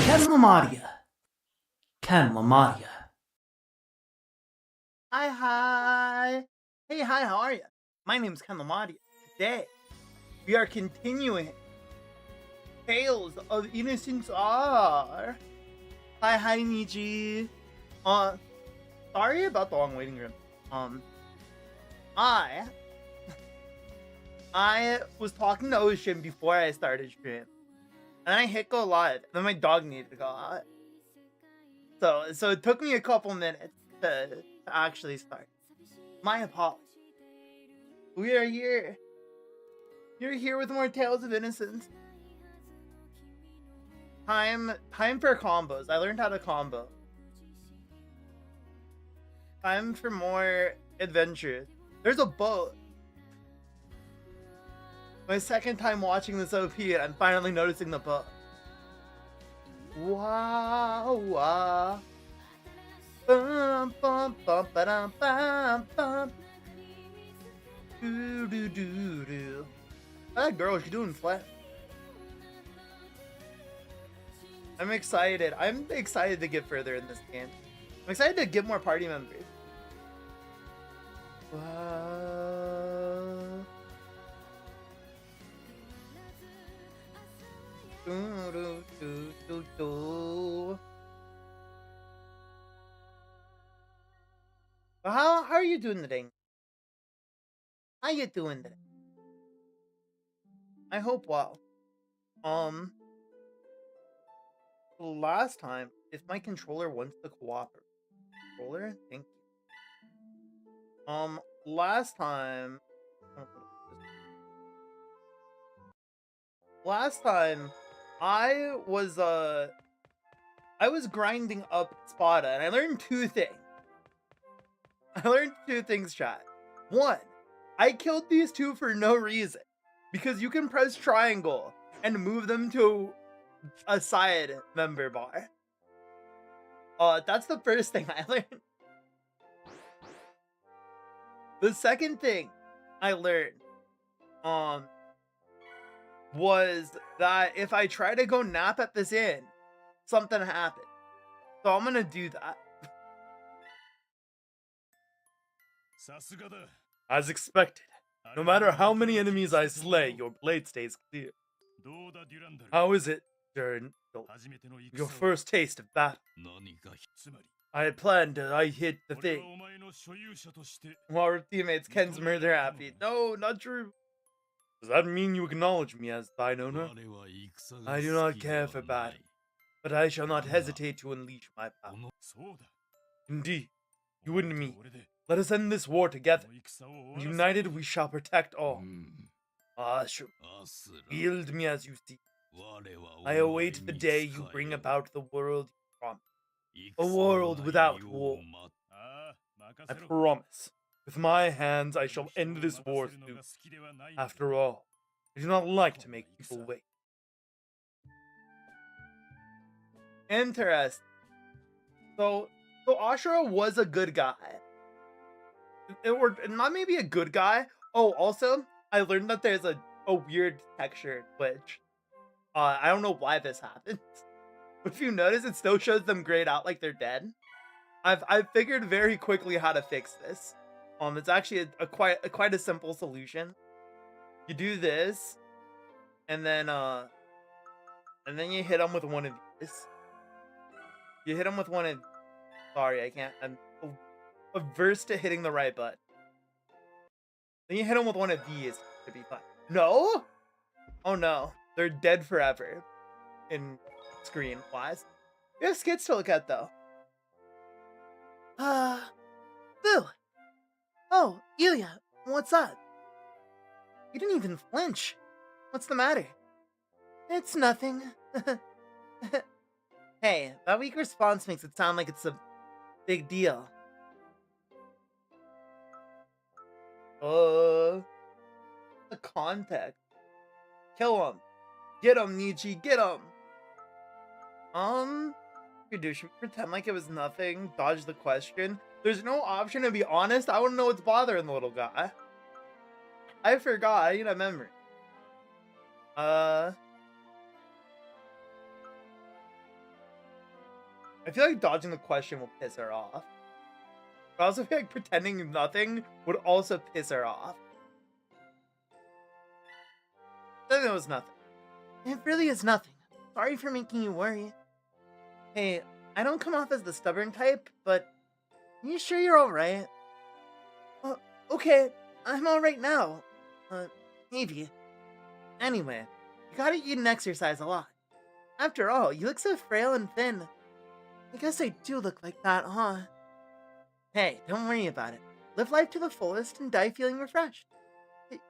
Kenlamadia. Hi. Hey, hi, how are you? My name's Kenlamadia. Today, we are continuing Tales of Innocence R. Hi, Niji. Sorry about the long waiting room. I was talking to Ocean before I started stream. And I hit go live. Then my dog needed to go out. So it took me a couple minutes to actually start. My apologies. We are here. You're here with more Tales of Innocence. Time for combos. I learned how to combo. Time for more adventures. There's a boat. My second time watching this OP and I'm finally noticing the boat. Wow. Bum, bum, bum, ba-dum, bum, bum. Do. That girl, she's doing flat. I'm excited. I'm excited to get further in this game. I'm excited to get more party members. How are you doing today? How you doing today? I hope well. Last time, if my controller wants to cooperate. Controller? Thank you. Last time I was grinding up Spada and I learned two things. Chat. One, I killed these two for no reason. Because you can press triangle and move them to a side member bar. That's the first thing I learned. The second thing I learned was that if I try to go nap at this inn, something happened. So I'm gonna do that. As expected, no matter how many enemies I slay, your blade stays clear. How is it, Jern? Your first taste of battle? I had planned I hit the thing. While our teammates Ken's murder happy. No, not true. Does that mean you acknowledge me as thine owner? I do not care for battle, but I shall not hesitate to unleash my power. Indeed, you and me. Let us end this war together. United we shall protect all. Yield me as you see. I await the day you bring about the world you promise. A world without war. I promise. With my hands I shall end this war soon. After all, I do not like to make people wait. Interesting. So Ashura was a good guy. Or not maybe a good guy. Oh, also, I learned that there's a weird texture glitch. I don't know why this happens. But if you notice, it still shows them grayed out like they're dead. I've figured very quickly how to fix this. It's actually quite a simple solution. You do this, and then you hit them with one of these. You hit them with one of. Sorry, I can't. I'm averse to hitting the right button. Then you hit them with one of these to be fine. No? Oh no, they're dead forever. In screen wise, we have skits to look at though. Boo. Oh, Yuya, what's up? You didn't even flinch. What's the matter? It's nothing. Hey, that weak response makes it sound like it's a big deal. The context. Kill him. Get him, Nietzsche, get him. Should we pretend like it was nothing? Dodge the question. There's no option to be honest. I wouldn't know what's bothering the little guy. I forgot. I need a memory. I feel like dodging the question will piss her off. But I also feel like pretending nothing would also piss her off. Then it was nothing. It really is nothing. Sorry for making you worry. Hey, I don't come off as the stubborn type, but Are you sure you're alright? okay, I'm alright now. Maybe. Anyway, you gotta eat and exercise a lot. After all, you look so frail and thin. I guess I do look like that, huh? Hey, don't worry about it. Live life to the fullest and die feeling refreshed.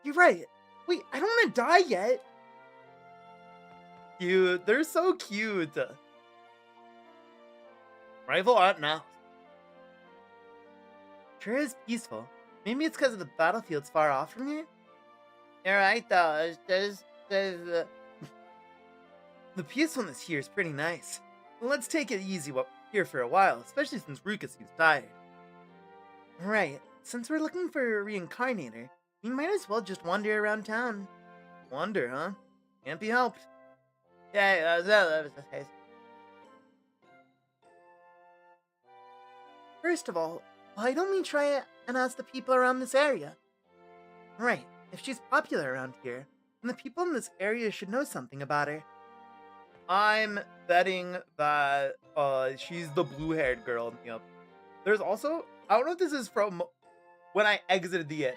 You're right. Wait, I don't want to die yet. Cute, they're so cute. Rival Aunt Mouse. Sure is peaceful. Maybe it's because of the battlefield's far off from here? You're right, though. The peacefulness here is pretty nice. Well, let's take it easy here for a while, especially since Ruka seems tired. Right. Since we're looking for a reincarnator, we might as well just wander around town. Wander, huh? Can't be helped. Yeah, that was the case. First of all, why don't we try and ask the people around this area? Right. If she's popular around here, then the people in this area should know something about her. I'm betting that she's the blue-haired girl. Yep. There's also, I don't know if this is from when I exited the inn.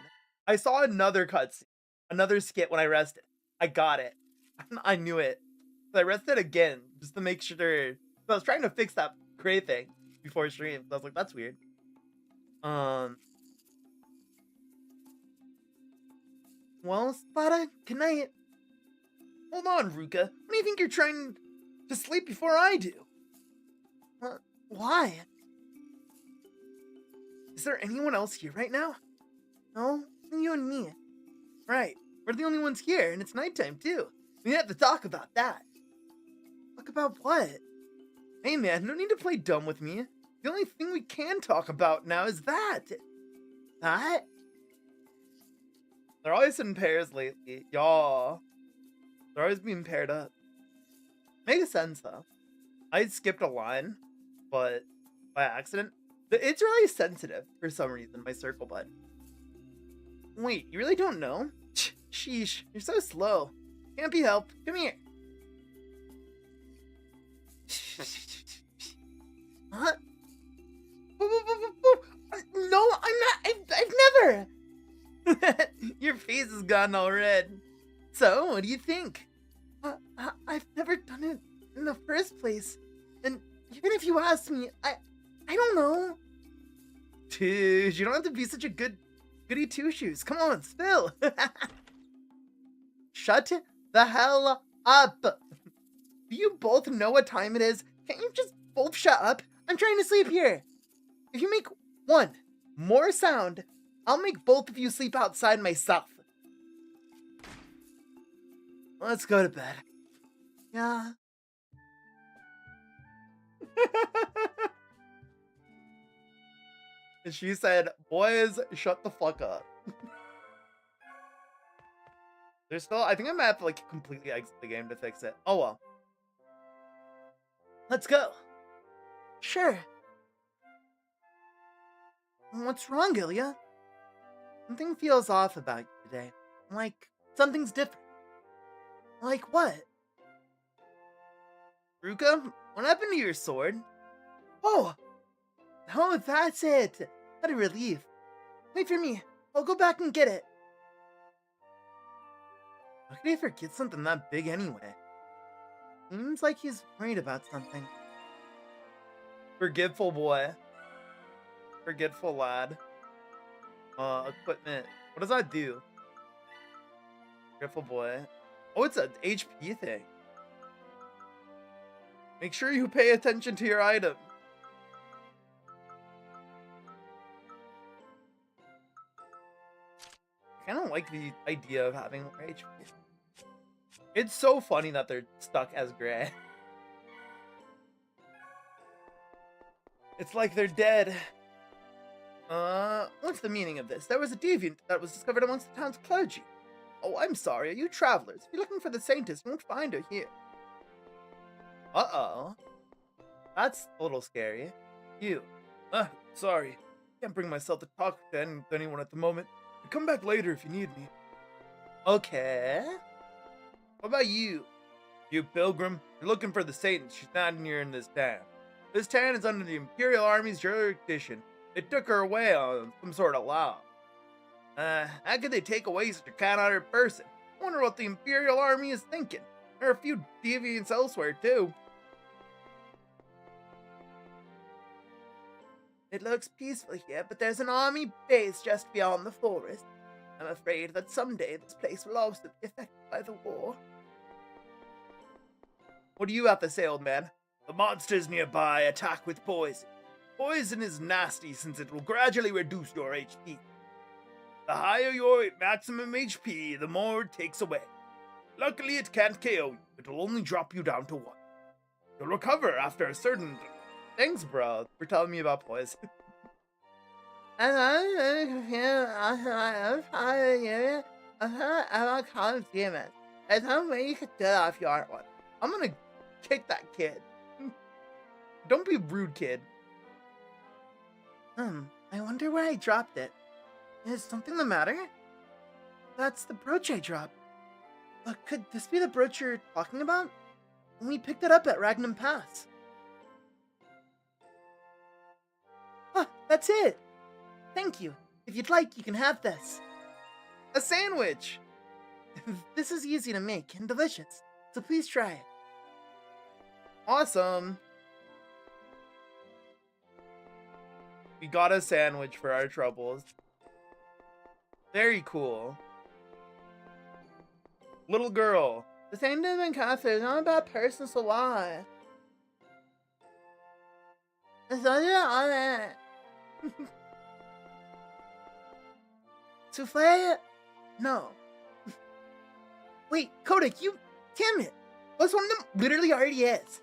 I saw another cutscene, another skit when I rested. I got it. I knew it. So I rested again just to make sure. So I was trying to fix that gray thing before stream. So I was like, that's weird. Well, Spada, good night. Hold on, Ruka. What do you think you're trying to sleep before I do? Why? Is there anyone else here right now? No, you and me. Right. We're the only ones here, and it's nighttime, too. We have to talk about that. Talk about what? Hey, man, no need to play dumb with me. The only thing we can talk about now is that. That? They're always in pairs lately. Y'all. They're always being paired up. Makes sense, though. I skipped a line, but by accident. It's really sensitive for some reason, my circle bud. Wait, you really don't know? Sheesh, you're so slow. Can't be helped. Come here. Huh? No, I'm not. I've never. Your face has gotten all red. So, what do you think? I've never done it in the first place. And even if you asked me, I don't know. Dude, you don't have to be such a goody two-shoes. Come on, spill. Shut the hell up. Do you both know what time it is? Can't you just both shut up? I'm trying to sleep here. If you make one more sound, I'll make both of you sleep outside myself. Let's go to bed. Yeah. And she said, boys, shut the fuck up. There's still, I think I might have to like completely exit the game to fix it. Oh well. Let's go. Sure. What's wrong, Ilya? Something feels off about you today. Like something's different. Like what? Ruka, what happened to your sword? Oh, that's it. What a relief. Wait for me. I'll go back and get it. How could he forget something that big anyway? Seems like he's worried about something. Forgetful boy. Forgetful lad. Equipment. What does that do? Forgetful boy. Oh, it's an HP thing. Make sure you pay attention to your item. I kind of like the idea of having more HP. It's so funny that they're stuck as gray. It's like they're dead. What's the meaning of this? There was a deviant that was discovered amongst the town's clergy. Oh, I'm sorry. Are you travelers? If you're looking for the saintess, you won't find her here. Uh-oh. That's a little scary. You. Sorry. Can't bring myself to talk to anyone at the moment. I'll come back later if you need me. Okay. What about you? You pilgrim? You're looking for the Satan. She's not near in this town. This town is under the Imperial Army's jurisdiction. They took her away on some sort of law. How could they take away such a kind-hearted person? I wonder what the Imperial Army is thinking. There are a few deviants elsewhere, too. It looks peaceful here, but there's an army base just beyond the forest. I'm afraid that someday this place will also be affected by the war. What do you have to say, old man? The monsters nearby attack with poison. Poison is nasty since it will gradually reduce your HP. The higher your maximum HP, the more it takes away. Luckily, it can't KO you. It will only drop you down to 1. You'll recover after a certain... Thanks, bro, for telling me about poison. There's no way you could do that if you aren't one. I'm gonna kick that kid. Don't be rude, kid. I wonder where I dropped it. Is something the matter? That's the brooch I dropped. Could this be the brooch you're talking about? We picked it up at Ragnum Pass. That's it. Thank you. If you'd like, you can have this. A sandwich! This is easy to make and delicious, so please try it. Awesome. We got a sandwich for our troubles. Very cool. Little girl. The same doesn't cost is not a bad person, so why? It's not on it. Souffle? No. Wait, Kodak, you... Damn it. What's one of them literally already is?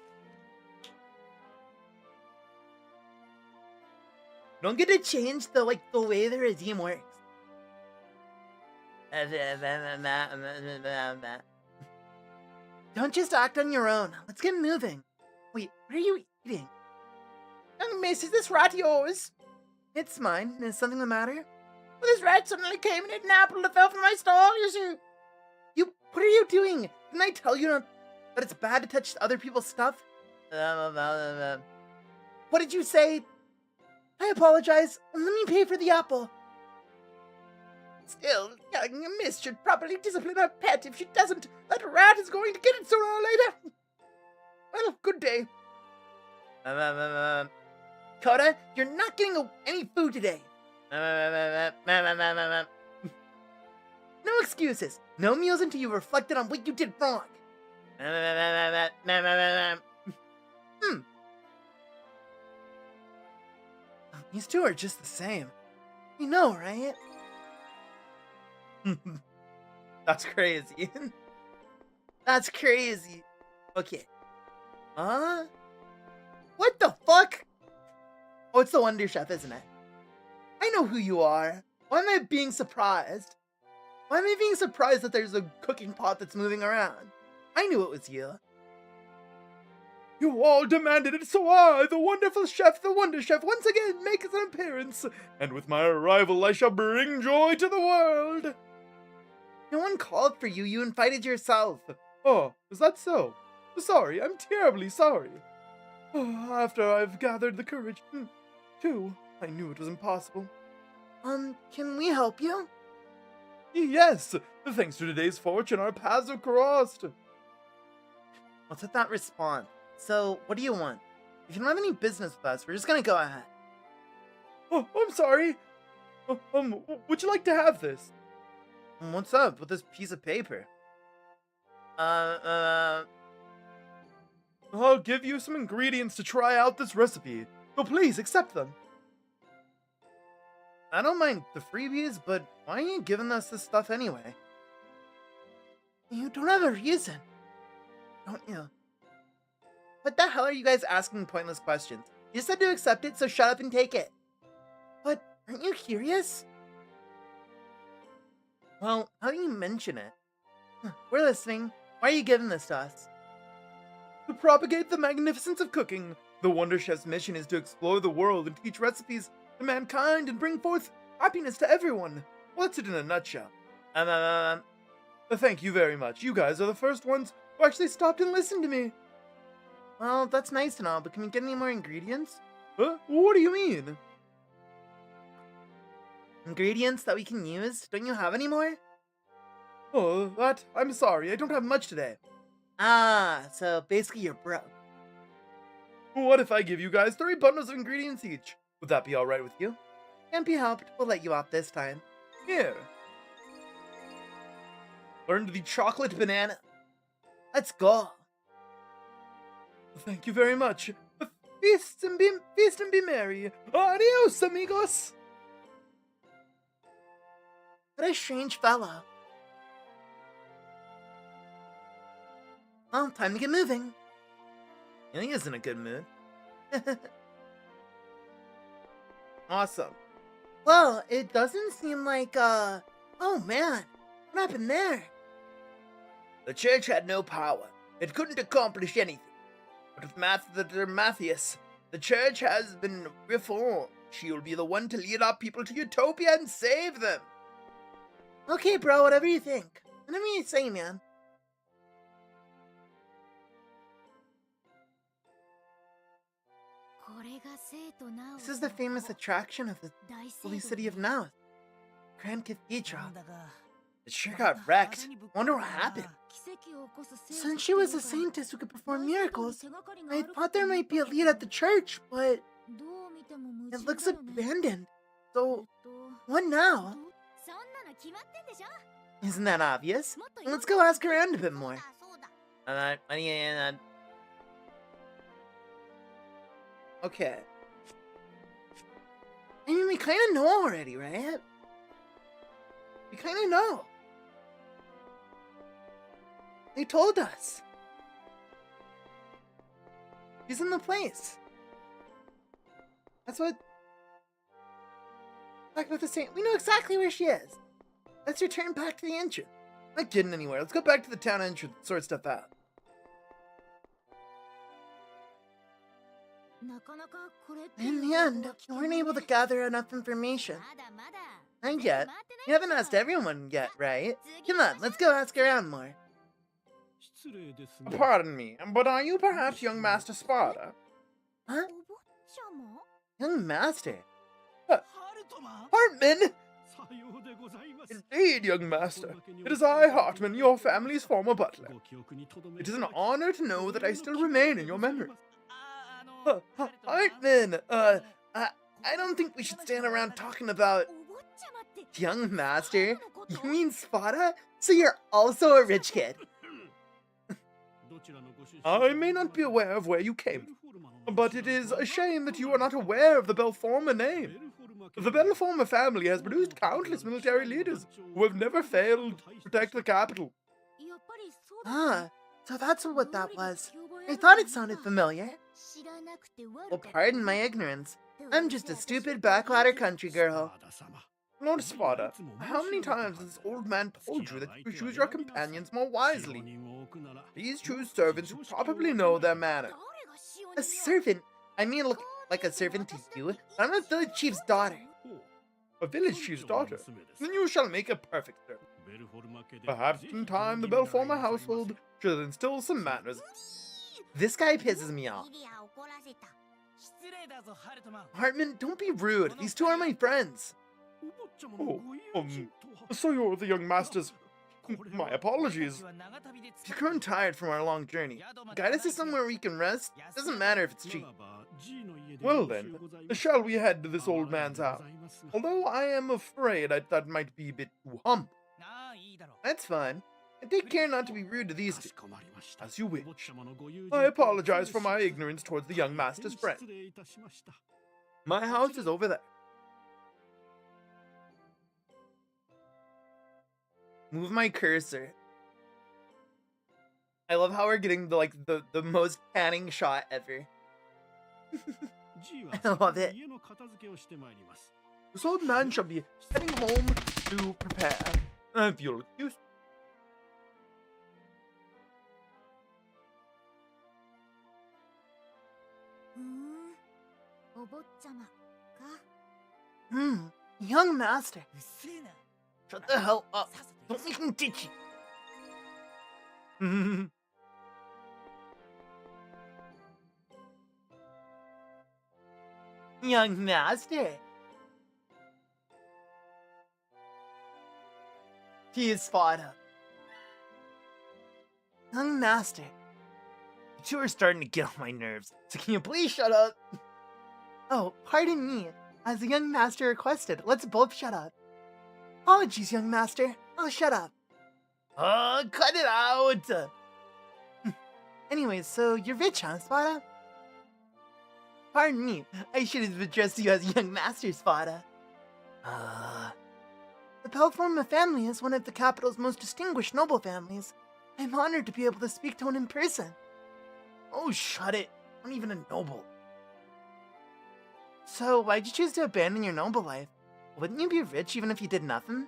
Don't get to change the way the regime works. Don't just act on your own. Let's get moving. Wait, what are you eating? Miss, is this rat yours? It's mine. Is something the matter? Well, this rat suddenly came and ate an apple that fell from my stall, You, what are you doing? Didn't I tell you that it's bad to touch other people's stuff? What did you say? I apologize. Let me pay for the apple. Still, young Miss should properly discipline her pet. If she doesn't, that rat is going to get it sooner or later. Well, good day. Koda, you're not getting any food today. No excuses. No meals until you reflected on what you did wrong. These two are just the same. You know, right? That's crazy. That's crazy. Okay. What the fuck? Oh, it's the Wonder Chef, isn't it? I know who you are. Why am I being surprised? Why am I being surprised that there's a cooking pot that's moving around? I knew it was you. You all demanded it, so I, the wonderful chef, the Wonder Chef, once again makes an appearance. And with my arrival, I shall bring joy to the world. No one called for you. You invited yourself. Oh, is that so? Sorry, I'm terribly sorry. After I've gathered the courage, too, I knew it was impossible. Can we help you? Yes, thanks to today's fortune, our paths have crossed. What's with that response? So, what do you want? If you don't have any business with us, we're just gonna go ahead. Oh, I'm sorry. Would you like to have this? What's up with this piece of paper? I'll give you some ingredients to try out this recipe, so please accept them. I don't mind the freebies, but why are you giving us this stuff anyway? You don't have a reason, don't you? What the hell are you guys asking pointless questions? You said to accept it, so shut up and take it. But aren't you curious? Well, how do you mention it? We're listening. Why are you giving this to us? To propagate the magnificence of cooking, The Wonder Chef's mission is to explore the world and teach recipes to mankind and bring forth happiness to everyone. Well, that's it in a nutshell. Thank you very much. You guys are the first ones who actually stopped and listened to me. Well, that's nice and all, but can we get any more ingredients? Huh? What do you mean? Ingredients that we can use? Don't you have any more? Oh, I'm sorry. I don't have much today. Ah, so basically you're broke. What if I give you guys 3 bundles of ingredients each? Would that be alright with you? Can't be helped. We'll let you off this time. Here. Learned the chocolate banana. Let's go. Thank you very much. Feast and be merry. Adios, amigos. What a strange fellow. Well, time to get moving. I think he's in a good mood. Awesome. Well, it doesn't seem like, oh man, what happened there? The church had no power. It couldn't accomplish anything. But with Matthias, the church has been reformed. She will be the one to lead our people to utopia and save them. Okay, bro, whatever you think. Whatever you say, man. This is the famous attraction of the holy city of Nauth, Grand Cathedral. It sure got wrecked. Wonder what happened. Since she was a saintess who could perform miracles, I thought there might be a lead at the church, but it looks abandoned. So, what now? Isn't that obvious? Let's go ask around a bit more. Okay. I mean, we kind of know already, right? We kind of know. They told us. She's in the place. That's what... Back with the saint. We know exactly where she is. Let's return back to the entrance. I'm not getting anywhere. Let's go back to the town entrance and sort stuff out. In the end, you weren't able to gather enough information. Not yet. You haven't asked everyone yet, right? Come on, let's go ask around more. Pardon me, but are you perhaps young Master Sparta? Huh? Young Master? Hartman! Indeed, young Master. It is I, Hartman, your family's former butler. It is an honor to know that I still remain in your memory. Hartman! I don't think we should stand around talking about... Young Master? You mean Spada? So you're also a rich kid? I may not be aware of where you came from, but it is a shame that you are not aware of the Belforma name. The Belforma family has produced countless military leaders who have never failed to protect the capital. Ah, so that's what that was. I thought it sounded familiar. Well, pardon my ignorance. I'm just a stupid backwater country girl. Lord Sparta, how many times has this old man told you that you choose your companions more wisely? Please choose servants who probably know their manner. A servant? I mean, look like a servant to you. I'm a village chief's daughter. A village chief's daughter? Then you shall make a perfect servant. Perhaps in time the Belforma household should instill some manners. This guy pisses me off. Hartman, don't be rude. These two are my friends. Oh, so you're the young master's... My apologies. If you're growing tired from our long journey, guide us to somewhere we can rest. Doesn't matter if it's cheap. Well then, shall we head to this old man's house? Although I am afraid that might be a bit too humble. That's fine. And take care not to be rude to these two. As you wish. I apologize for my ignorance towards the young master's friend. My house is over there. Move my cursor. I love how we're getting the most panning shot ever. I love it. This old man shall be heading home to prepare. If you'll excuse. お坊ちゃまか Young master. うっせえな Shut the hell up. さっさと Don't make me teach you. Young master. He is Spada. Young master. You two are starting to get on my nerves. So can you please shut up? Oh, pardon me. As the young master requested, let's both shut up. Apologies, young master. I'll shut up. Cut it out. Anyways, so you're rich, huh, Spada? Pardon me. I should have addressed you as young master, Spada. The Pelforma family is one of the capital's most distinguished noble families. I'm honored to be able to speak to one in person. Oh, shut it. I'm not even a noble. So, why'd you choose to abandon your noble life? Wouldn't you be rich even if you did nothing?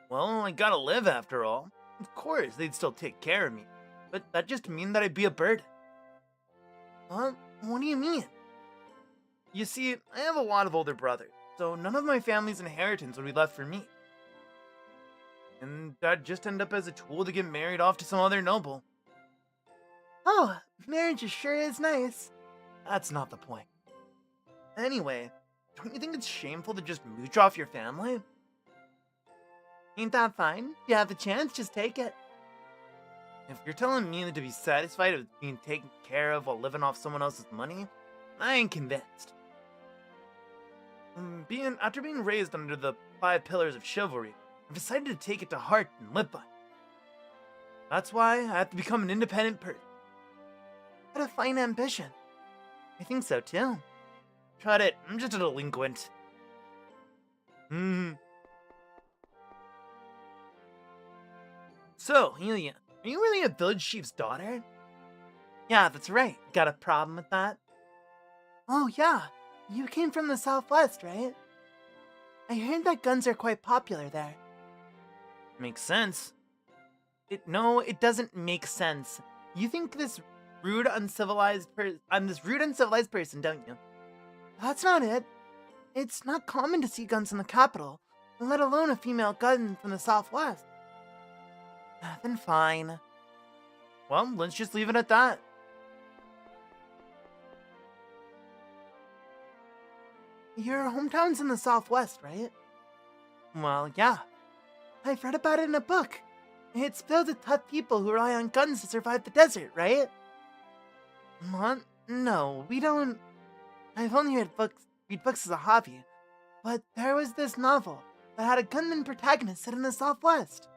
Well, I gotta live after all. Of course, they'd still take care of me. But that just mean that I'd be a burden. What do you mean? You see, I have a lot of older brothers, so none of my family's inheritance would be left for me. And I'd just end up as a tool to get married off to some other noble. Oh, marriage sure is nice. That's not the point. Anyway, don't you think it's shameful to just mooch off your family? Ain't that fine? If you have the chance, just take it. If you're telling me to be satisfied with being taken care of while living off someone else's money, I ain't convinced. After being raised under the 5 pillars of chivalry, I've decided to take it to heart and live by it. That's why I have to become an independent person. What a fine ambition. I think so too. Shut it, I'm just a delinquent. So, Yuya, are you really a village chief's daughter? Yeah, that's right. Got a problem with that? Oh, yeah. You came from the southwest, right? I heard that guns are quite popular there. Makes sense. No, it doesn't make sense. You think this rude, uncivilized I'm this rude, uncivilized person, don't you? That's not it. It's not common to see guns in the capital, let alone a female gun from the southwest. Then fine. Well, let's just leave it at that. Your hometown's in the southwest, right? Well, yeah. I've read about it in a book. It's filled with tough people who rely on guns to survive the desert, right? What? No, we don't. I've only read books as a hobby. But there was this novel that had a gunman protagonist set in the southwest.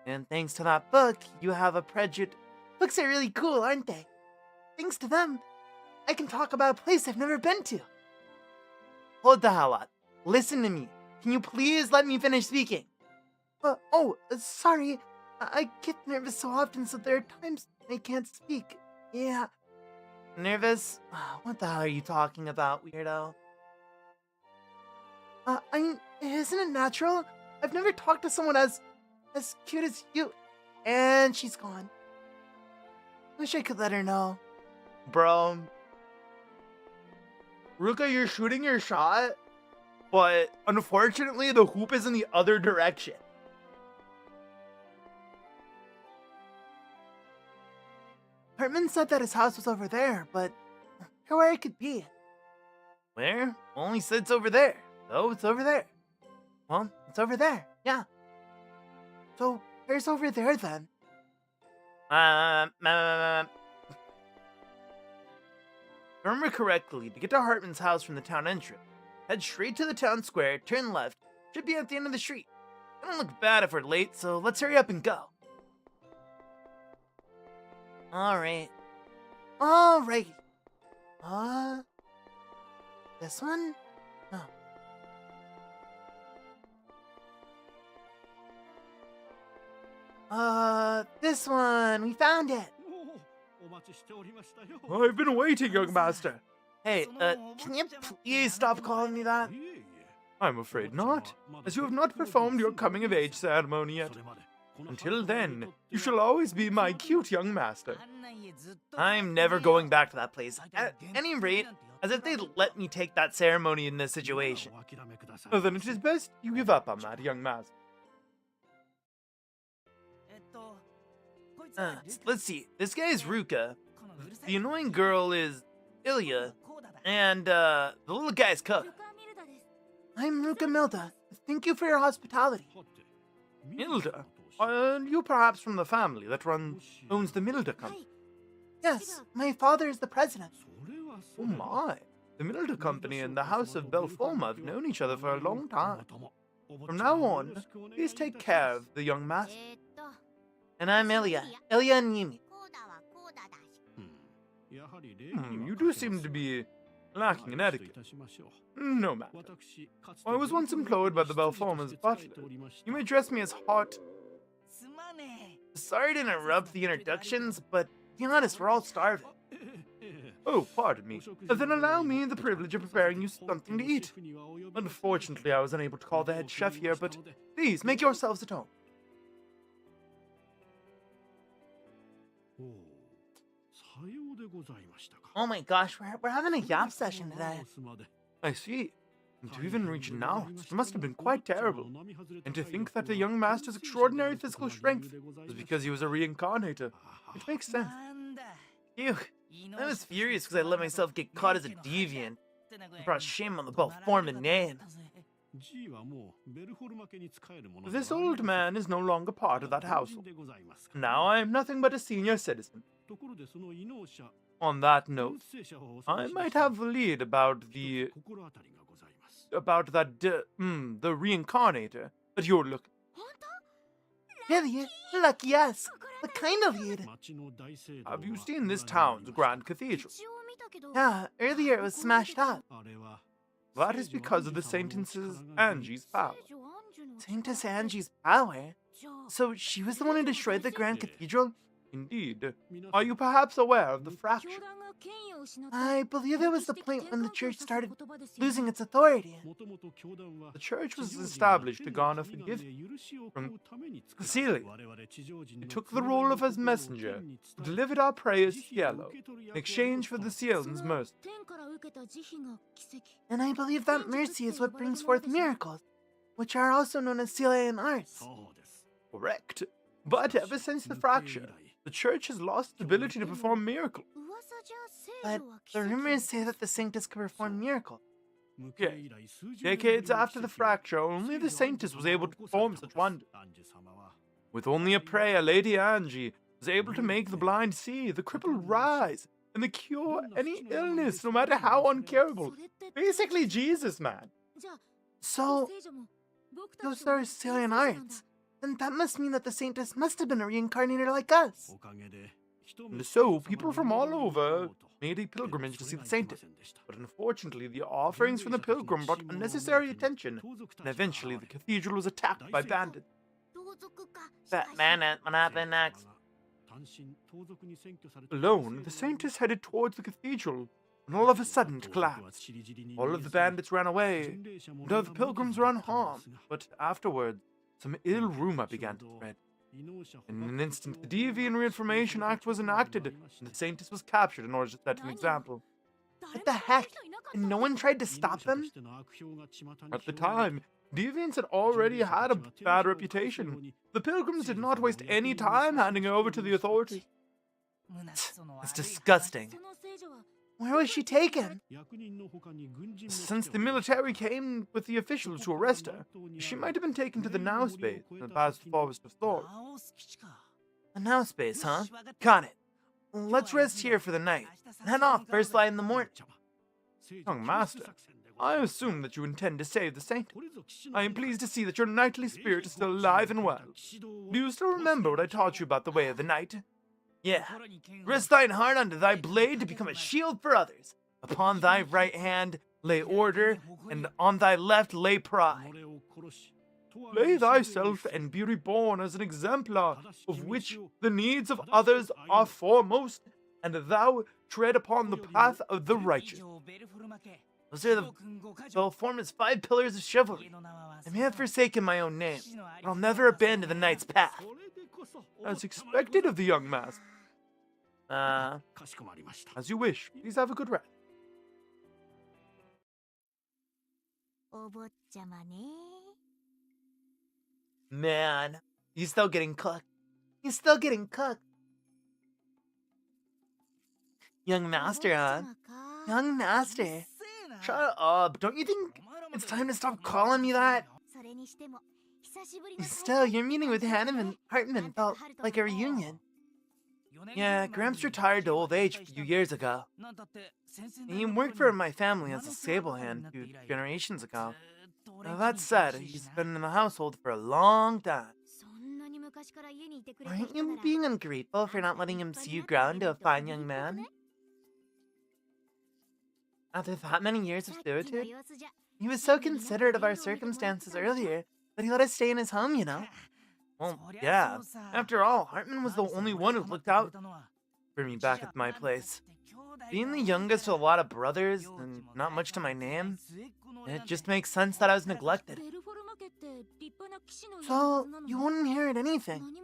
And thanks to that book, you have a prejudice. Books are really cool, aren't they? Thanks to them, I can talk about a place I've never been to. Hold the hell up. Listen to me. Can you please let me finish speaking? Sorry. I get nervous so often, so there are times I can't speak. Yeah. Nervous? What the hell are you talking about, weirdo? Isn't it natural? I've never talked to someone as cute as you. And she's gone. Wish I could let her know. Bro. Ruka, you're shooting your shot, but unfortunately the hoop is in the other direction. Hartman said that his house was over there, but where it could be. Where? Only said it's over there. So it's over there. Well, it's over there, yeah. So, where's over there then? If I remember correctly, to get to Hartman's house from the town entrance, head straight to the town square, turn left, should be at the end of the street. It don't look bad if we're late, so let's hurry up and go. Alright. This one? No. This one. We found it. I've been waiting, young master. Hey, can you please stop calling me that? I'm afraid not, as you have not performed your coming-of-age ceremony yet. Until then, you shall always be my cute young master. I'm never going back to that place. At any rate, As if they'd let me take that ceremony in this situation. Oh, then it is best you give up on that, young master. Let's see. This guy is Ruka. The annoying girl is Ilya. And, the little guy is Cook. I'm Ruka Milda. Thank you for your hospitality. Milda? Are you perhaps from the family that owns the Milda company? Yes, my father is the president. Oh my. The Milda company and the House of Belforma have known each other for a long time. From now on, please take care of the young master. And I'm Ilya. Ilya and Yumi. You do seem to be lacking in etiquette. No matter. I was once employed by the Belforma's butler. You may address me as Hot. Sorry to interrupt the introductions, but to be honest, we're all starving. Oh, pardon me. Then allow me the privilege of preparing you something to eat. Unfortunately, I was unable to call the head chef here, but please, make yourselves at home. Oh my gosh, we're having a yap session today. I see. And to even reach now, it must have been quite terrible. And to think that the young master's extraordinary physical strength was because he was a reincarnator. It makes sense. Phew. I was furious because I let myself get caught as a deviant. It brought shame on the Belforman name. This old man is no longer part of that household. Now I am nothing but a senior citizen. On that note, I might have the lead about the reincarnator that you're looking. Really? Lucky us. What kind of lead? Have you seen this town's grand cathedral? Yeah, earlier it was smashed up. That is because of the Saintess Angie's power. Saintess Angie's power? So she was the one who destroyed the Grand Cathedral? Indeed. Are you perhaps aware of the fracture? I believe it was the point when the church started losing its authority. The church was established to garner forgiveness from Cecilia. It took the role of his messenger, who delivered our prayers to Cielo in exchange for the Ciel's mercy. And I believe that mercy is what brings forth miracles, which are also known as Chilean arts. Correct. But ever since the fracture, the church has lost its ability to perform miracles. But the rumors say that the Saintess can perform miracles. Yes. Decades after the fracture, only the Saintess was able to perform such wonders. With only a prayer, Lady Angie was able to make the blind see, the crippled rise, and to cure any illness, no matter how uncurable. Basically Jesus, man. So, those are Chilean arts. Then that must mean that the Saintess must have been a reincarnator like us. And so, people from all over made a pilgrimage to see the Saintess. But unfortunately, the offerings from the pilgrim brought unnecessary attention, and eventually the cathedral was attacked by bandits. Man, what happened next? Alone, the Saintess headed towards the cathedral, and all of a sudden it collapsed. All of the bandits ran away, and all the pilgrims were unharmed, but afterwards, some ill rumor began to spread. In an instant, the Deviant Reinformation Act was enacted, and the Saintess was captured in order to set an example. What the heck? And no one tried to stop them? At the time, Deviants had already had a bad reputation. The pilgrims did not waste any time handing her over to the authorities. It's disgusting. Where was she taken? Since the military came with the officials to arrest her, she might have been taken to the Now Space in the past Forest of Thorns. The Now Space, huh? Got it. Let's rest here for the night. Head off first light in the morning. Young master, I assume that you intend to save the saint. I am pleased to see that your knightly spirit is still alive and well. Do you still remember what I taught you about the way of the knight? Yeah. Rest thine heart unto thy blade to become a shield for others. Upon thy right hand lay order, and on thy left lay pride. Lay thyself and be reborn as an exemplar of which the needs of others are foremost, and thou tread upon the path of the righteous. Those are the Belforma's 5 pillars of chivalry. I may have forsaken my own name, but I'll never abandon the knight's path. As expected of the young master. As you wish. Please have a good rest. Man, he's still getting cooked. He's still getting cooked. Young master, huh? Young master. Shut up. Don't you think it's time to stop calling me that? Still, your meeting with Hartman felt like a reunion. Yeah, Gramps retired to old age a few years ago. He worked for my family as a stable hand 2 generations ago. Now, that said, he's been in the household for a long time. Aren't you being ungrateful for not letting him see you grow into a fine young man? After that many years of servitude, he was so considerate of our circumstances earlier that he let us stay in his home, you know? Well, yeah. After all, Hartman was the only one who looked out for me back at my place. Being the youngest of a lot of brothers and not much to my name, it just makes sense that I was neglected. So, you wouldn't inherit anything,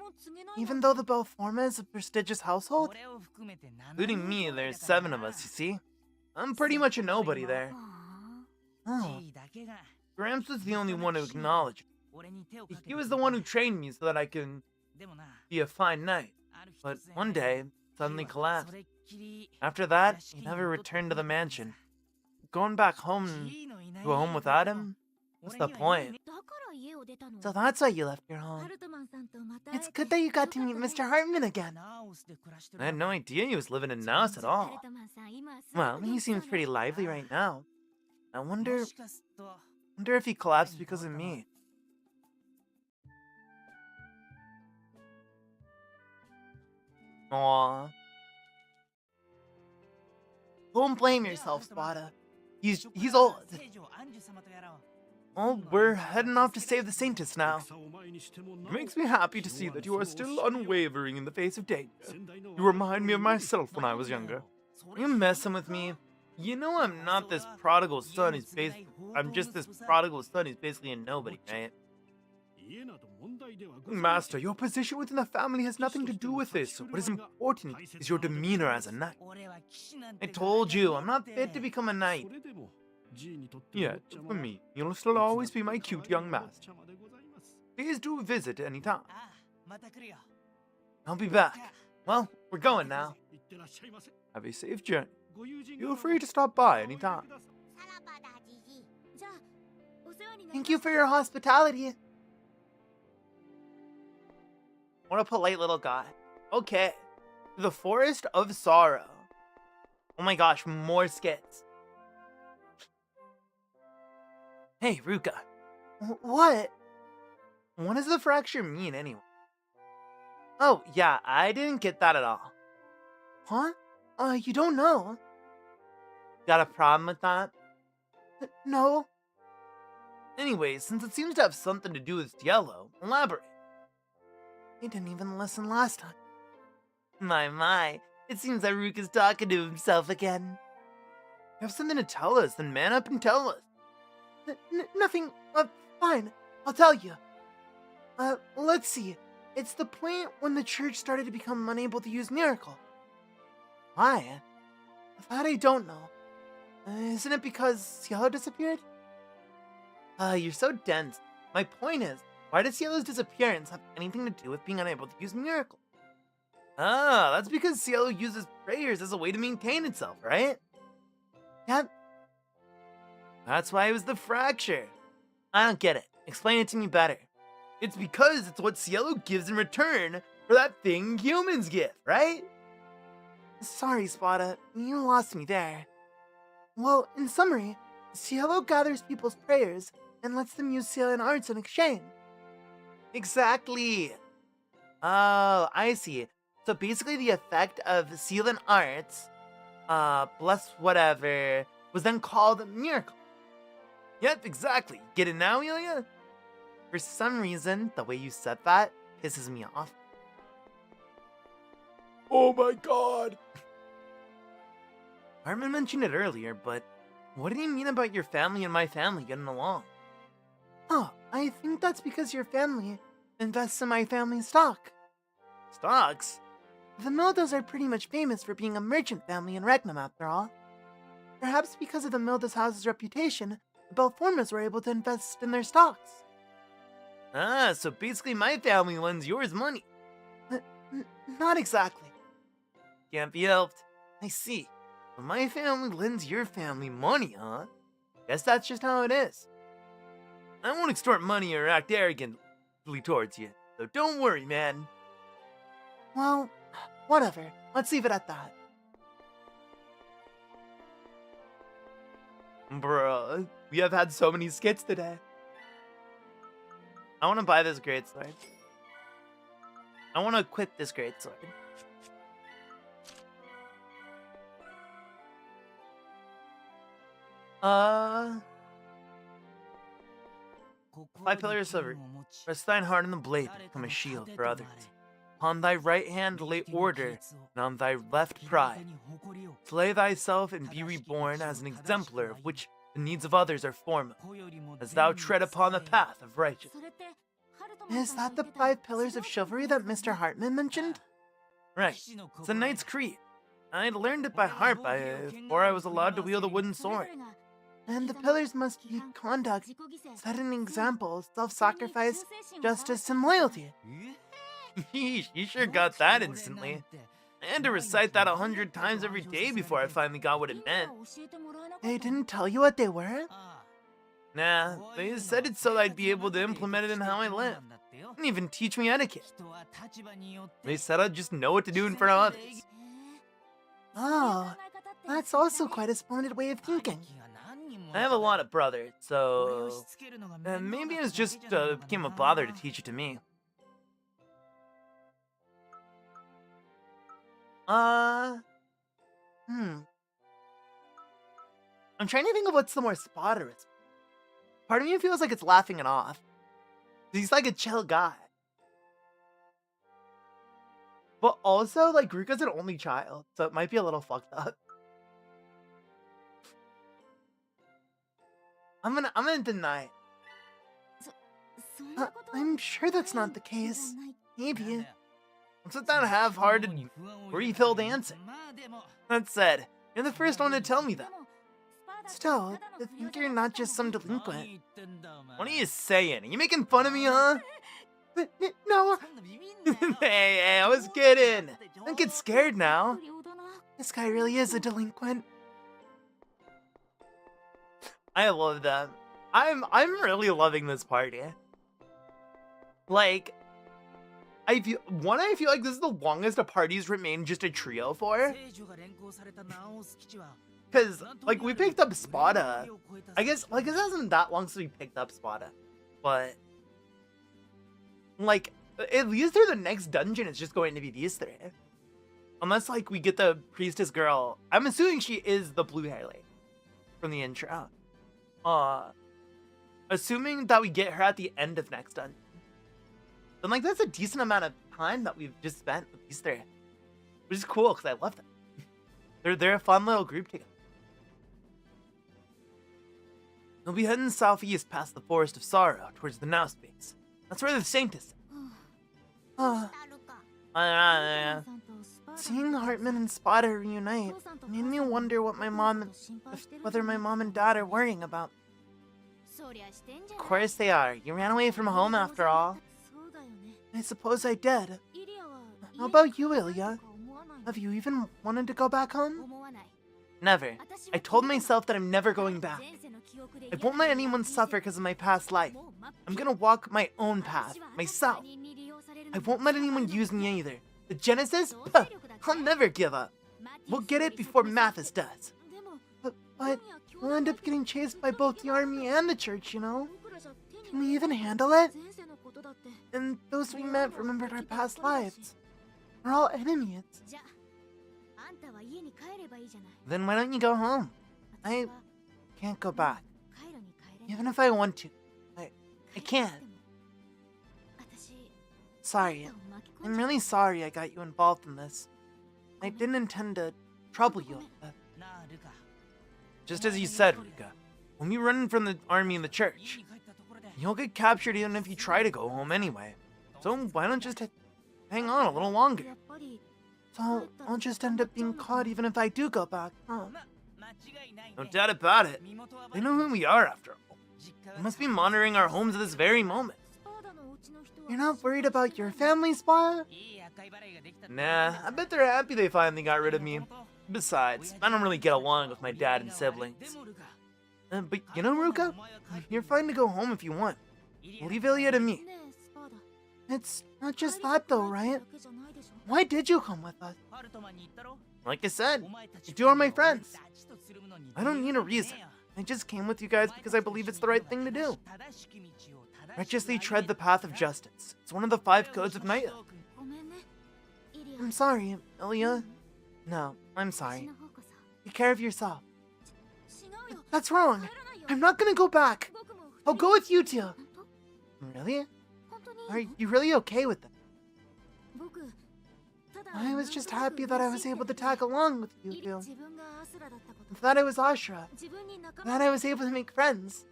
even though the Belforma is a prestigious household? Including me, there's 7 of us, you see? I'm pretty much a nobody there. Oh. Gramps was the only one to acknowledge it. He was the one who trained me so that I can be a fine knight. But one day, suddenly collapsed. After that, he never returned to the mansion. Going back home to a home without him? What's the point? So that's why you left your home. It's good that you got to meet Mr. Hartman again. I had no idea he was living in Naos at all. Well, he seems pretty lively right now. I wonder if he collapsed because of me. Aww. Don't blame yourself, Spada. He's old. Well, we're heading off to save the Saintess now. It makes me happy to see that you are still unwavering in the face of danger. You remind me of myself when I was younger. Are you messing with me? You know I'm not this prodigal son who's I'm just this prodigal son who's basically a nobody, right? Master, your position within the family has nothing to do with this. What is important is your demeanor as a knight. I told you, I'm not fit to become a knight. Yet, for me, you'll still always be my cute young master. Please do visit any time. I'll be back. Well, we're going now. Have a safe journey. Feel free to stop by any time. Thank you for your hospitality. What a polite little guy. Okay. The Forest of Sorrow. Oh my gosh, more skits. Hey, Ruka. What? What does the fracture mean anyway? Oh, yeah, I didn't get that at all. Huh? You don't know? Got a problem with that? No. Anyway, since it seems to have something to do with yellow, elaborate. He didn't even listen last time. My. It seems that Ruka's talking to himself again. You have something to tell us, then man up and tell us. Nothing. Fine. I'll tell you. Let's see. It's the point when the church started to become unable to use miracle. Why? That I don't know. Isn't it because Cielo disappeared? You're so dense. My point is, why does Cielo's disappearance have anything to do with being unable to use miracle? Ah, that's because Cielo uses prayers as a way to maintain itself, right? Yep. That's why it was the fracture. I don't get it. Explain it to me better. It's because it's what Cielo gives in return for that thing humans give, right? Sorry, Spada. You lost me there. Well, in summary, Cielo gathers people's prayers and lets them use Cielo arts in exchange. Exactly. Oh, I see. So basically the effect of Sealant Arts, bless whatever, was then called miracle. Yep, exactly. Get it now, Ilya? For some reason, the way you said that pisses me off. Oh my god! Hartman mentioned it earlier, but what did he mean about your family and my family getting along? Oh, I think that's because your family invests in my family's stock. Stocks? The Mildas are pretty much famous for being a merchant family in Regnum, after all. Perhaps because of the Mildas house's reputation, the Belformas were able to invest in their stocks. Ah, so basically my family lends yours money. Not exactly. Can't be helped. I see. But my family lends your family money, huh? Guess that's just how it is. I won't extort money or act arrogantly towards you, so don't worry, man. Well, whatever. Let's leave it at that. Bruh, we have had so many skits today. I want to buy this great sword. I want to equip this great sword. Five pillars of silver. Rest thine heart in the blade, become a shield for others. On thy right hand lay order, and on thy left pride. Slay thyself and be reborn as an exemplar of which the needs of others are foremost, as thou tread upon the path of righteousness. Is that the 5 pillars of chivalry that Mr. Hartman mentioned? Right, it's a knight's creed. I'd learned it by heart before I was allowed to wield a wooden sword. And the pillars must be conduct, setting an example, self-sacrifice, justice, and loyalty. Yeesh, you sure got that instantly. I had to recite that 100 times every day before I finally got what it meant. They didn't tell you what they were? Nah, they said it so I'd be able to implement it in how I live. Didn't even teach me etiquette. They said I'd just know what to do in front of others. Oh, that's also quite a splendid way of thinking. I have a lot of brothers, so maybe it was just became a bother to teach it to me. I'm trying to think of what's the more spotterous. Part of me feels like it's laughing it off. He's like a chill guy. But also, like, Ruka's an only child, so it might be a little fucked up. I'm gonna deny it. I'm sure that's not the case. Maybe. What's with that half-hearted, worry-filled answer? That said, you're the first one to tell me that. Still, I think you're not just some delinquent. What are you saying? Are you making fun of me, huh? No, Hey, I was kidding. Don't get scared now. this guy really is a delinquent. I love that. I'm really loving this party. Like, I feel like this is the longest a party's remained just a trio for. Cause like we picked up Spada. I guess it hasn't that long since we picked up Spada. But like at least through the next dungeon it's just going to be these 3. Unless like we get the priestess girl. I'm assuming she is the blue hair lady from the intro. Assuming that we get her at the end of next dungeon. Then like that's a decent amount of time that we've just spent with these 3. Which is cool because I love them. They're a fun little group together. We'll be heading southeast past the Forest of Sorrow towards the Now Space. That's where the Saint is. Seeing Hartman and Spada reunite made me wonder whether my mom and dad are worrying about. Of course they are. You ran away from home after all. I suppose I did. How about you, Ilya? Have you even wanted to go back home? Never. I told myself that I'm never going back. I won't let anyone suffer because of my past life. I'm gonna walk my own path, myself. I won't let anyone use me either. The Genesis? Puh, I'll never give up. We'll get it before Mathis does. But we'll end up getting chased by both the army and the church, you know? Can we even handle it? And those we met remembered our past lives. We're all enemies. Then why don't you go home? I can't go back. Even if I want to. I can't. Sorry. I'm really sorry I got you involved in this. I didn't intend to trouble you. Just as you said, Rika. When you run from the army and the church, you'll get captured even if you try to go home anyway. So why don't just hang on a little longer? So I'll just end up being caught even if I do go back, huh? No doubt about it. They know who we are after all. They must be monitoring our homes at this very moment. You're not worried about your family, Spada? Nah, I bet they're happy they finally got rid of me. Besides, I don't really get along with my dad and siblings. But you know, Ruka, you're fine to go home if you want. Leave Ilya to me. It's not just that though, right? Why did you come with us? Like I said, you two are my friends. I don't need a reason. I just came with you guys because I believe it's the right thing to do. Righteously tread the path of justice. It's one of the 5 codes of knighthood. I'm sorry, Ilya. No, I'm sorry. Take care of yourself. That's wrong. I'm not gonna go back. I'll go with you two. Really? Are you really okay with that? I was just happy that I was able to tag along with you two. That I was Ashura. That I was able to make friends.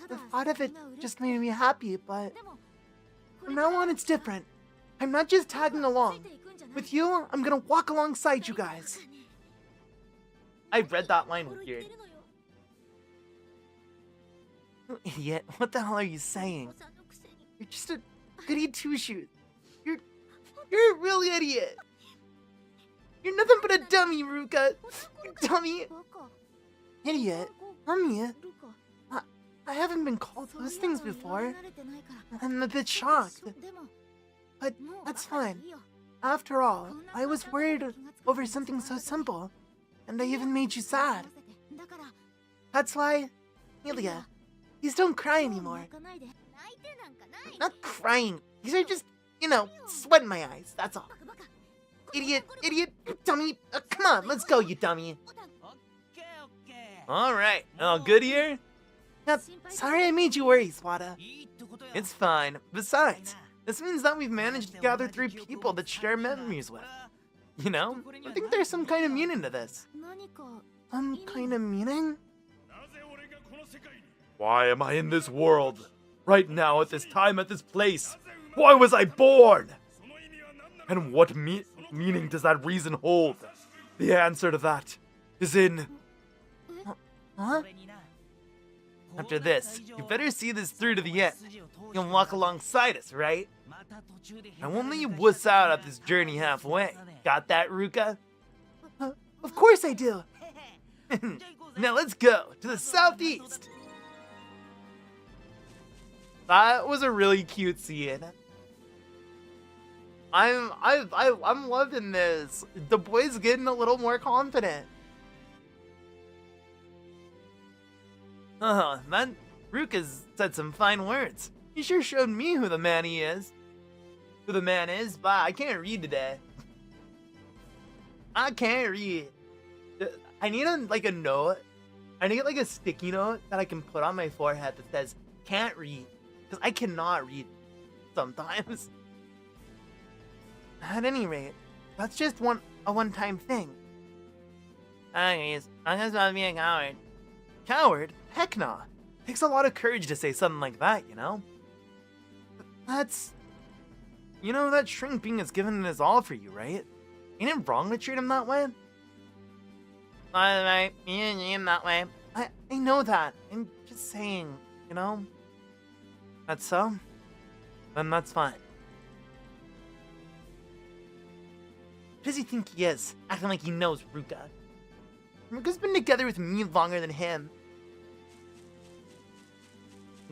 The thought of it just made me happy, but from now on it's different. I'm not just tagging along. With you, I'm gonna walk alongside you guys. I read that line weird. Idiot, what the hell are you saying? You're just a goody two-shoes. You're a real idiot. You're nothing but a dummy, Ruka. You dummy. Idiot? Mommy? I haven't been called those things before. I'm a bit shocked. But that's fine. After all, I was worried over something so simple. And I even made you sad. That's why, Ilya, please don't cry anymore. I'm not crying. These are just, sweat in my eyes. That's all. Idiot, dummy. Come on, let's go, you dummy. Alright, all good here? Yep, sorry I made you worry, Spada. It's fine. Besides, this means that we've managed to gather 3 people that share memories with. I think there's some kind of meaning to this. Some kind of meaning? Why am I in this world? Right now, at this time, at this place? Why was I born? And what meaning does that reason hold? The answer to that is in... Huh? After this, you better see this through to the end. You'll walk alongside us, right? I won't let you wuss out at this journey halfway. Got that, Ruka? Of course I do. Now let's go to the southeast. That was a really cute scene. I'm loving this. The boy's getting a little more confident. Man, Ruka's said some fine words. He sure showed me who the man is. Who the man is, but I can't read today. I can't read. I need a note. I need a sticky note that I can put on my forehead that says, can't read. Because I cannot read sometimes. At any rate, that's just a one-time thing. Anyways, I'm just about to be a coward. Coward? Heck nah. Takes a lot of courage to say something like that, That's... that shrink being has given his all for you, right? Ain't it wrong to treat him that way? Alright, you didn't treat him that way. I know that. I'm just saying, That's so? Then that's fine. What does he think he is? Acting like he knows Ruka. Ruka's been together with me longer than him.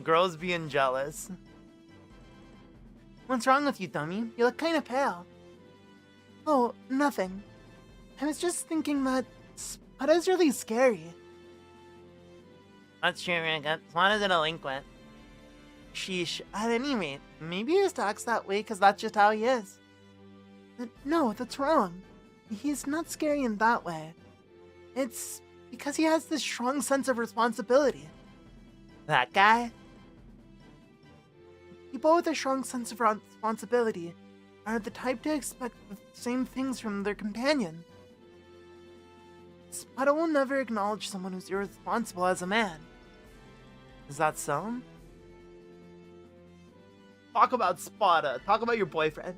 Girls being jealous. What's wrong with you, dummy? You look kind of pale. Oh, nothing. I was just thinking that Spada's really scary. That's true, Ruka. Spada's a delinquent. Sheesh. At any rate, maybe he just acts that way because that's just how he is. No, that's wrong. He's not scary in that way. It's because he has this strong sense of responsibility. That guy? People with a strong sense of responsibility are the type to expect the same things from their companion. Spada will never acknowledge someone who's irresponsible as a man. Is that so? Talk about Spada. Talk about your boyfriend.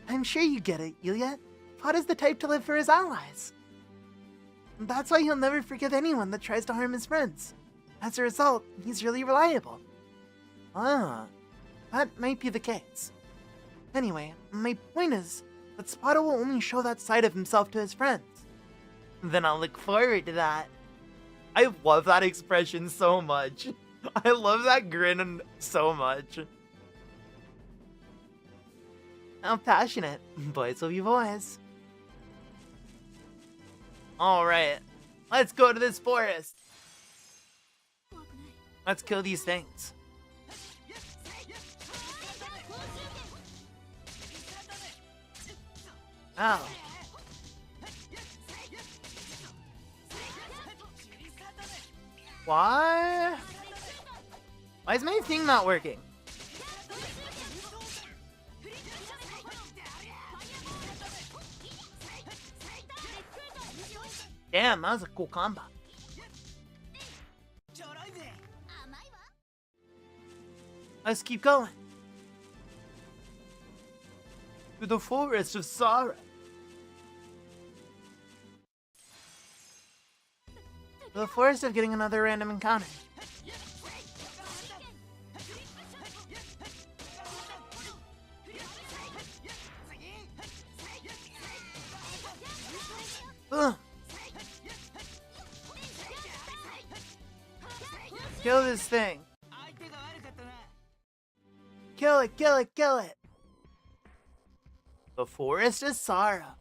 I'm sure you get it, Ilya. Spada's the type to live for his allies. That's why he'll never forgive anyone that tries to harm his friends. As a result, he's really reliable. Ah, that might be the case. Anyway, my point is that Spada will only show that side of himself to his friends. Then I'll look forward to that. I love that expression so much. I love that grin so much. How passionate. Boys will be boys. Alright, let's go to this forest. Let's kill these things. Oh. Why? Why is my thing not working? Damn, that was a cool combo. Let's keep going. To the forest of sorrow. To the forest of getting another random encounter. Boom. Kill this thing. Kill it, kill it, kill it. The forest of sorrow.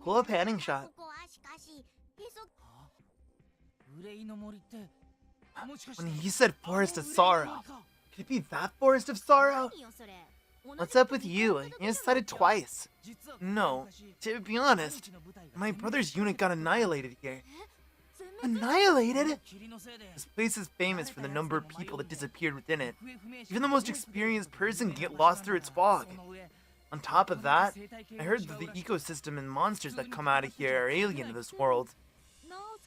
Cool panning shot. When he said forest of sorrow, could it be that forest of sorrow? What's up with you? You just said it twice. No, to be honest, my brother's unit got annihilated here. Annihilated? This place is famous for the number of people that disappeared within it. Even the most experienced person can get lost through its fog. On top of that, I heard that the ecosystem and monsters that come out of here are alien to this world.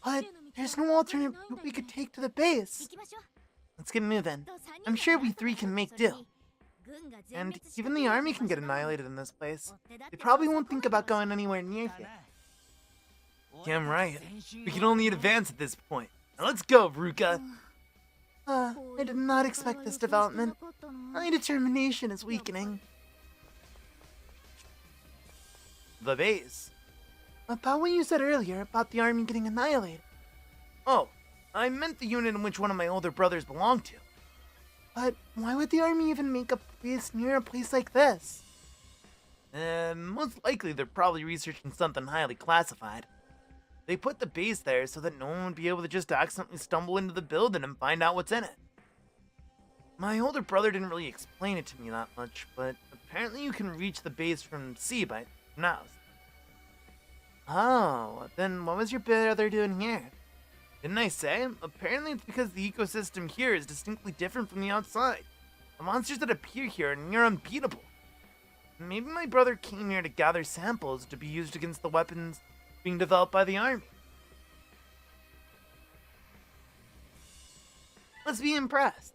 But there's no alternate route we could take to the base. Let's get moving. I'm sure we three can make do. And even the army can get annihilated in this place. They probably won't think about going anywhere near here. Damn right. We can only advance at this point. Now let's go, Ruka. I did not expect this development. My determination is weakening. The base. About what you said earlier about the army getting annihilated. Oh, I meant the unit in which one of my older brothers belonged to. But why would the army even make a base near a place like this? Most likely they're probably researching something highly classified. They put the base there so that no one would be able to just accidentally stumble into the building and find out what's in it. My older brother didn't really explain it to me that much, but apparently you can reach the base from sea by now. Oh, then what was your brother doing here? Didn't I say? Apparently it's because the ecosystem here is distinctly different from the outside. The monsters that appear here are near unbeatable. Maybe my brother came here to gather samples to be used against the weapons being developed by the army. Let's be impressed.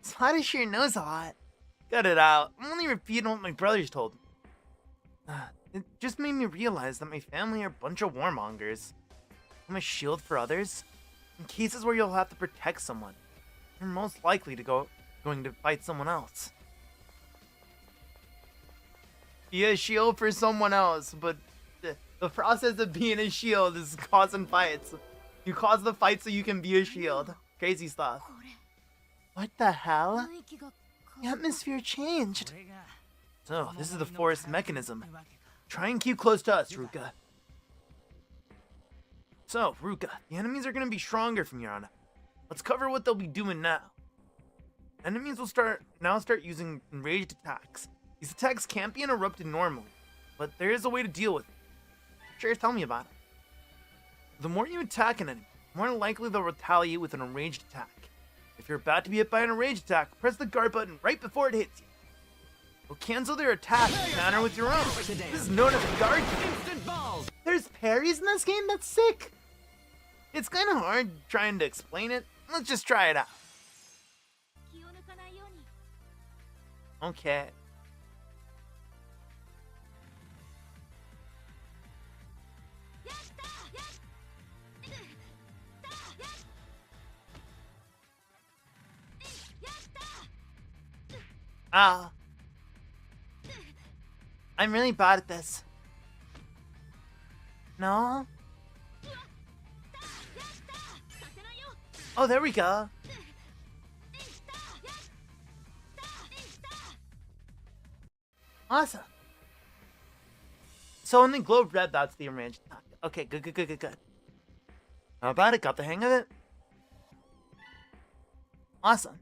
Spada sure knows a lot. Cut it out. I'm only repeating what my brothers told me. It just made me realize that my family are a bunch of warmongers. I'm a shield for others. In cases where you'll have to protect someone, you're most likely to going to fight someone else. Be a shield for someone else, but the process of being a shield is causing fights. You cause the fight so you can be a shield. Crazy stuff. What the hell? The atmosphere changed. So, this is the forest mechanism. Try and keep close to us, Ruka. So, Ruka, the enemies are going to be stronger from here on out. Let's cover what they'll be doing now. Enemies will start using enraged attacks. These attacks can't be interrupted normally, but there is a way to deal with it. Sure, tell me about it. The more you attack an enemy, the more likely they'll retaliate with an enraged attack. If you're about to be hit by an enraged attack, press the guard button right before it hits you. You'll cancel their attack and counter with your own. This is known as a guard kick. There's parries in this game? That's sick. It's kind of hard trying to explain it. Let's just try it out. Okay. Ah. I'm really bad at this. No? Oh, there we go. Awesome. So in the globe red, that's the arranged attack. Okay, good. How about it? Got the hang of it? Awesome.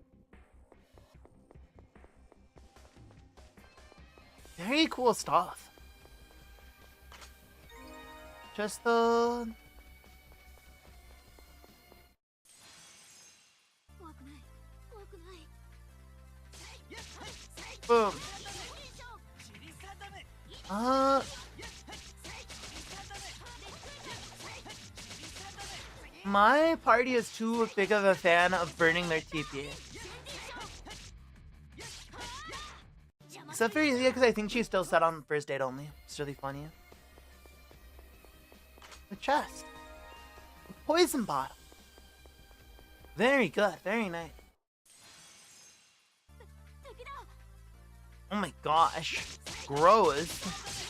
Very cool stuff. Just the... Boom. My party is too big of a fan of burning their TP. Except for Yulia, because I think she's still set on first date only. It's really funny. The chest. The poison bottle. Very good. Very nice. Oh my gosh. Gross.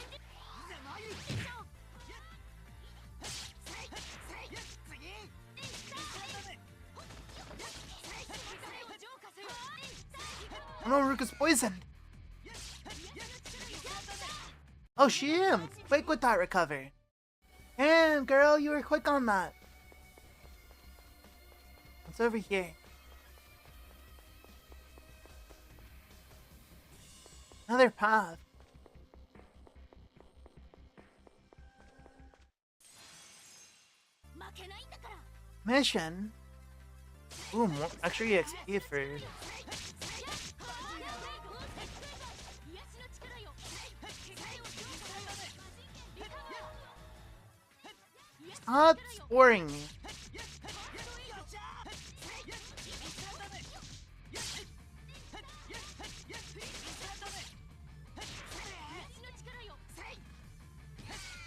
Oh no, Ruka's poisoned. Oh, she am. Quick with that recover. Damn, girl, you were quick on that. What's over here? Another path. Mission. Ooh, more extra EXP for... Stop scoring me.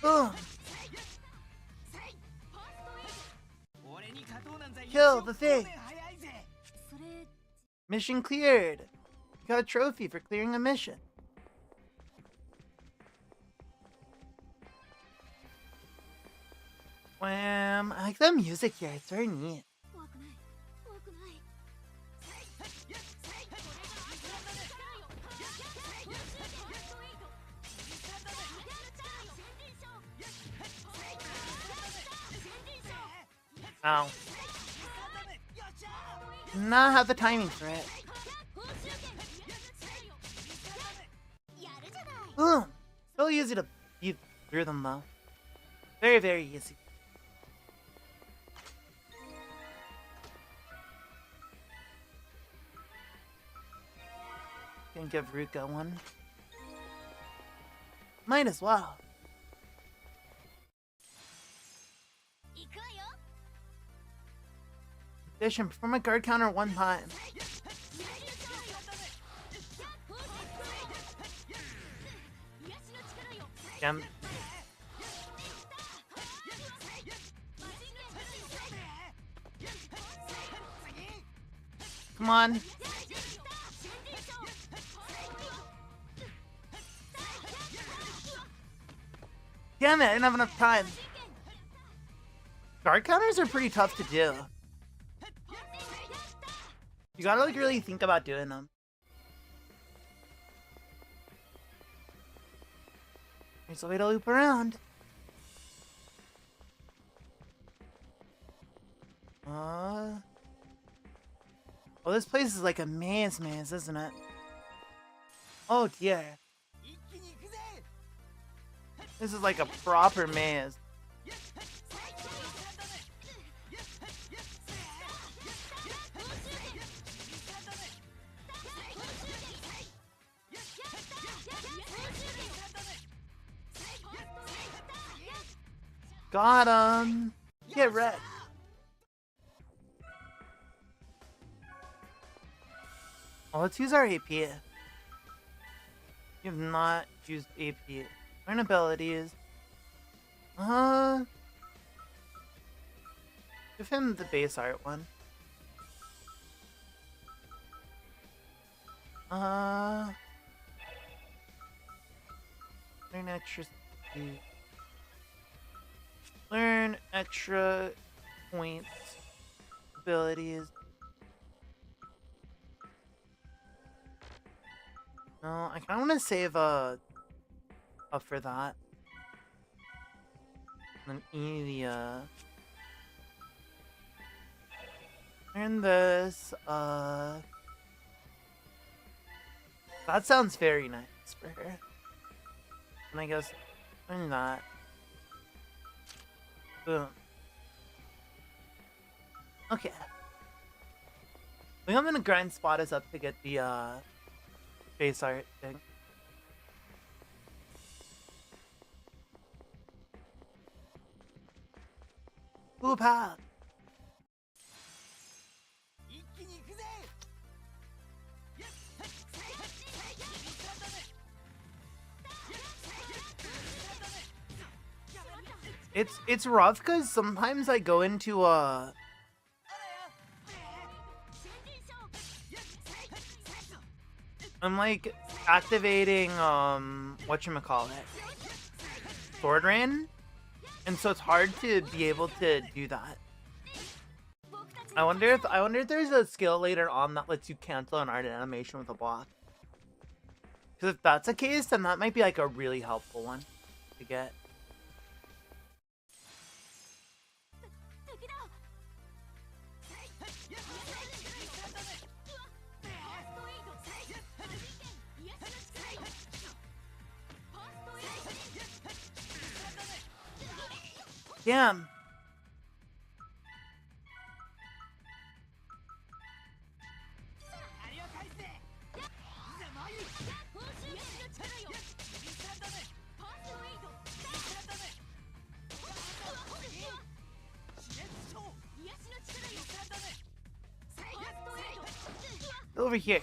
Boom. Kill the thing. Mission cleared. You got a trophy for clearing a mission. Wham! I like the music here. It's very neat. Ow. Not have the timing for it. Boom! So easy to beat through them though. Very, very easy. Can give Ruka one. Might as well. Addition, perform a guard counter one time. Jump. Come on. Damn it, I didn't have enough time. Guard counters are pretty tough to do. You gotta like really think about doing them. There's a way to loop around. Oh, this place is like a maze, isn't it? Oh dear. This is like a proper maze. Got him! Get wrecked. Oh, let's use our AP. We have not used AP. Learn abilities. Give him the base art one. Learn extra speed. Learn extra points. Abilities. No, I kind of want to save up for that. And then learn this. That sounds very nice for her. And I guess learn that. Boom. Okay. I think I'm gonna grind Spottas up to get the face art thing. Blue path. It's rough because sometimes I go into I'm like activating whatchamacallit, Sword Rain, and so it's hard to be able to do that. I wonder if there's a skill later on that lets you cancel an art animation with a block. Because if that's the case, then that might be like a really helpful one to get. Damn. Over here.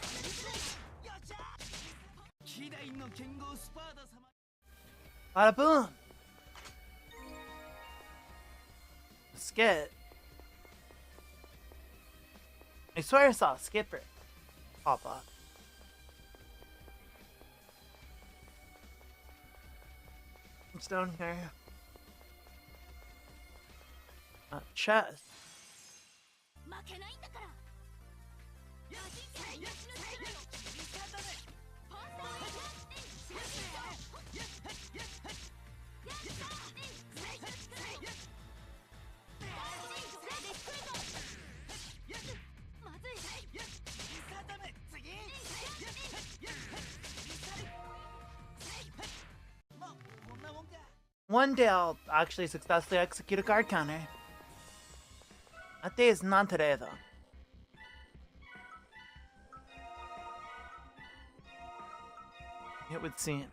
Bada boom. Skit. I swear I saw a skipper pop up. It's down here. Chest. One day I'll actually successfully execute a card counter. That day is not today, though. It would seem.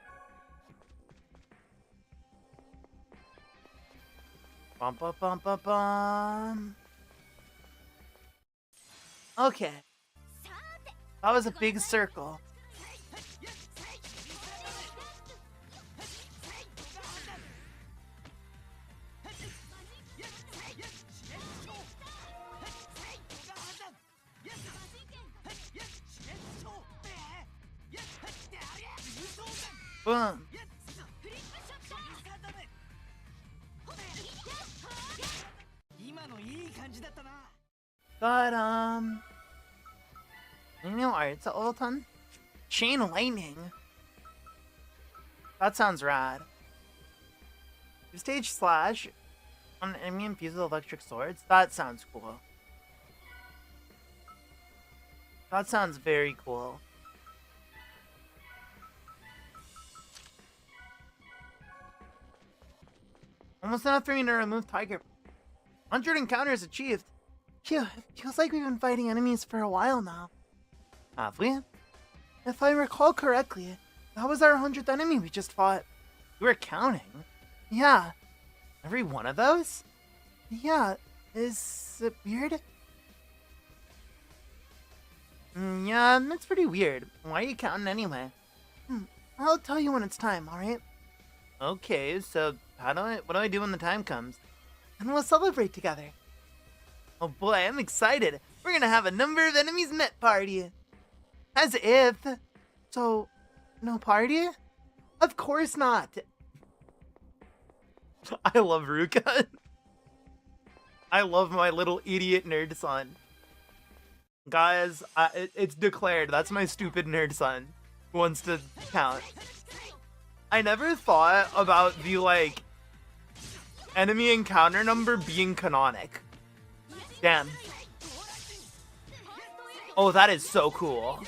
Bum bum bum bum bum. Okay. That was a big circle. Boom. Got New arts at Ulton? Chain lightning. That sounds rad. Stage slash on an enemy infused with electric swords. That sounds cool. That sounds very cool. Almost enough for me to remove Tiger. 100 encounters achieved. Phew, it feels like we've been fighting enemies for a while now. Have we? If I recall correctly, that was our 100th enemy we just fought. You were counting? Yeah. Every one of those? Yeah. Is it weird? Yeah, that's pretty weird. Why are you counting anyway? I'll tell you when it's time, alright? Okay, so what do I do when the time comes? And we'll celebrate together. Oh boy, I'm excited. We're gonna have a number of enemies met party. As if. So, no party? Of course not. I love Ruka. I love my little idiot nerd son. Guys, it's declared. That's my stupid nerd son who wants to count. I never thought about the, like, enemy encounter number being canonic. Damn. Oh, that is so cool.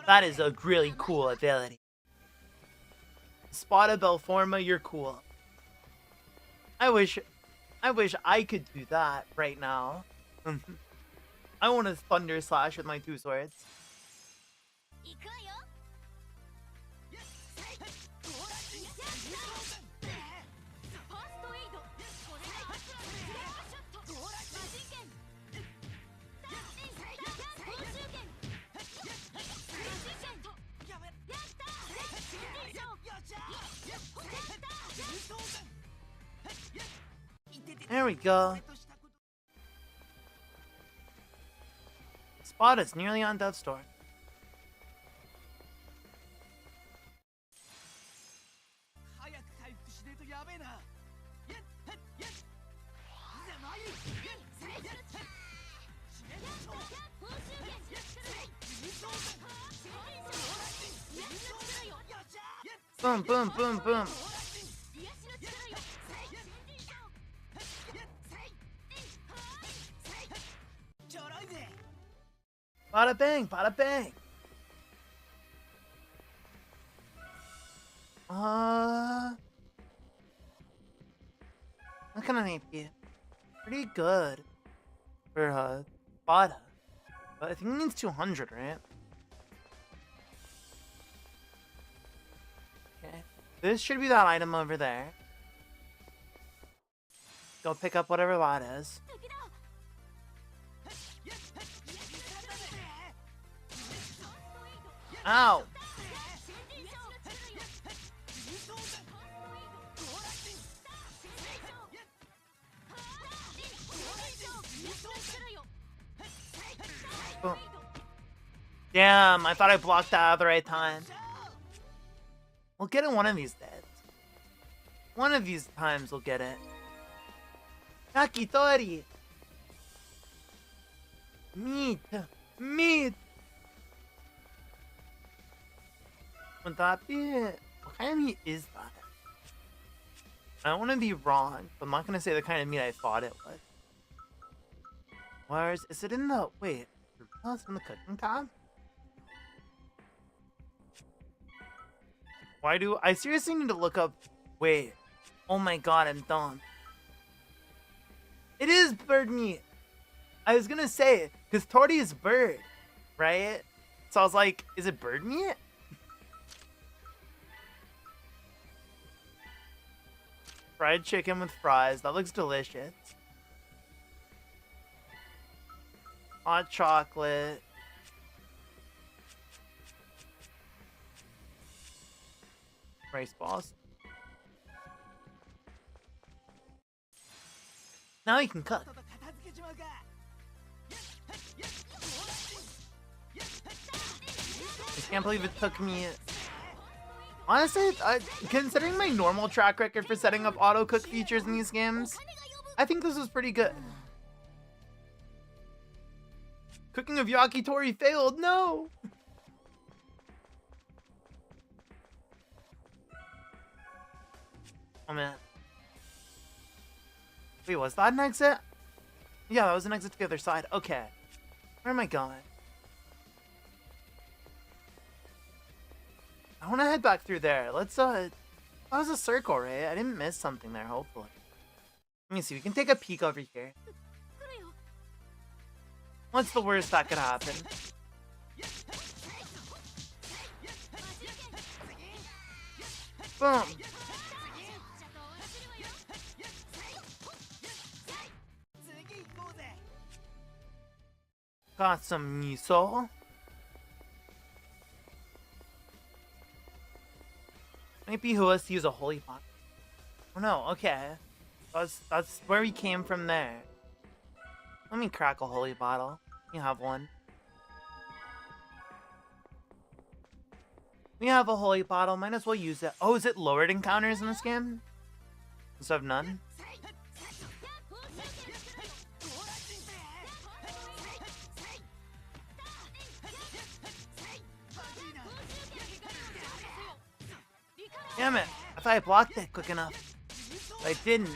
That is a really cool ability. Spada Belforma, you're cool. I wish I could do that right now. I want to Thunder Slash with my 2 swords. There we go. Spada's nearly on Death's Door. Boom, boom, boom, boom. Bada bang, bada bang. What kind of AP? Pretty good for Bada. But I think it needs 200, right? Okay. This should be that item over there. Go pick up whatever that is. Ow! Boom. Damn, I thought I blocked that at the right time. We'll get it one of these days. One of these times we'll get it. Yakitori! Meat! Meat! Would that be it? What kind of meat is that? I don't want to be wrong, but I'm not going to say the kind of meat I thought it was. Where is it in the... Wait. Oh, it's in the cooking tab? Why do... I seriously need to look up... Wait. Oh my god, I'm dumb. It is bird meat. I was going to say it, because Tori is bird, right? So I was like, is it bird meat? Fried chicken with fries. That looks delicious. Hot chocolate. Rice balls. Now you can cook. I can't believe it took me... Honestly, considering my normal track record for setting up auto-cook features in these games, I think this was pretty good. Cooking of yakitori failed, no! Oh man. Wait, was that an exit? Yeah, that was an exit to the other side. Okay. Where am I going? I want to head back through there. Let's, that was a circle, right? I didn't miss something there, hopefully. Let me see. We can take a peek over here. What's the worst that could happen? Boom. Got some miso. Maybe who wants to use a holy pot? Oh no, okay. That's where we came from there. Let me crack a holy bottle. You have one. We have a holy bottle, might as well use it. Oh, is it lowered encounters in this game? Instead of none? Damn it! I thought I blocked it quick enough. But I didn't.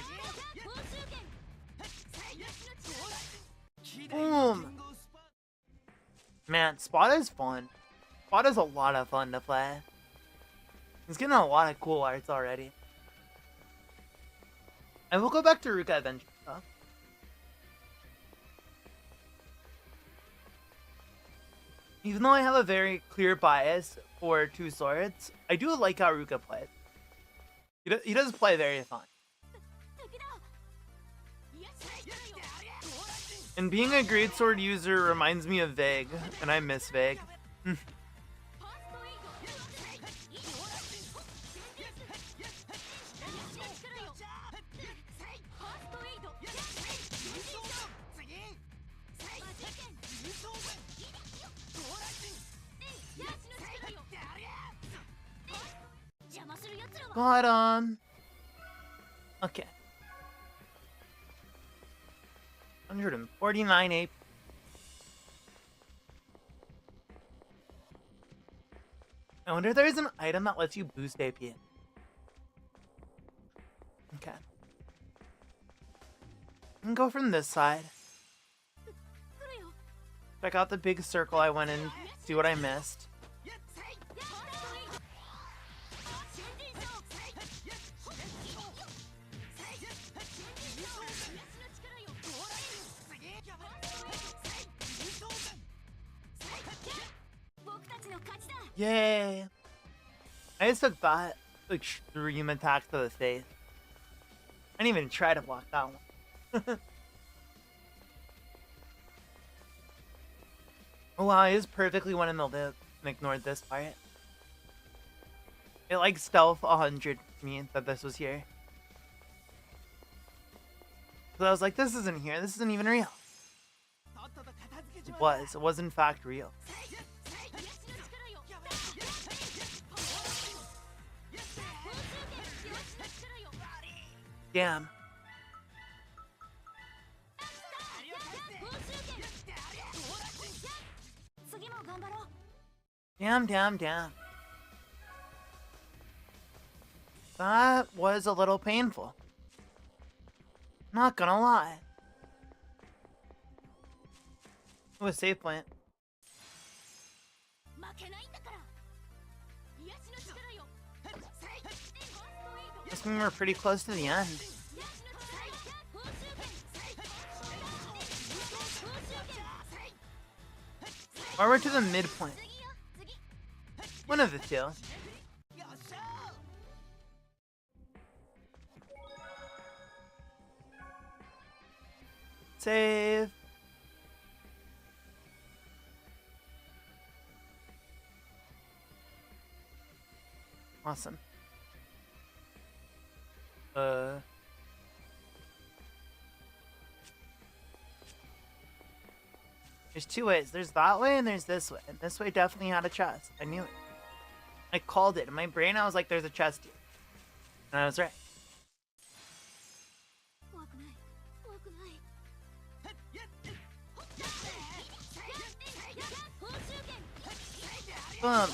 Boom! Man, Spot is fun. Spot is a lot of fun to play. He's getting a lot of cool arts already. I will go back to Ruka eventually, though. Even though I have a very clear bias for Two Swords, I do like how Ruka plays. He does play very fun. And being a great sword user reminds me of Vague, and I miss Vague. Got him. Okay. 149 AP. I wonder if there's an item that lets you boost AP. Okay. I can go from this side. Check out the big circle I went in, see what I missed. Yay! I just took that extreme attack to the face. I didn't even try to block that one. Oh wow, I just perfectly went in the lip and ignored this part. It like stealth 100 me that this was here. So I was like, this isn't here, this isn't even real. It was in fact real. Damn. Damn. That was a little painful. Not gonna lie. It was a save point. This means we're pretty close to the end. Or we're to the midpoint. One of the two. Save. Awesome. There's two ways. There's that way and there's this way. And this way definitely had a chest. I knew it. I called it. In my brain, I was like, there's a chest here. And I was right. Boom.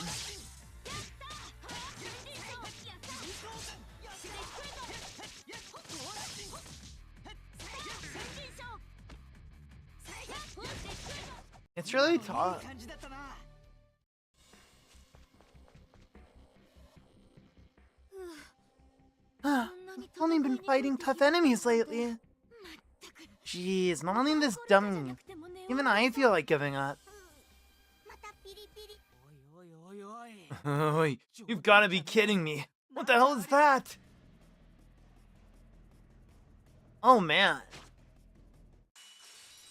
It's really tough. I've only been fighting tough enemies lately. Jeez, not only this dummy. Even I feel like giving up. You've got to be kidding me. What the hell is that? Oh man.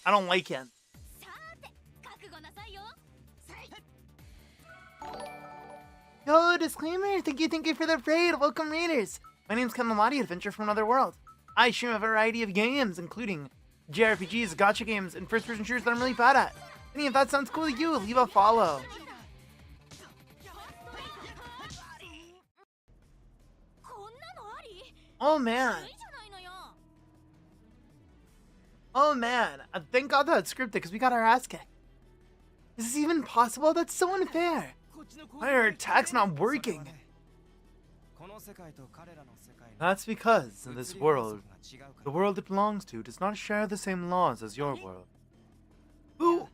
I don't like him. Yo, disclaimer. Thank you for the raid. Welcome, raiders. My name's Komatsu, adventure from another world. I stream a variety of games, including JRPGs, gacha games, and first-person shooters that I'm really bad at. And if that sounds cool to you, leave a follow. Oh man. Oh man. Thank God that's scripted because we got our ass kicked. Is this even possible? That's so unfair. Why are attacks not working? That's because in this world, the world it belongs to does not share the same laws as your world. Ooh!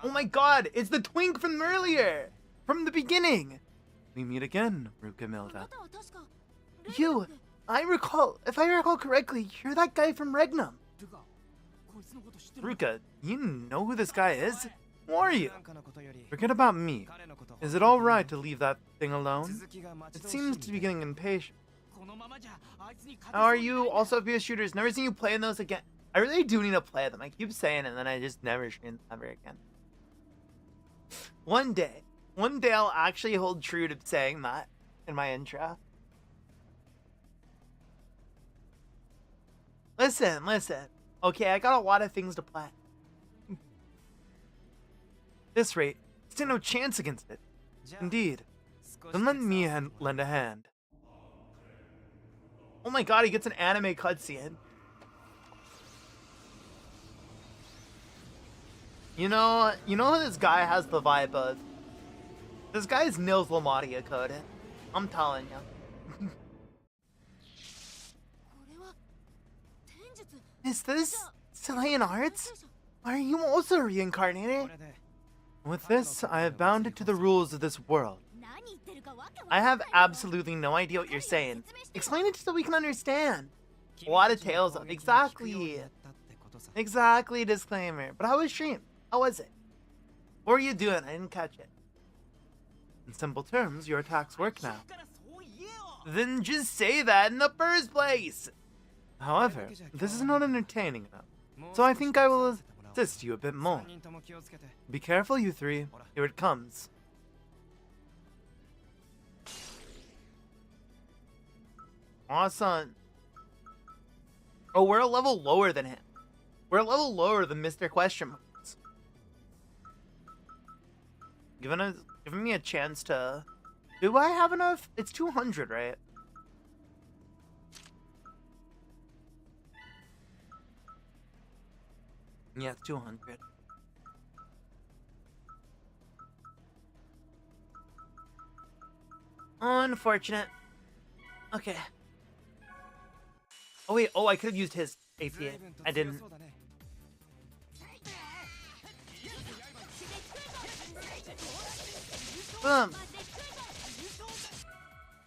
Oh my God! It's the twink from earlier! From the beginning! We meet again, Ruka Milda. You! If I recall correctly, you're that guy from Regnum. Ruka, you know who this guy is? Who are you? Forget about me. Is it alright to leave that thing alone? It seems to be getting impatient. How are you? Also, PS shooters. Never seen you playing those again. I really do need to play them. I keep saying it, and then I just never stream them ever again. One day I'll actually hold true to saying that in my intro. Listen. Okay, I got a lot of things to play. This rate, stand no chance against it. Indeed. Then let me lend a hand. Oh my God, he gets an anime cutscene. You know who this guy has the vibe of? This guy is Nils Lamadia coded. I'm telling you. Is this Chilean arts? Are you also reincarnated? With this, I have bound it to the rules of this world. I have absolutely no idea what you're saying. Explain it so we can understand. A lot of tales of exactly, disclaimer. But how was stream? How was it? What were you doing? I didn't catch it. In simple terms, your attacks work now. Then just say that in the first place! However, this is not entertaining enough, so I think I will assist you a bit more. Be careful, you three. Here it comes. Awesome. Oh, we're a level lower than him. We're a level lower than Mr. Question Marks. Giving me a chance to... Do I have enough? It's 200, right? Yeah, it's 200. Unfortunate. Okay. Oh wait, I could have used his APA. I didn't. Boom!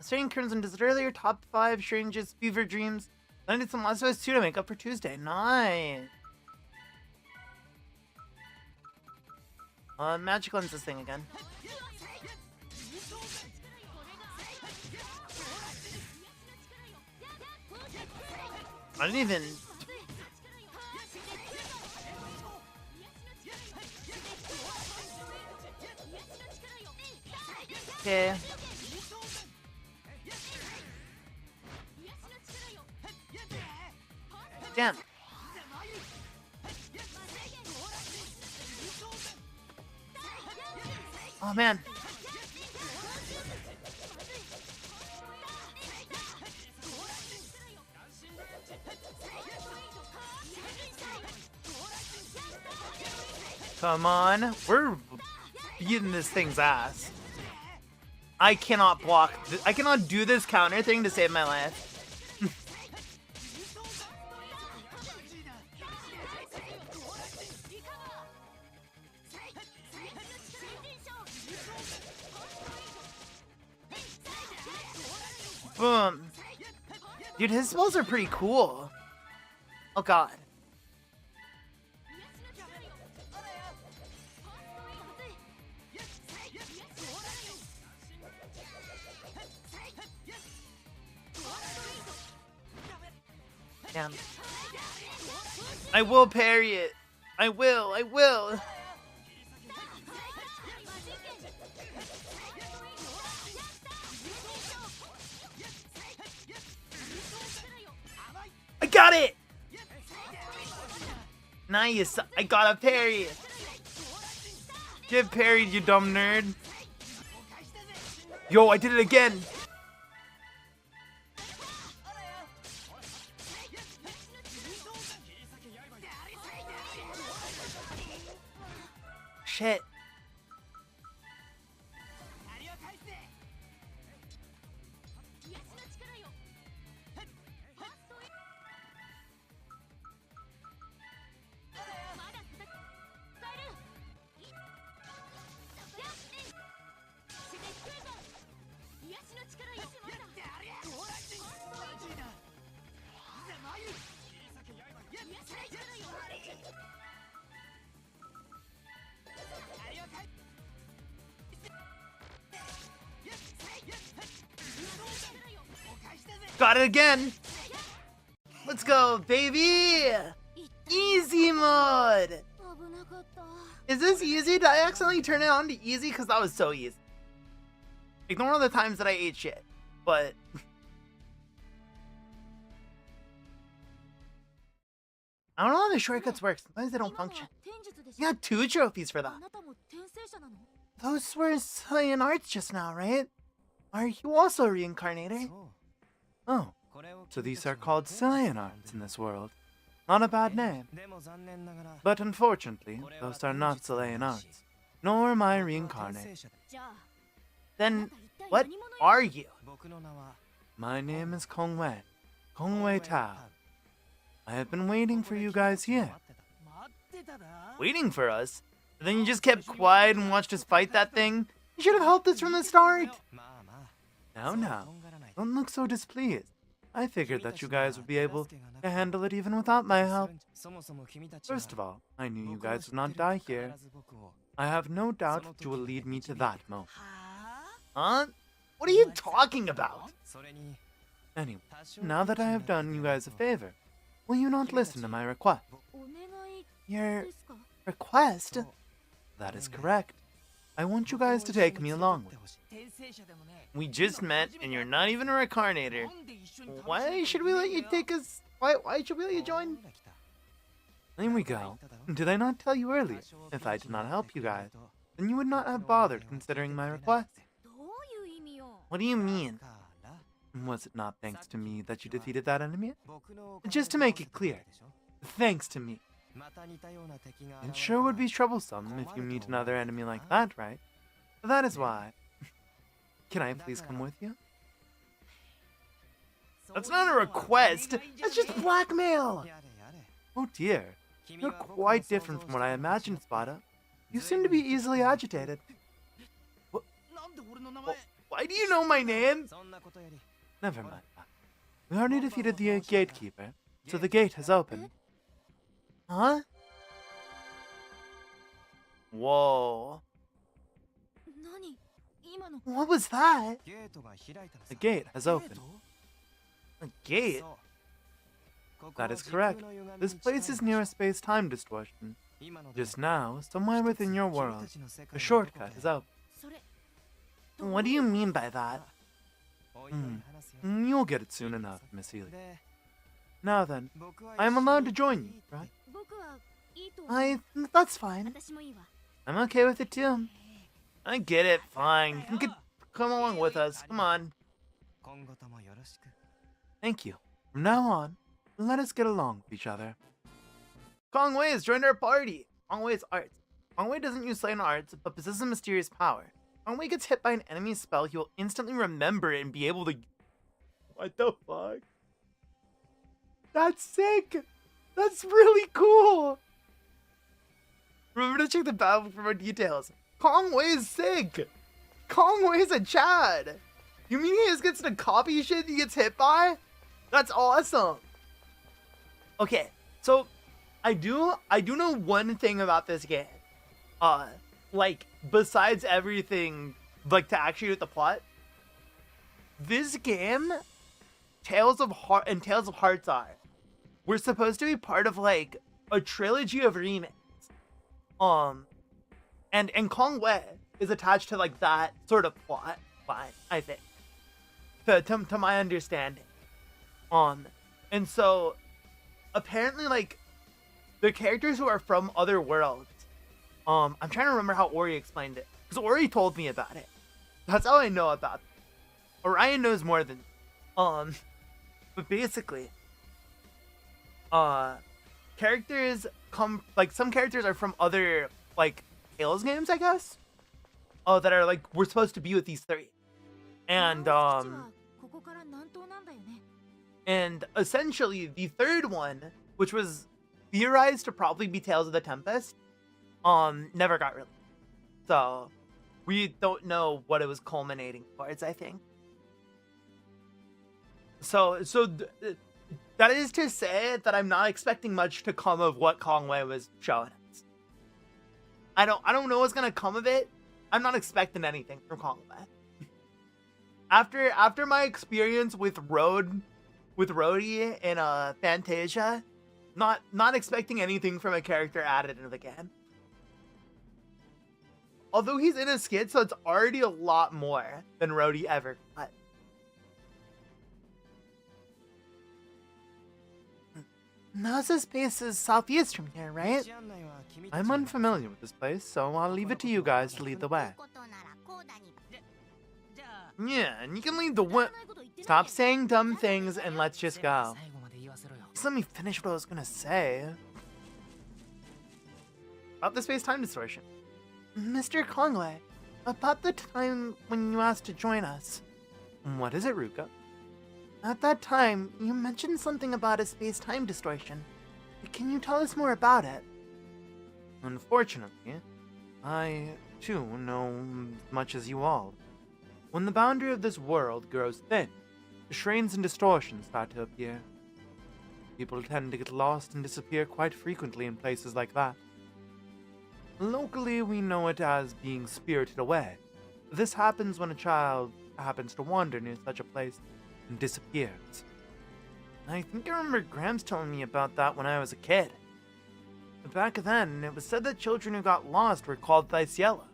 Starting Crimson does it earlier, top 5 strangest fever dreams. Then I did some Last of Us 2 to make up for Tuesday. Nice! Magic Lens this thing again. I didn't even... Okay. Damn. Oh man. Come on. We're beating this thing's ass. I cannot block. I cannot do this counter thing to save my life. Boom. Dude, his spells are pretty cool. Oh god. Damn. I will parry it. I will. got it! Nice! I got a parry! Get parried, you dumb nerd! Yo, I did it again! Shit. Got it again! Let's go, baby! Easy mode! Is this easy? Did I accidentally turn it on to easy? Because that was so easy. Ignore all the times that I ate shit. But... I don't know how the shortcuts work. Sometimes they don't function. You got 2 trophies for that. Those were Saiyan arts just now, right? Are you also a reincarnator? Oh, so these are called Saiyan arts in this world. Not a bad name. But unfortunately, those are not Saiyan arts, nor my reincarnate. Then, what are you? My name is Kongwei Tao. I have been waiting for you guys here. Waiting for us? And then you just kept quiet and watched us fight that thing? You should have helped us from the start. Now, don't look so displeased. I figured that you guys would be able to handle it even without my help. First of all, I knew you guys would not die here. I have no doubt that you will lead me to that moment. Huh? What are you talking about? Anyway, now that I have done you guys a favor, will you not listen to my request? Your request? That is correct. I want you guys to take me along with you. We just met, and you're not even a reincarnator. Why should we let you take us? Why should we let you join? There we go. Did I not tell you earlier? If I did not help you guys, then you would not have bothered considering my request. What do you mean? Was it not thanks to me that you defeated that enemy? Just to make it clear, thanks to me. It sure would be troublesome if you meet another enemy like that, right? That is why. Can I please come with you? That's not a request! That's just blackmail! Oh dear. You're quite different from what I imagined, Spada. You seem to be easily agitated. Why do you know my name? Never mind that. We already defeated the gatekeeper, so the gate has opened. Huh? Whoa. What was that? The gate has opened. A gate? That is correct. This place is near a space-time distortion. Just now, somewhere within your world, a shortcut is open. What do you mean by that? You'll get it soon enough, Miss Ely. Now then, I am allowed to join you, right? That's fine. I'm okay with it too. I get it, fine. You can come along with us, come on. Thank you. From now on, let us get along with each other. Kongwei has joined our party. Kongwei's arts. Kongwei doesn't use Saiyan arts, but possesses a mysterious power. Kongwei gets hit by an enemy spell, he will instantly remember it and be able to... What the fuck? That's sick! That's really cool! Remember to check the battle for more details. Kongwei is sick! Kongwei is a Chad! You mean he just gets to copy shit he gets hit by? That's awesome! Okay, so I do know one thing about this game. Like, besides everything, like, to actually with the plot, this game, Tales of Hearts are, we're supposed to be part of, like, a trilogy of remakes. And Kongwei is attached to, like, that sort of plot line, I think, to my understanding. And so, apparently, like, the characters who are from other worlds. I'm trying to remember how Ori explained it, because Ori told me about it. That's all I know about it. Orion knows more than, but basically, characters come, like, some characters are from other, like, Tales games, I guess. That are, like, we're supposed to be with these three. And essentially the third one, which was theorized to probably be Tales of the Tempest, never got released. So we don't know what it was culminating towards, I think. So that is to say that I'm not expecting much to come of what Kongwei was showing us. I don't know what's gonna come of it. I'm not expecting anything from Kongwei. After my experience with Rhodey in Fantasia, not expecting anything from a character added into the game. Although he's in a skit, so it's already a lot more than Rhodey ever got. Naza's base is southeast from here, right? I'm unfamiliar with this place, so I'll leave it to you guys to lead the way. Yeah, and you can lead the way. Stop saying dumb things and let's just go. Just let me finish what I was gonna say. About the space-time distortion. Mr. Kongwei, about the time when you asked to join us. What is it, Ruka? At that time, you mentioned something about a space-time distortion. Can you tell us more about it? Unfortunately, I, too, know as much as you all. When the boundary of this world grows thin, shrines and distortions start to appear. People tend to get lost and disappear quite frequently in places like that. Locally, we know it as being spirited away. This happens when a child happens to wander near such a place and disappears. I think I remember Gramps telling me about that when I was a kid. Back then, it was said that children who got lost were called by Cielo.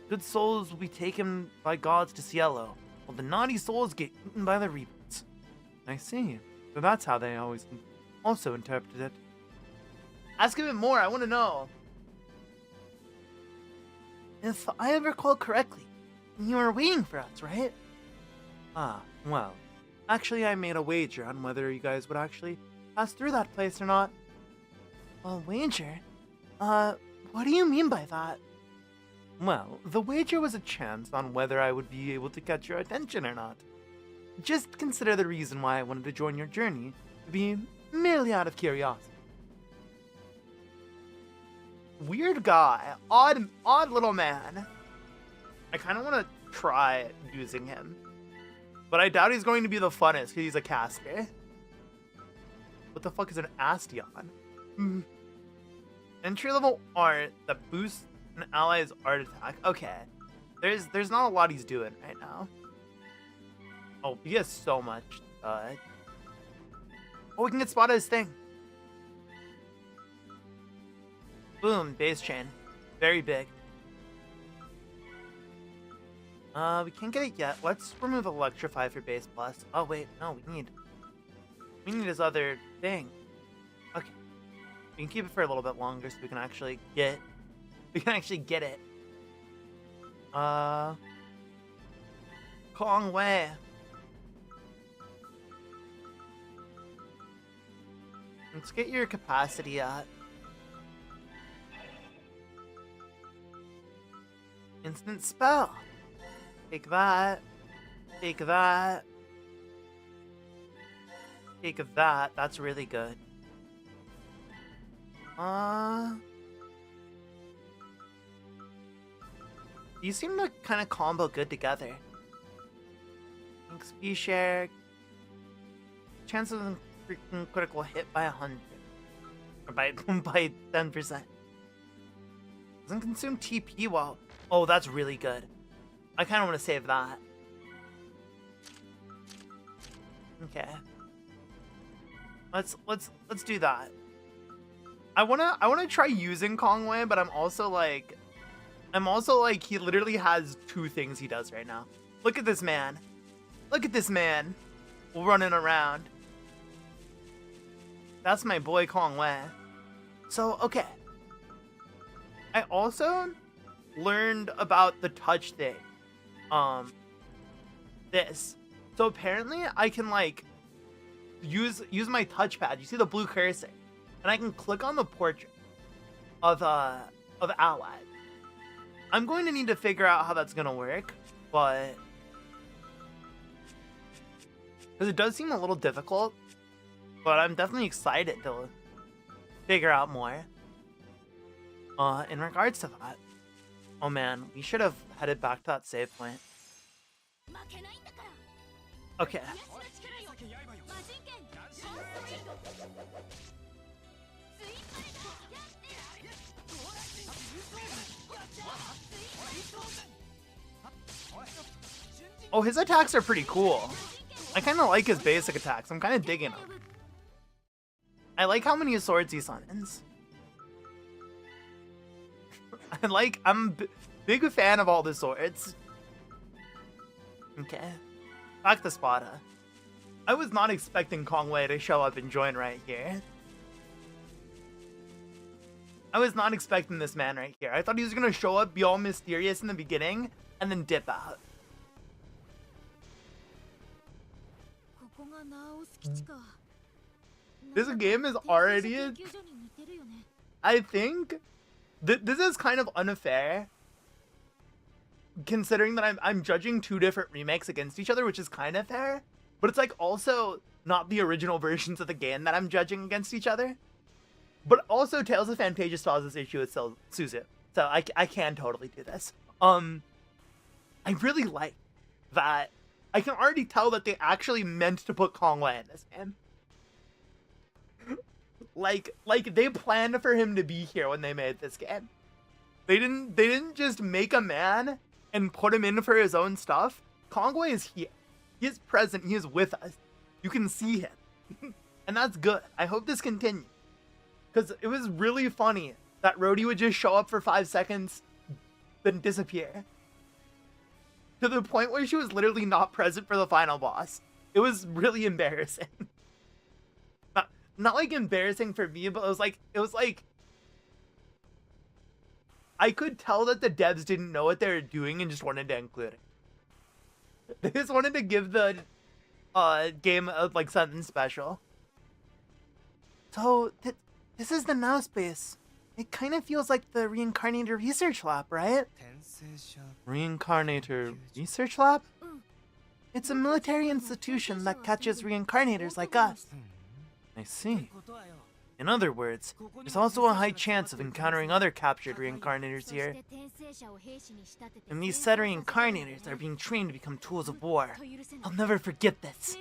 Good souls will be taken by gods to Cielo, while the naughty souls get eaten by the Reapers. I see. So that's how they always also interpreted it. Ask a bit more, I want to know. If I recall correctly, you were waiting for us, right? Ah, well, actually I made a wager on whether you guys would actually pass through that place or not. A wager? What do you mean by that? Well, the wager was a chance on whether I would be able to catch your attention or not. Just consider the reason why I wanted to join your journey to be merely out of curiosity. Weird guy. Odd little man. I kind of want to try using him. But I doubt he's going to be the funnest because he's a caster. What the fuck is an Astion? Entry level art that boosts an ally's art attack. Okay. There's not a lot he's doing right now. Oh, he has so much. Oh, we can get spotted his thing. Boom, base chain. Very big. We can't get it yet. Let's remove Electrify for base plus. Oh wait, no, we need his other thing. Okay. We can keep it for a little bit longer so we can actually get it. Kongwei. Let's get your capacity at. Instant spell. Take that. Take that. Take that. That's really good. You seem to kind of combo good together. XP share. Chances of freaking critical hit by 100. Or by 10%. Doesn't consume TP while... Oh, that's really good. I kind of want to save that. Okay. Let's do that. I wanna try using Kongwei, but I'm also like he literally has two things he does right now. Look at this man. Look at this man running around. That's my boy Kong Wei. So, okay. I also learned about the touch thing. This. So apparently I can like use my touchpad. You see the blue cursor, and I can click on the portrait of allies. I'm going to need to figure out how that's gonna work, but because it does seem a little difficult, but I'm definitely excited to figure out more. In regards to that, oh man, we should have headed back to that save point. Okay. Oh, his attacks are pretty cool. I kind of like his basic attacks. I'm kind of digging them. I like how many swords he summons. I'm big fan of all the swords. Okay. Back to Spada. I was not expecting Kong Wei to show up and join right here. I was not expecting this man right here. I thought he was gonna show up, be all mysterious in the beginning, and then dip out. This game is already... I think this is kind of unfair, considering that I'm judging two different remakes against each other, which is kind of fair, but it's like also not the original versions of the game that I'm judging against each other. But also Tales of Fantasia still has this issue with Suzu, so I can totally do this. I really like that. I can already tell that they actually meant to put Kong Wei in this game. Like they planned for him to be here when they made this game. They didn't just make a man and put him in for his own stuff. Kong Wei is here. He is present. He is with us. You can see him. And that's good. I hope this continues. Because it was really funny that Rhodey would just show up for 5 seconds, then disappear. To the point where she was literally not present for the final boss. It was really embarrassing. Not like embarrassing for me, but it was like I could tell that the devs didn't know what they were doing and just wanted to include it. They just wanted to give the game like something special. So this is the Now Space. It kind of feels like the Reincarnator Research Lab, right? Reincarnator Research Lab? It's a military institution that catches reincarnators like us. I see. In other words, there's also a high chance of encountering other captured reincarnators here. And these said reincarnators are being trained to become tools of war. I'll never forget this.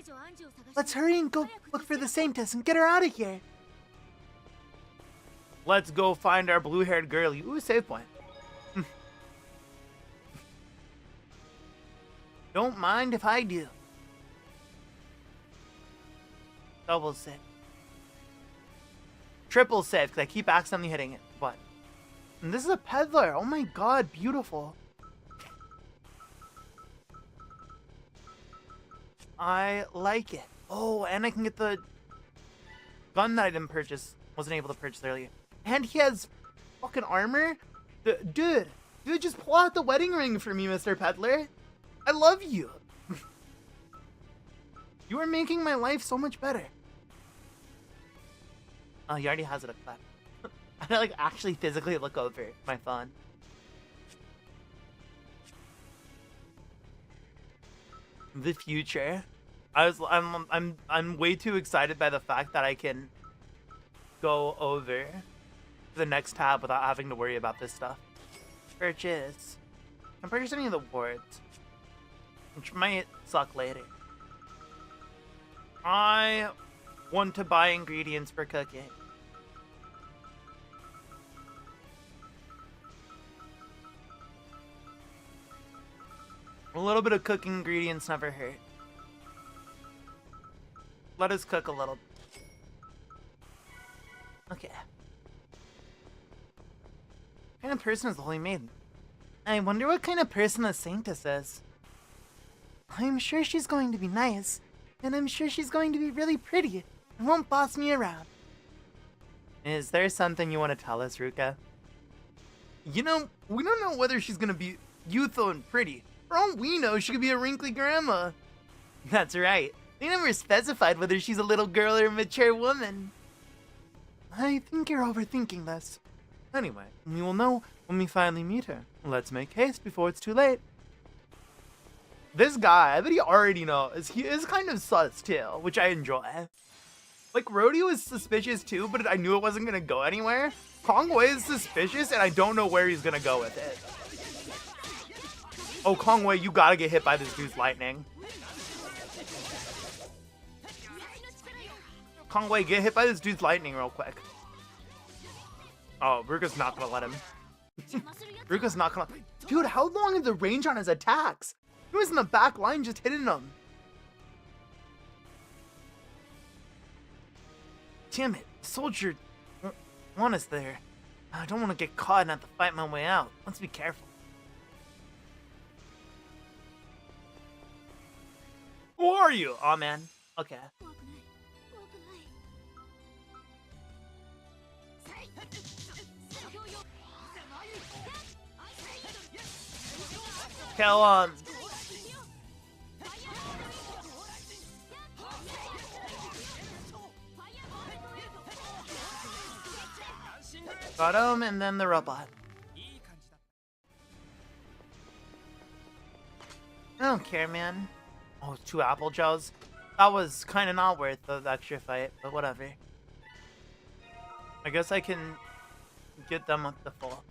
Let's hurry and go look for the Saintess and get her out of here. Let's go find our blue-haired girlie. Ooh, save point. Don't mind if I do. Double save. Triple save, because I keep accidentally hitting it. But and this is a peddler. Oh my god, beautiful. I like it. Oh, and I can get the gun that I didn't purchase. Wasn't able to purchase earlier. And he has fucking armor. Dude, just pull out the wedding ring for me, Mr. Peddler. I love you. You are making my life so much better. Oh, he already has it equipped. I gotta like actually physically look over my phone. The future. I'm way too excited by the fact that I can go over to the next tab without having to worry about this stuff. Purchase. I'm purchasing any of the wards, which might suck later. I want to buy ingredients for cooking. A little bit of cooking ingredients never hurt. Let us cook a little bit. Okay. What kind of person is the Holy Maiden? I wonder what kind of person the Saintess is. I'm sure she's going to be nice, and I'm sure she's going to be really pretty and won't boss me around. Is there something you want to tell us, Ruka? You know, we don't know whether she's gonna be youthful and pretty. For all we know, she could be a wrinkly grandma. That's right. They never specified whether she's a little girl or a mature woman. I think you're overthinking this. Anyway, we will know when we finally meet her. Let's make haste before it's too late. This guy, I bet he already knows. He is kind of sus too, which I enjoy. Like, Rodeo is suspicious too, but I knew it wasn't gonna go anywhere. Kongwei is suspicious, and I don't know where he's gonna go with it. Oh, Kongwei, you gotta get hit by this dude's lightning. Kongwei, get hit by this dude's lightning real quick. Oh, Ruka's not gonna let him. Ruka's not gonna... Dude, how long is the range on his attacks? He was in the back line just hitting them. Damn it, soldier want us there. I don't want to get caught and have to fight my way out. Let's be careful. Who are you? Aw, man. Okay. Kill him. Got him, and then the robot. I don't care, man. Oh, 2 apple gels. That was kind of not worth the extra fight, but whatever. I guess I can get them up to full.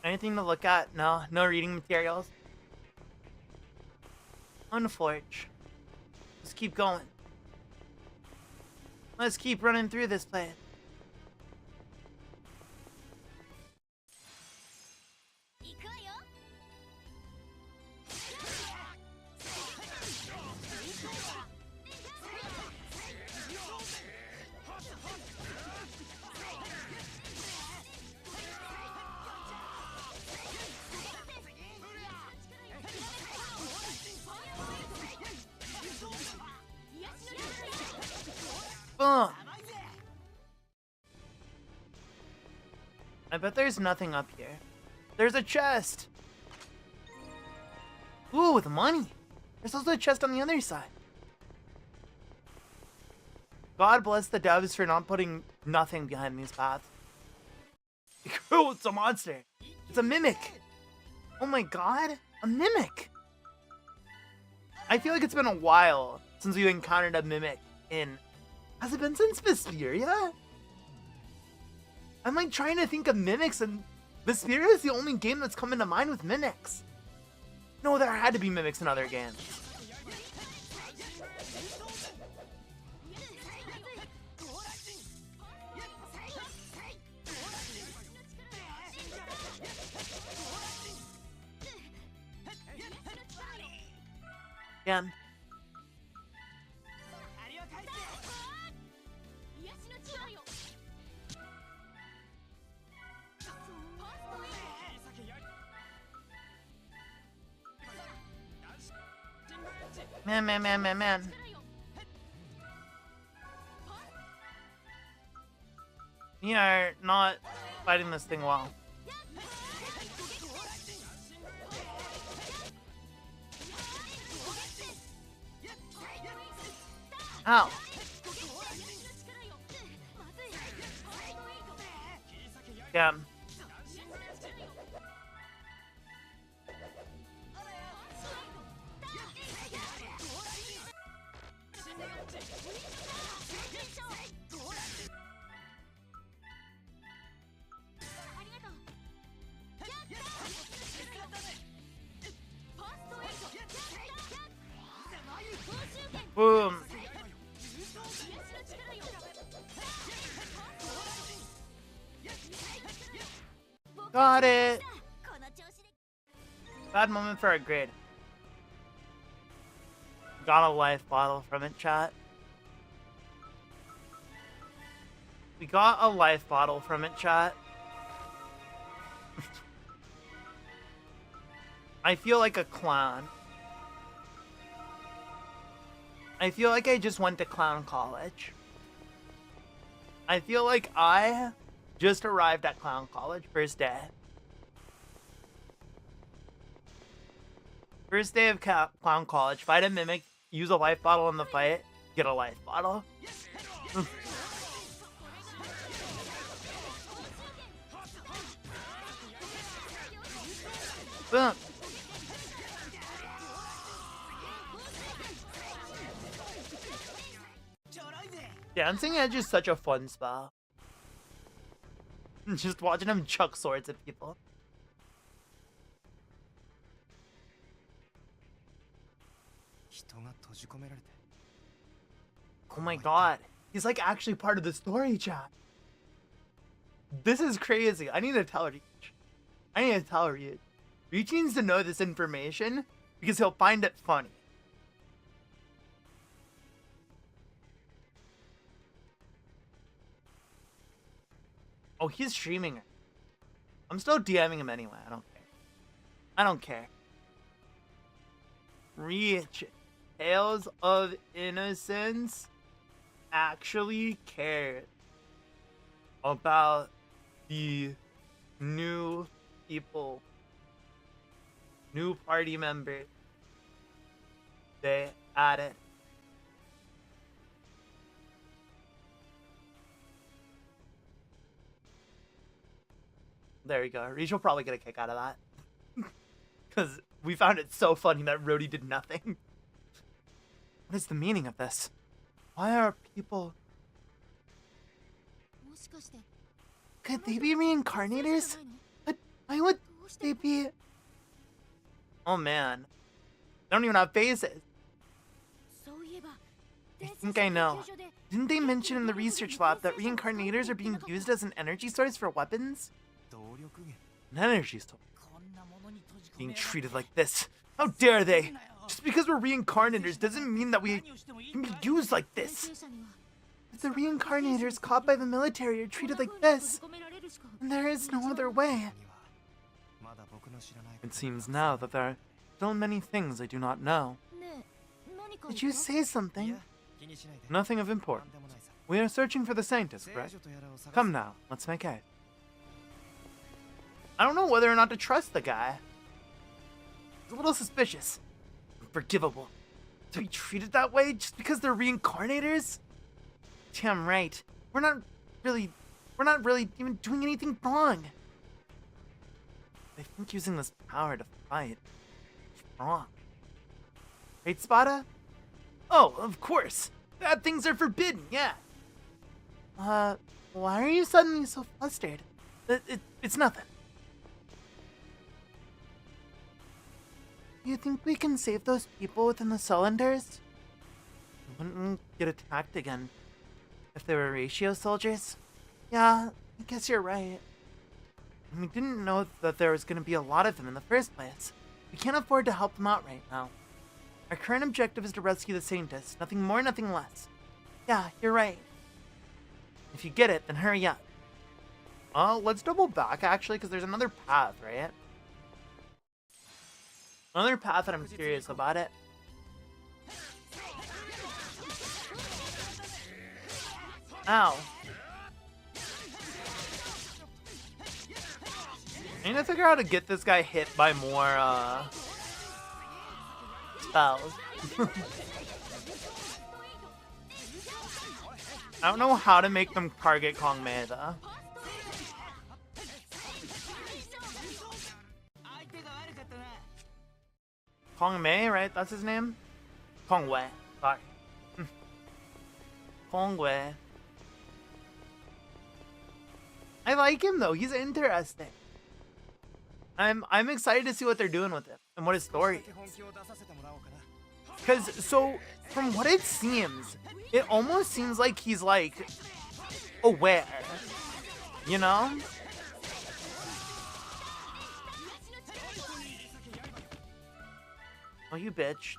Anything to look at? No, no reading materials. Unforge. Let's keep going. Let's keep running through this place. Boom! I bet there's nothing up here. There's a chest! Ooh, with money! There's also a chest on the other side. God bless the devs for not putting nothing behind these paths. Oh, it's a monster! It's a mimic! Oh my god, a mimic! I feel like it's been a while since we've encountered a mimic in... Has it been since Vesperia? I'm like trying to think of mimics, and Vesperia is the only game that's come into mind with mimics. No, there had to be mimics in other games. Again. Man. We are not fighting this thing well. Ow. Damn. Boom. Got it. Bad moment for a grade. Got a life bottle from it, chat. We got a life bottle from it, chat. I feel like a clown. I feel like I just went to clown college. I feel like I just arrived at clown college, first day. First day of clown college. Fight a mimic, use a life bottle in the fight, get a life bottle. Boom. Dancing Edge is such a fun spell. Just watching him chuck swords at people. Oh my god. He's like actually part of the story, chat. This is crazy. I need to tell Reach. I need to tell Reach. Reach needs to know this information because he'll find it funny. Oh, he's streaming it. I'm still DMing him anyway. I don't care. I don't care. Reach. Tales of Innocence actually cared about the new people, new party members they added. There you go. Reach will probably get a kick out of that. Because we found it so funny that Rhodey did nothing. What is the meaning of this? Why are people... Could they be reincarnators? But why would they be... Oh man. They don't even have faces. I think I know. Didn't they mention in the research lab that reincarnators are being used as an energy source for weapons? An energy source. Being treated like this. How dare they? Just because we're reincarnators doesn't mean that we can be used like this. If the reincarnators caught by the military are treated like this, then there is no other way. It seems now that there are still many things I do not know. Did you say something? Nothing of importance. We are searching for the scientist, right? Come now, let's make haste. I don't know whether or not to trust the guy. He's a little suspicious. Unforgivable. To be treated that way just because they're reincarnators? Damn right. We're not really even doing anything wrong. I think using this power to fight is wrong. Right, Spada? Oh, of course. Bad things are forbidden, yeah. Why are you suddenly so flustered? It's nothing. You think we can save those people within the cylinders? We wouldn't get attacked again if they were ratio soldiers. Yeah, I guess you're right. And we didn't know that there was going to be a lot of them in the first place. We can't afford to help them out right now. Our current objective is to rescue the scientists. Nothing more, nothing less. Yeah, you're right. If you get it, then hurry up. Let's double back, actually, because there's another path, right? Another path that I'm curious about it. Ow. I need to figure out how to get this guy hit by more, spells. I don't know how to make them target Kong Mei, though. Kong Mei, right? That's his name? Kong Wei. Sorry. Kong Wei. I like him though. He's interesting. I'm excited to see what they're doing with him and what his story is. Cause so from what it seems, it almost seems like he's like aware. You know? Oh, you bitch.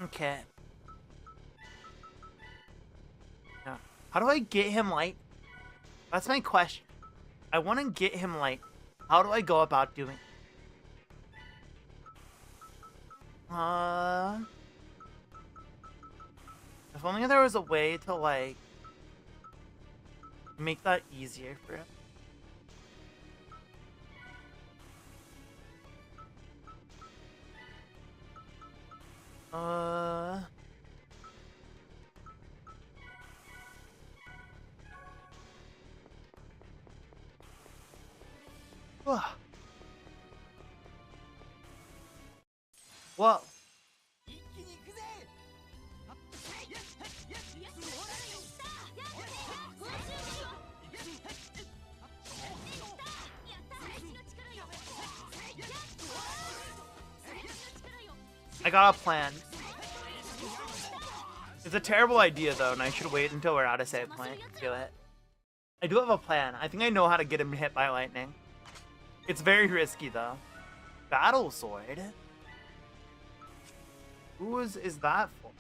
Okay. Now, how do I get him light? That's my question. I want to get him, like, how do I go about doing? If only there was a way to, like, make that easier for him. Whoa. I got a plan. It's a terrible idea though, and I should wait until we're out of save point to do it. I do have a plan. I think I know how to get him hit by lightning. It's very risky though. Battle sword? Whose is that for?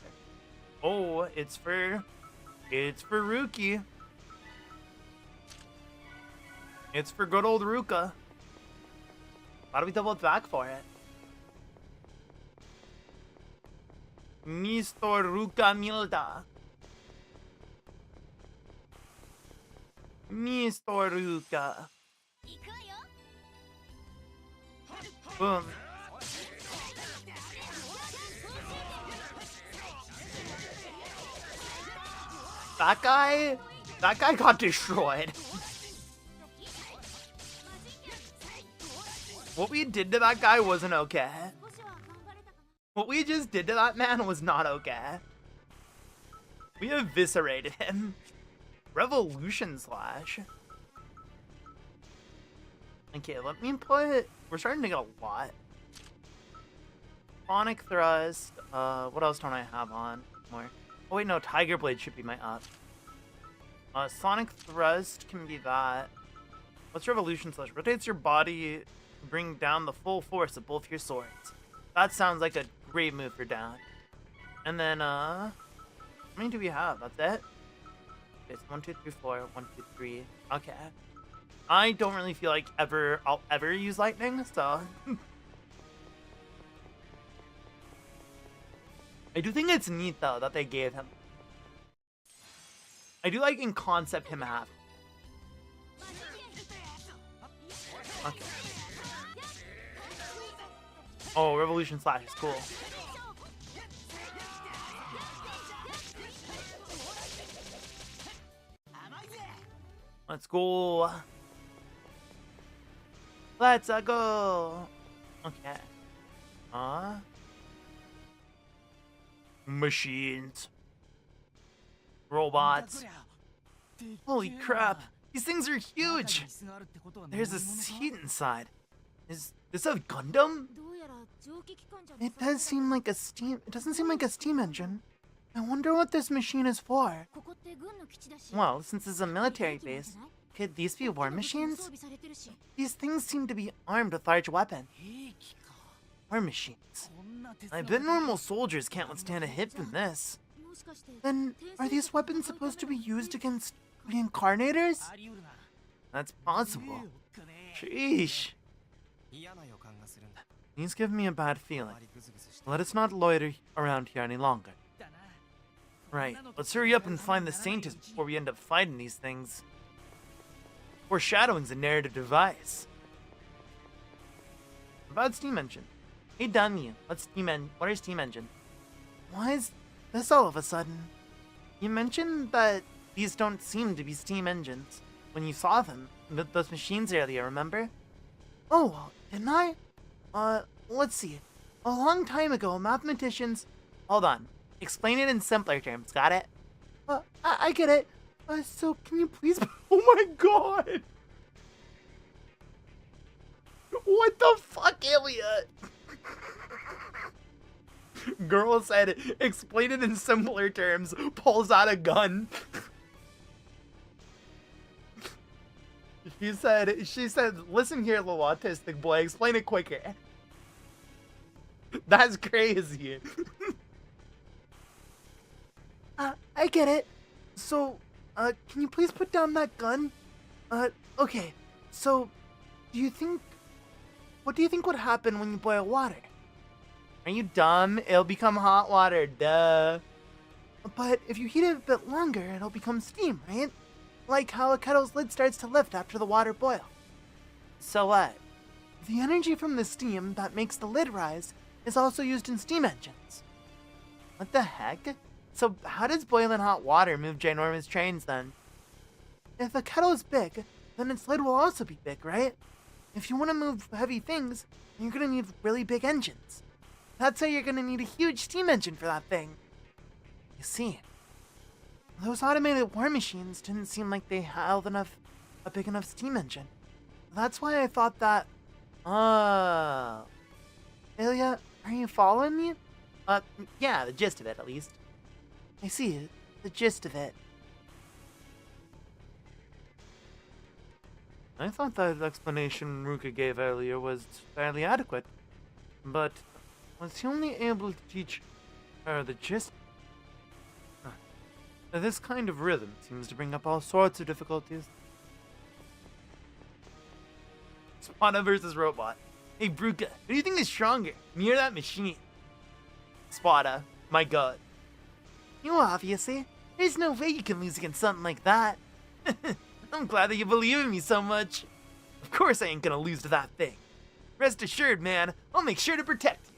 Oh, it's for Ruki. It's for good old Ruka. Why do we double back for it? Mr. Ruka Milda. Mr. Ruka. Boom. That guy got destroyed. What we did to that guy wasn't okay. What we just did to that man was not okay. We eviscerated him. Revolution slash. Okay, let me put... We're starting to get a lot. Sonic Thrust. What else don't I have on? More. Oh wait, no. Tiger Blade should be my up. Sonic Thrust can be that. What's Revolution slash? Rotates your body to bring down the full force of both your swords. That sounds like a great move for down. And then, how many do we have? That's it? Okay, so 1, 2, 3, 4. 1, 2, 3. Okay. I don't really feel like I'll ever use lightning, so... I do think it's neat, though, that they gave him. I do like in concept him have. Okay. Oh, Revolution Slash is cool. Let's go. Let's go. Okay. Machines. Robots. Holy crap. These things are huge. There's a seat inside. Is this a Gundam? It does seem like a steam... It doesn't seem like a steam engine. I wonder what this machine is for. Well, since it's a military base, could these be war machines? These things seem to be armed with large weapons. War machines. I bet normal soldiers can't withstand a hit from this. Then, are these weapons supposed to be used against reincarnators? That's possible. Sheesh. These give me a bad feeling. Let us not loiter around here any longer. Right, let's hurry up and find the Saintess before we end up fighting these things. Foreshadowing's a narrative device. About steam engine. Hey dummy, what are steam engine? Why is this all of a sudden? You mentioned that these don't seem to be steam engines when you saw them, those machines earlier, remember? Oh, didn't I? Let's see. A long time ago, mathematicians... Hold on. Explain it in simpler terms, got it? I get it. So can you please... Oh my god! What the fuck, Elliot? Girl said, explain it in simpler terms, pulls out a gun. She said, listen here, little autistic boy, explain it quicker. That's crazy. I get it. So, can you please put down that gun? Okay. So, what do you think would happen when you boil water? Are you dumb? It'll become hot water, duh. But if you heat it a bit longer, it'll become steam, right? Like how a kettle's lid starts to lift after the water boils. So what? The energy from the steam that makes the lid rise is also used in steam engines. What the heck? So how does boiling hot water move ginormous trains then? If a kettle is big, then its lid will also be big, right? If you want to move heavy things, you're going to need really big engines. That's why you're going to need a huge steam engine for that thing. You see, those automated war machines didn't seem like they held a big enough steam engine. That's why I thought that... Oh. Ilya, are you following me? Yeah, the gist of it, at least. I see, the gist of it. I thought that explanation Ruka gave earlier was fairly adequate, but was he only able to teach her the gist? This kind of rhythm seems to bring up all sorts of difficulties. Spada versus robot. Hey, Bruka, who do you think is stronger, me or that machine? Spada, my god. You obviously. There's no way you can lose against something like that. I'm glad that you believe in me so much. Of course I ain't gonna lose to that thing. Rest assured, man, I'll make sure to protect you.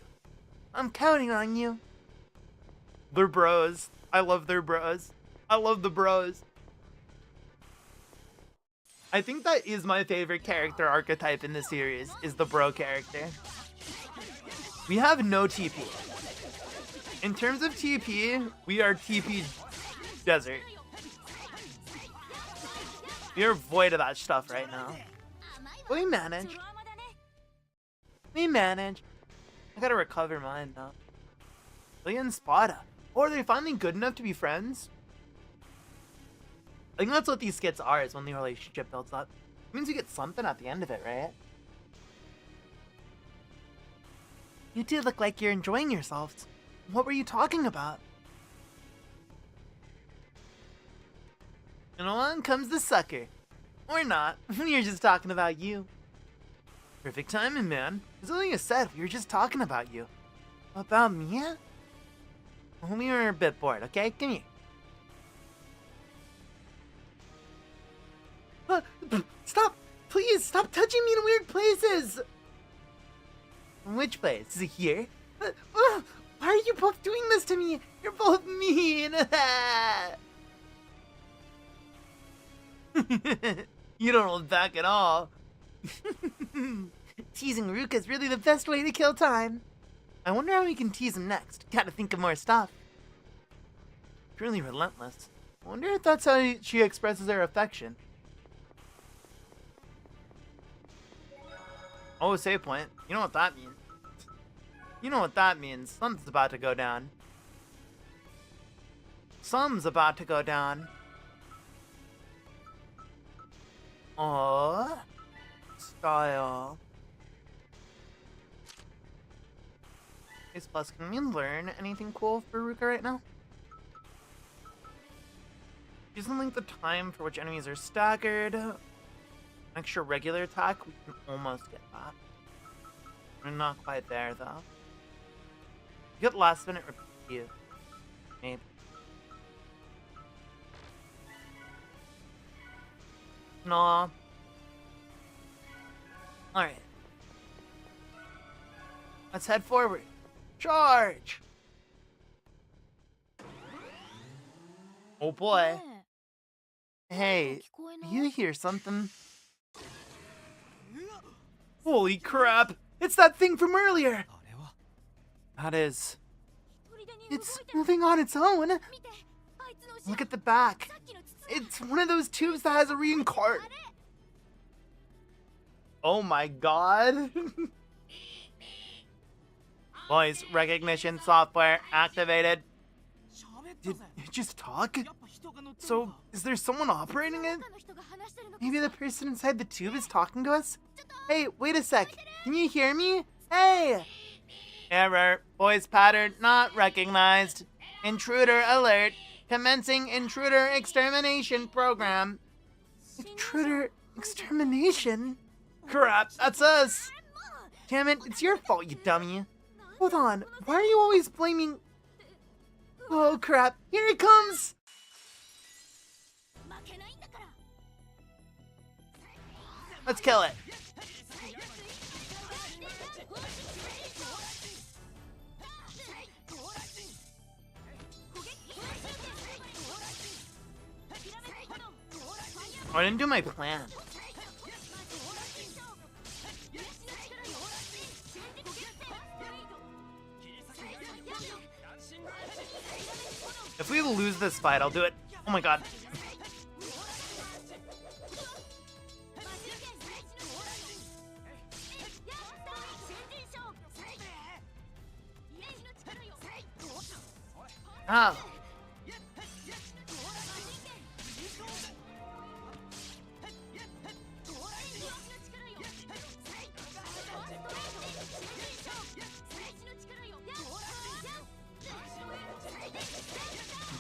I'm counting on you. They're bros. I love their bros. I love the bros. I think that is my favorite character archetype in the series, is the bro character. We have no TP. In terms of TP, we are TP desert. We are void of that stuff right now. We manage. I gotta recover mine now. Ilya and Spada. Oh, are they finally good enough to be friends? I think that's what these skits are, is when the relationship builds up. It means you get something at the end of it, right? You two look like you're enjoying yourselves. What were you talking about? And along comes the sucker. Or not. We were just talking about you. Perfect timing, man. As Ilya said, we were just talking about you. About me? We were a bit bored, okay? Come here. Stop! Please, stop touching me in weird places! Which place? Is it here? Why are you both doing this to me? You're both mean! You don't hold back at all. Teasing Ruka is really the best way to kill time. I wonder how we can tease him next. Gotta think of more stuff. Truly relentless. I wonder if that's how she expresses her affection. Oh, save point. You know what that means. You know what that means. Something's about to go down. Something's about to go down. Aww. Style. Hey, Plus, can we learn anything cool for Ruka right now? Using like the time for which enemies are staggered. Extra regular attack, we can almost get that. We're not quite there though. Get last minute repeat. Maybe. Nah. Alright. Let's head forward. Charge! Oh boy. Hey, do you hear something? Holy crap! It's that thing from earlier! That is... It's moving on its own. Look at the back. It's one of those tubes that has a reincarnate. Oh my god. Voice recognition software activated. Did it just talk? So, is there someone operating it? Maybe the person inside the tube is talking to us? Hey, wait a sec. Can you hear me? Hey! Error. Voice pattern not recognized. Intruder alert. Commencing intruder extermination program. Intruder Extermination? Crap, that's us! Damn it, it's your fault, you dummy. Hold on, why are you always blaming... Oh crap, here it comes! Let's kill it. I didn't do my plan. If we lose this fight, I'll do it. Oh my god. Ah.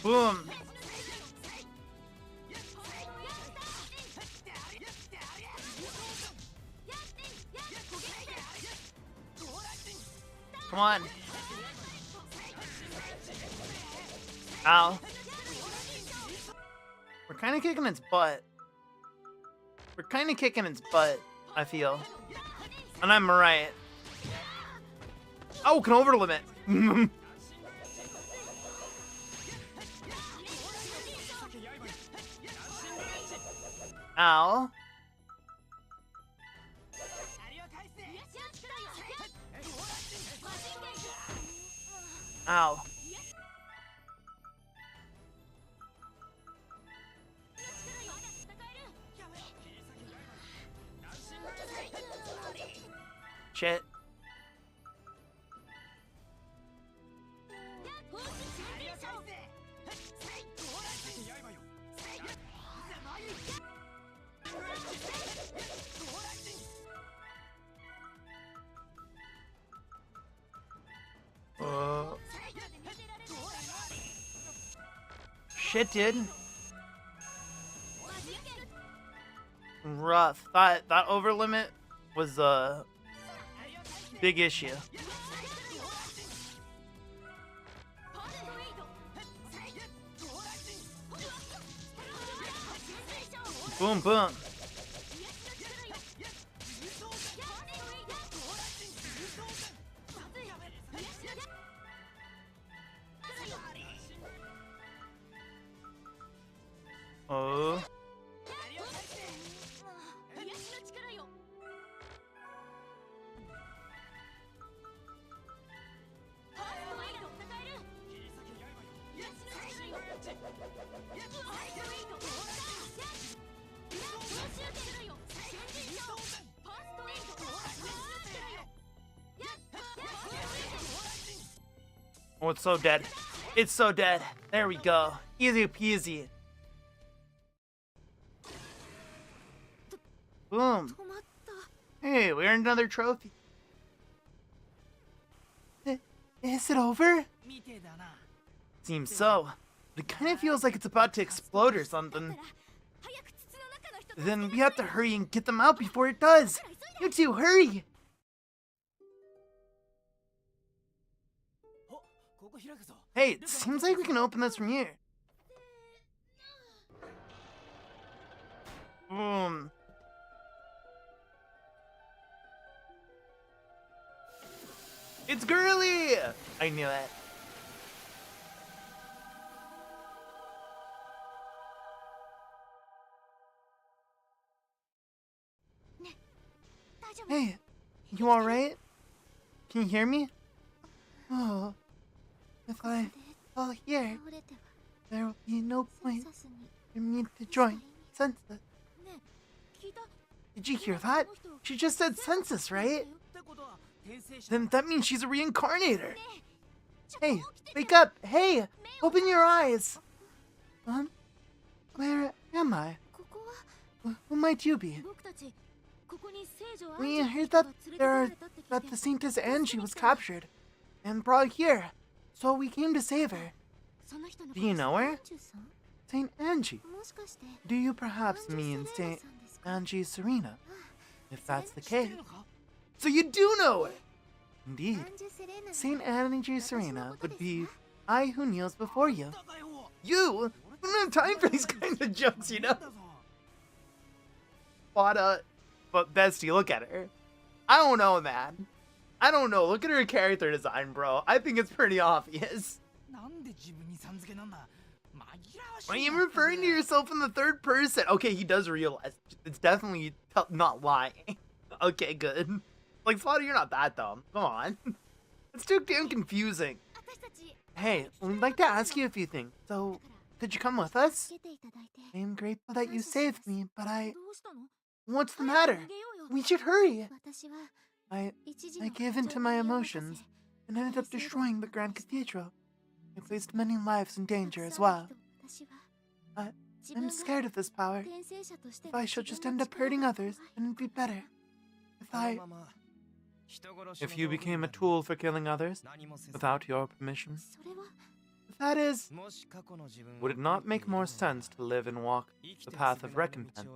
Boom. Come on. Ow. We're kind of kicking its butt. We're kind of kicking its butt, I feel. And I'm right. Oh, can overlimit. Ow. Ow. Shit. Shit, dude. Rough. That over limit was a big issue. Boom, boom. Oh. Oh, it's so dead. It's so dead. There we go. Easy peasy. Boom. Hey, we earned another trophy. Is it over? Seems so. But it kind of feels like it's about to explode or something. Then we have to hurry and get them out before it does. You two, hurry! Hey, it seems like we can open this from here. Boom. It's girly! I knew it. Hey, you alright? Can you hear me? Oh, if I fall here, there will be no point for me to join Census. Did you hear that? She just said census, right? Then that means she's a reincarnator. Hey, wake up! Hey, open your eyes! Where am I? Who might you be? We heard that the Saintess Angie was captured and brought here, so we came to save her. Do you know her? Saint Angie. Do you perhaps mean Angie Serena. If that's the case. So you do know it. Indeed. Saint Angie Serena would be I who kneels before you. You? I don't have time for these kind of jokes, you know? But bestie, look at her. I don't know, man. I don't know. Look at her character design, bro. I think it's pretty obvious. Why are you referring to yourself in the third person? Okay, he does realize. It's definitely not lying. Okay, good. Like, Slaughter, you're not that dumb. Come on. It's too damn confusing. Hey, we'd like to ask you a few things. So, could you come with us? I am grateful that you saved me, but What's the matter? We should hurry. I gave in to my emotions and ended up destroying the Grand Cathedral. I placed many lives in danger as well. I'm scared of this power. If I shall just end up hurting others, then it'd be better. If you became a tool for killing others, without your permission, that is, would it not make more sense to live and walk the path of recompense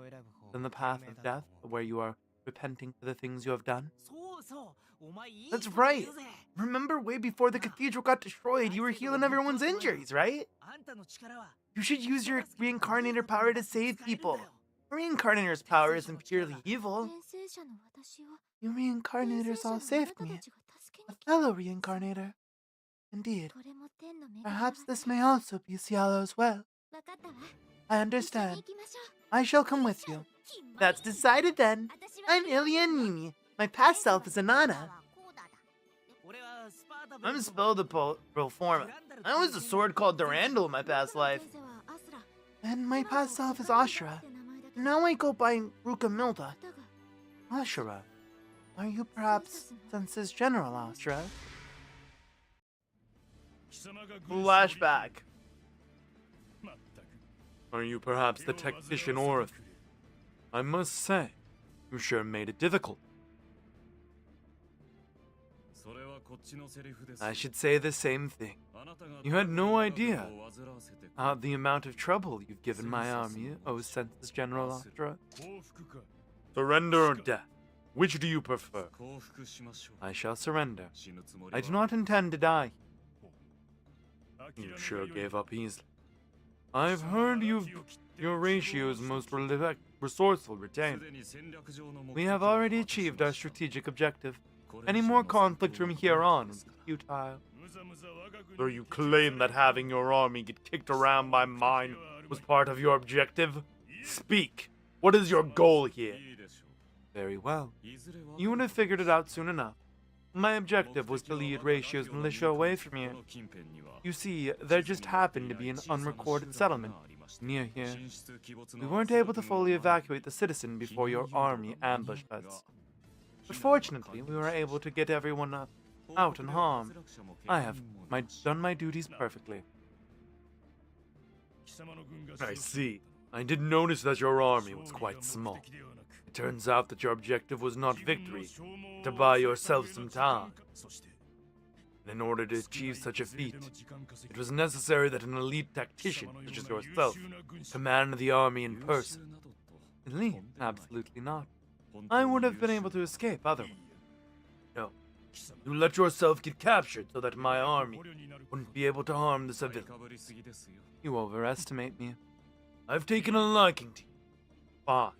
than the path of death, where you are repenting for the things you have done? That's right. Remember, way before the cathedral got destroyed, you were healing everyone's injuries, right? You should use your reincarnator power to save people. Reincarnator's power isn't purely evil. You reincarnators all saved me. A fellow reincarnator. Indeed. Perhaps this may also be Cialo's well. I understand. I shall come with you. That's decided then. I'm Ilya Nimi. My past self is Anana. I'm Spelda pro forma. I was a sword called Durandal in my past life. And my past self is Ashura. Now I go by Ruka Milda. Ashura. Are you perhaps Sense's General Ashura? Flashback. Are you perhaps the tactician Orif? I must say, you sure made it difficult. I should say the same thing. You had no idea the amount of trouble you've given my army, O Sense's General Ashura. Surrender or death? Which do you prefer? I shall surrender. I do not intend to die. You sure gave up easily. I've heard your ratio is most resourceful retained. We have already achieved our strategic objective. Any more conflict from here on would be futile. So you claim that having your army get kicked around by mine was part of your objective? Speak! What is your goal here? Very well. You would have figured it out soon enough. My objective was to lead Ratio's militia away from here. You see, there just happened to be an unrecorded settlement near here. We weren't able to fully evacuate the citizen before your army ambushed us. But fortunately, we were able to get everyone out unharmed. I have done my duties perfectly. I see. I did notice that your army was quite small. It turns out that your objective was not victory, but to buy yourself some time. And in order to achieve such a feat, it was necessary that an elite tactician, such as yourself, command the army in person. Elite? Absolutely not. I would have been able to escape otherwise. No. You let yourself get captured so that my army wouldn't be able to harm the civilians. You overestimate me. I've taken a liking to you. Fine.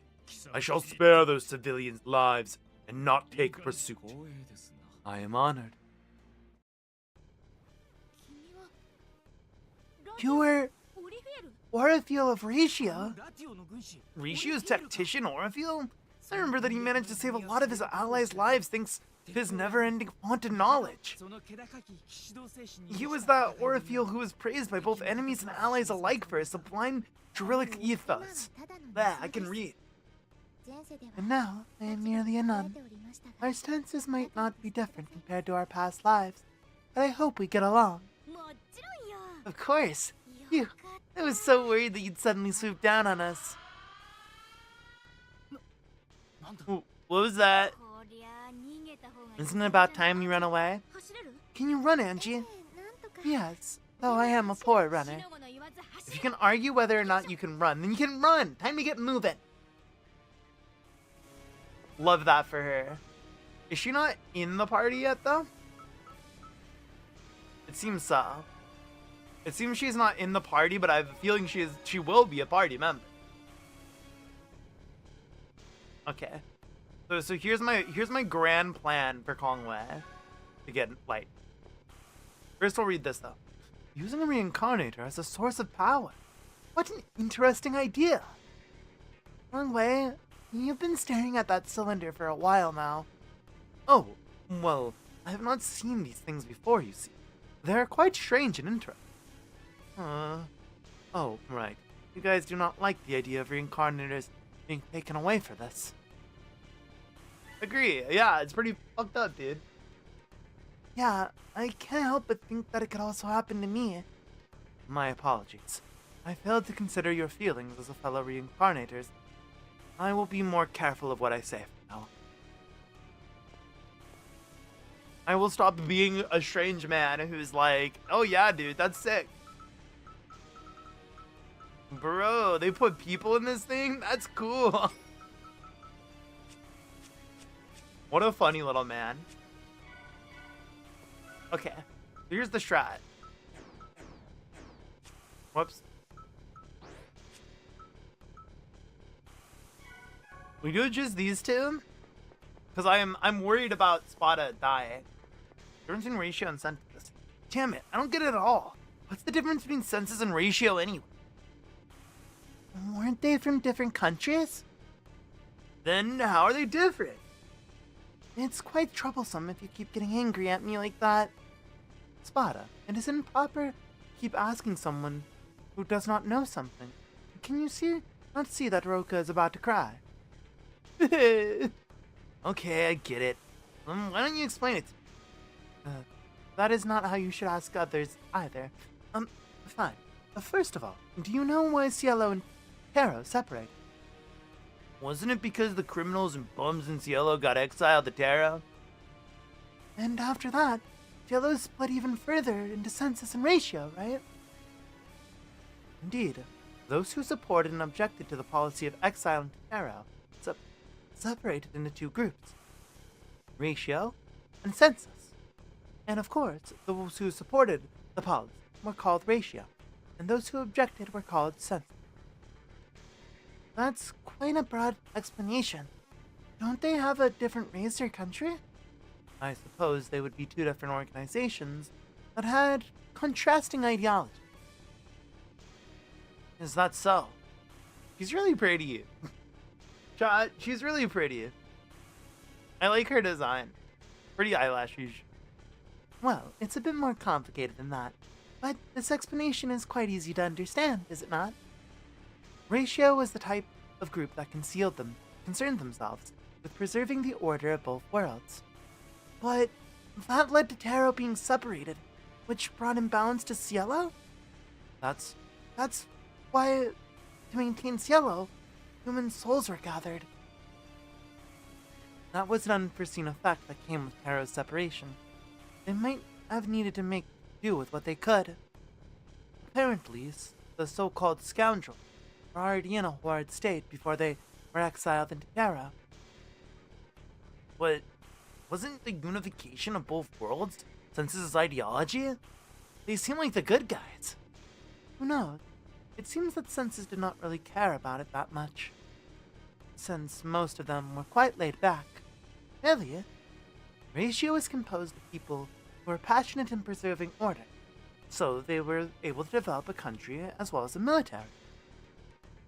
I shall spare those civilians' lives and not take pursuit. I am honored. You were Orifil of Ratio? Ratio's tactician Orifil? I remember that he managed to save a lot of his allies' lives thanks to his never-ending font of knowledge. He was that Orifil who was praised by both enemies and allies alike for his sublime Drilic ethos. There, I can read. And now, I am merely a nun. Our stances might not be different compared to our past lives, but I hope we get along. Of course. I was so worried that you'd suddenly swoop down on us. What was that? Isn't it about time you run away? Can you run, Angie? Yes, though I am a poor runner. If you can argue whether or not you can run, then you can run. Time to get moving. Love that for her. Is she not in the party yet, though? It seems so. It seems she's not in the party, but I have a feeling she will be a party member. Okay. So here's my grand plan for Kongwei to get light. First we'll read this though. Using a reincarnator as a source of power. What an interesting idea. Kongwei, you've been staring at that cylinder for a while now. Oh, well, I have not seen these things before, you see. They're quite strange and interesting. Oh, right. You guys do not like the idea of reincarnators being taken away for this. Agree. Yeah, it's pretty fucked up, dude. Yeah, I can't help but think that it could also happen to me. My apologies. I failed to consider your feelings as a fellow reincarnators. I will be more careful of what I say from now. I will stop being a strange man who's like, oh yeah, dude, that's sick. Bro, they put people in this thing? That's cool. What a funny little man. Okay, here's the strat. Whoops. We do just these two? Because I'm worried about Spada dying. Difference in ratio and census. Damn it, I don't get it at all. What's the difference between census and ratio anyway? Weren't they from different countries? Then how are they different? It's quite troublesome if you keep getting angry at me like that. Spada, it is improper to keep asking someone who does not know something. Can you not see that Roka is about to cry? Okay, I get it. Why don't you explain it to me? That is not how you should ask others either. Fine. First of all, do you know why Cielo and Taro separated? Wasn't it because the criminals and bums in Cielo got exiled to Taro? And after that, Cielo split even further into census and ratio, right? Indeed. Those who supported and objected to the policy of exile into Taro separated into two groups. Ratio and census. And of course, those who supported the policy were called ratio, and those who objected were called census. That's quite a broad explanation. Don't they have a different race or country? I suppose they would be two different organizations that had contrasting ideology. Is that so? She's really pretty. She's really pretty. I like her design. Pretty eyelashes. Well, it's a bit more complicated than that, but this explanation is quite easy to understand, is it not? Ratio was the type of group that concerned themselves with preserving the order of both worlds. But that led to Taro being separated, which brought imbalance to Cielo? That's why, to maintain Cielo, human souls were gathered. That was an unforeseen effect that came with Taro's separation. They might have needed to make do with what they could. Apparently, the so-called scoundrels were already in a horrid state before they were exiled into Taro. But wasn't the unification of both worlds Census's ideology? They seem like the good guys. Who knows? It seems that Census did not really care about it that much, since most of them were quite laid back. Really, Ratio is composed of people who are passionate in preserving order, so they were able to develop a country as well as a military.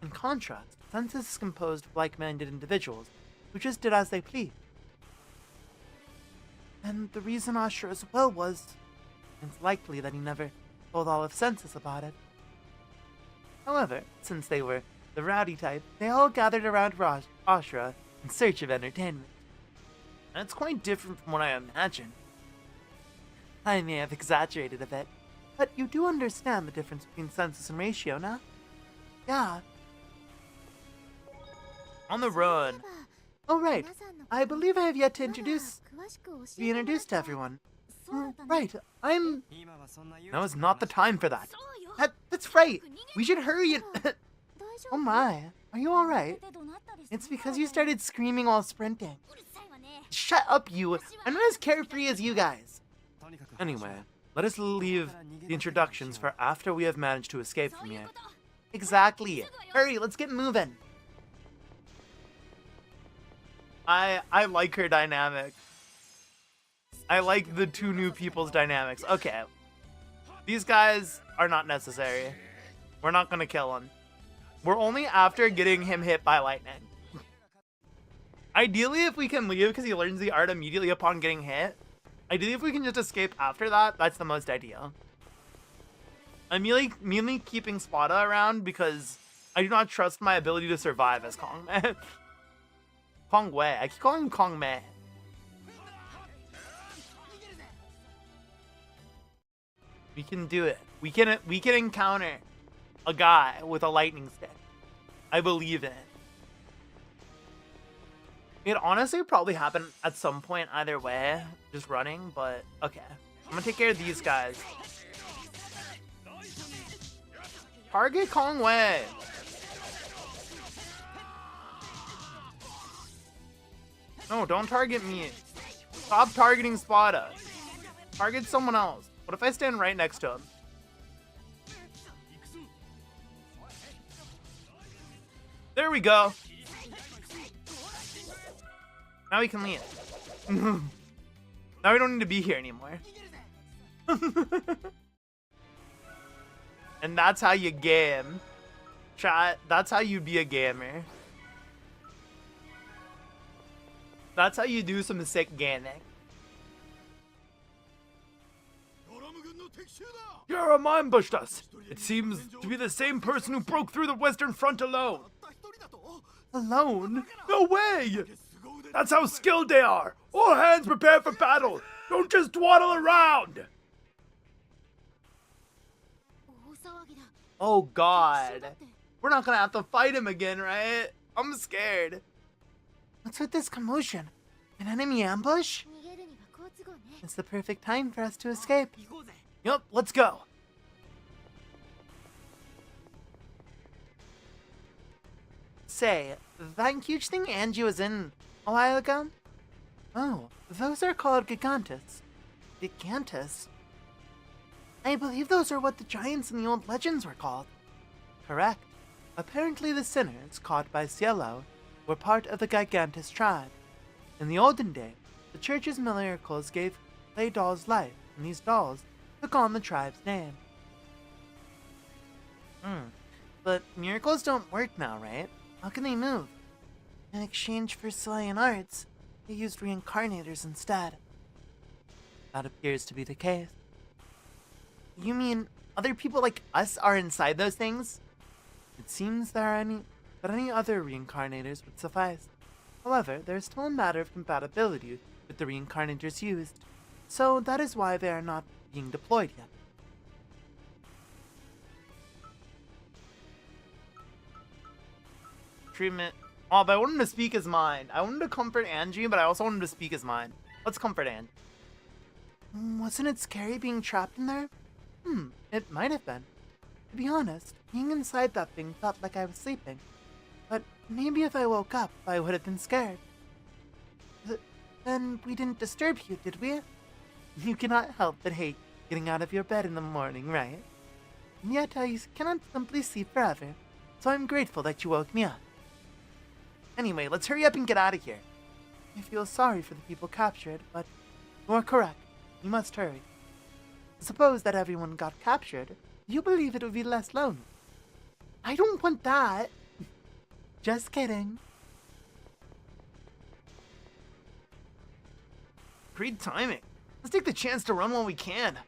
In contrast, Census is composed of like-minded individuals who just did as they pleased. And the reason Ashura's will was, it's likely that he never told all of Census about it. However, since they were the rowdy type, they all gathered around Ashura in search of entertainment. That's quite different from what I imagined. I may have exaggerated a bit, but you do understand the difference between Census and Ratio, nah? Yeah. On the run. Oh, right. I believe I have yet to be introduced to everyone. Right, Now is not the time for that. That's right. We should hurry and... Oh my, are you alright? It's because you started screaming while sprinting. Shut up, you! I'm not as carefree as you guys. Anyway, let us leave the introductions for after we have managed to escape from here. Exactly. Hurry, let's get moving. I like her dynamic. I like the two new people's dynamics. Okay. These guys are not necessary. We're not gonna kill him. We're only after getting him hit by lightning. Ideally, if we can leave because he learns the art immediately upon getting hit. Ideally, if we can just escape after that, that's the most ideal. I'm mainly keeping Spada around because I do not trust my ability to survive as Kong Man. Kong Wei. I keep calling him Kong Man. We can do it. We can encounter a guy with a lightning stick. I believe in it. It honestly probably happened at some point either way, just running, but okay. I'm gonna take care of these guys. Target Kong Wei. No, don't target me. Stop targeting Spada. Target someone else. What if I stand right next to him? There we go. Now we can leave. Now we don't need to be here anymore. And that's how you game. Chat, that's how you be a gamer. That's how you do some sick gaming. Yaram ambushed us. It seems to be the same person who broke through the Western Front alone. Alone? No way! That's how skilled they are. All hands prepare for battle. Don't just dawdle around. Oh god. We're not gonna have to fight him again, right? I'm scared. What's with this commotion? An enemy ambush? It's the perfect time for us to escape. Yup, let's go. Say, that huge thing Angie was in a while ago? Oh, those are called gigantes. Gigantes? I believe those are what the giants in the old legends were called. Correct. Apparently the sinners, caught by Cielo, were part of the gigantes tribe. In the olden days, the church's miracles gave clay dolls life, and these dolls took on the tribe's name. But miracles don't work now, right? How can they move? In exchange for Sicilian arts, they used reincarnators instead. That appears to be the case. You mean other people like us are inside those things? It seems there are any other reincarnators would suffice. However, there is still a matter of compatibility with the reincarnators used, so that is why they are not being deployed yet. Treatment. Oh, but I wanted to speak his mind. I wanted to comfort Angie, but I also wanted to speak his mind. Let's comfort Angie. Wasn't it scary being trapped in there? It might have been. To be honest, being inside that thing felt like I was sleeping. But maybe if I woke up, I would have been scared. Then we didn't disturb you, did we? You cannot help but hate getting out of your bed in the morning, right? And yet I cannot simply sleep forever, so I'm grateful that you woke me up. Anyway, let's hurry up and get out of here. I feel sorry for the people captured, but you are correct. We must hurry. Suppose that everyone got captured. You believe it would be less lonely? I don't want that. Just kidding. Great timing. Let's take the chance to run while we can.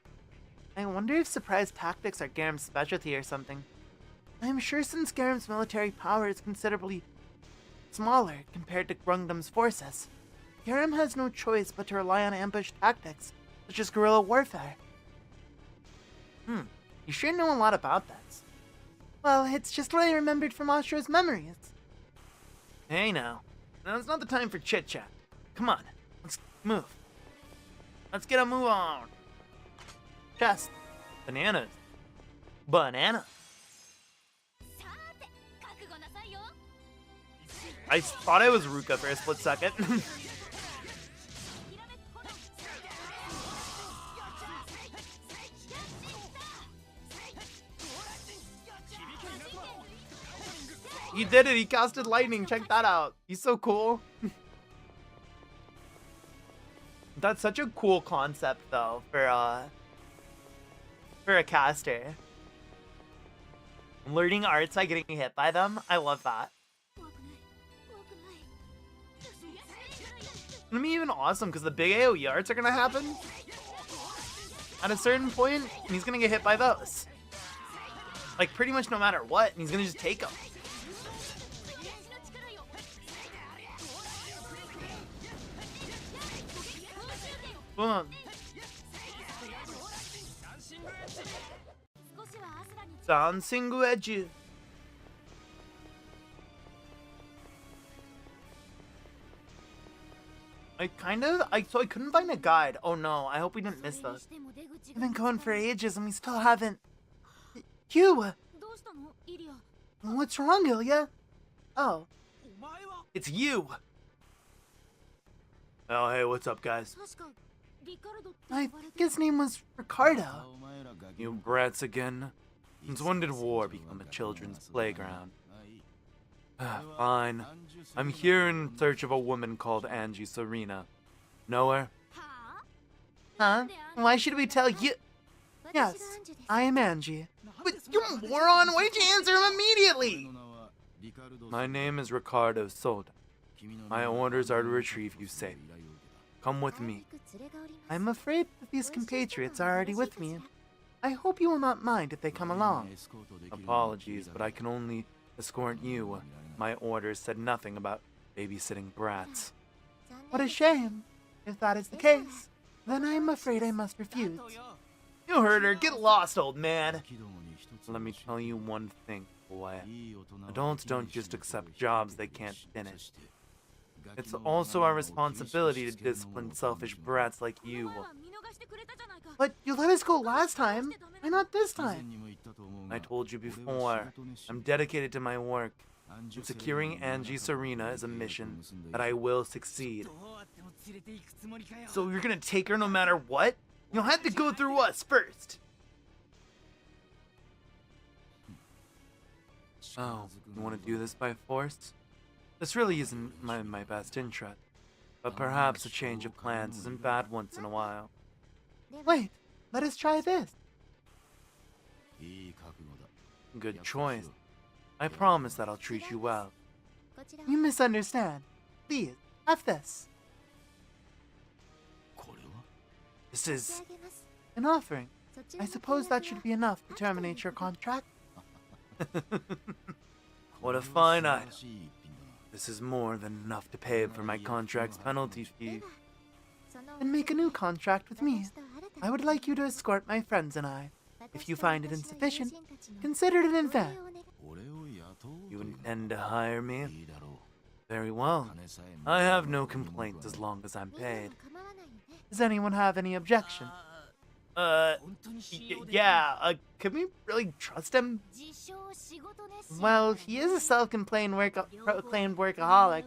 I wonder if surprise tactics are Garam's specialty or something. I'm sure since Garam's military power is considerably smaller compared to Grungdam's forces, Garam has no choice but to rely on ambush tactics, such as guerrilla warfare. You sure know a lot about this. Well, it's just what I remembered from Astro's memories. Hey now. Now's not the time for chit-chat. Come on, let's move. Let's get a move on. Chest. Bananas. Banana. I thought I was Ruka for a split second. He did it. He casted lightning. Check that out. He's so cool. That's such a cool concept, though, for a caster. Learning arts by getting hit by them. I love that. It's gonna be even awesome because the big AoE arts are gonna happen at a certain point, and he's gonna get hit by those. Like pretty much no matter what, and he's gonna just take them. Boom. Dancing wedge. So I couldn't find a guide. Oh no, I hope we didn't miss those. I've been going for ages and we still haven't. You! What's wrong, Ilya? Oh. It's you! Oh, hey, what's up, guys? I think his name was Ricardo. You brats again? Since when did war become a children's playground? Fine. I'm here in search of a woman called Angie Serena. Know her? Huh? Why should we tell you? Yes, I am Angie. But you moron, why didn't you answer him immediately? My name is Ricardo Soda. My orders are to retrieve you safe. Come with me. I'm afraid that these compatriots are already with me. I hope you will not mind if they come along. Apologies, but I can only escort you. My orders said nothing about babysitting brats. What a shame. If that is the case, then I am afraid I must refuse. You heard her. Get lost, old man. Let me tell you one thing, boy. Adults don't just accept jobs they can't finish. It's also our responsibility to discipline selfish brats like you. But you let us go last time. Why not this time? I told you before. I'm dedicated to my work. And securing Angie Serena is a mission that I will succeed. So you're gonna take her no matter what? You'll have to go through us first. Oh, you want to do this by force? This really isn't my best interest. But perhaps a change of plans isn't bad once in a while. Wait, let us try this. Good choice. I promise that I'll treat you well. You misunderstand. Please, have this. This is an offering. I suppose that should be enough to terminate your contract. What a fine item. This is more than enough to pay for my contract's penalty fee. And make a new contract with me. I would like you to escort my friends and I. If you find it insufficient, consider it an advance. You intend to hire me? Very well. I have no complaints as long as I'm paid. Does anyone have any objection? Yeah, can we really trust him? Well, he is a self-proclaimed workaholic.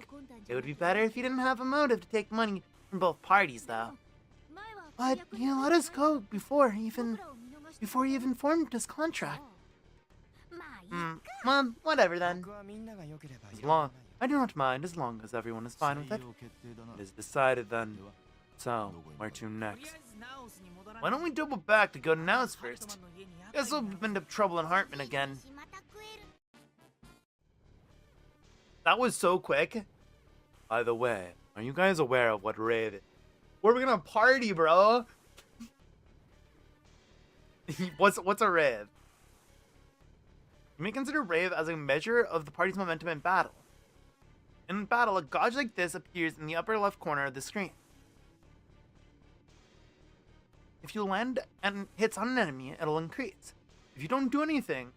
It would be better if he didn't have a motive to take money from both parties, though. But he let us go before he even formed his contract. Well, whatever then. I do not mind as long as everyone is fine with it. It is decided then. So, where to next? Why don't we double back to go to Now's first? Guess we'll end up trouble in Hartman again. That was so quick. By the way, are you guys aware of what rave is? We're gonna party, bro. What's a rave? You may consider rave as a measure of the party's momentum in battle. In battle, a gauge like this appears in the upper left corner of the screen. If you land and hits on an enemy, it'll increase. If you don't do anything,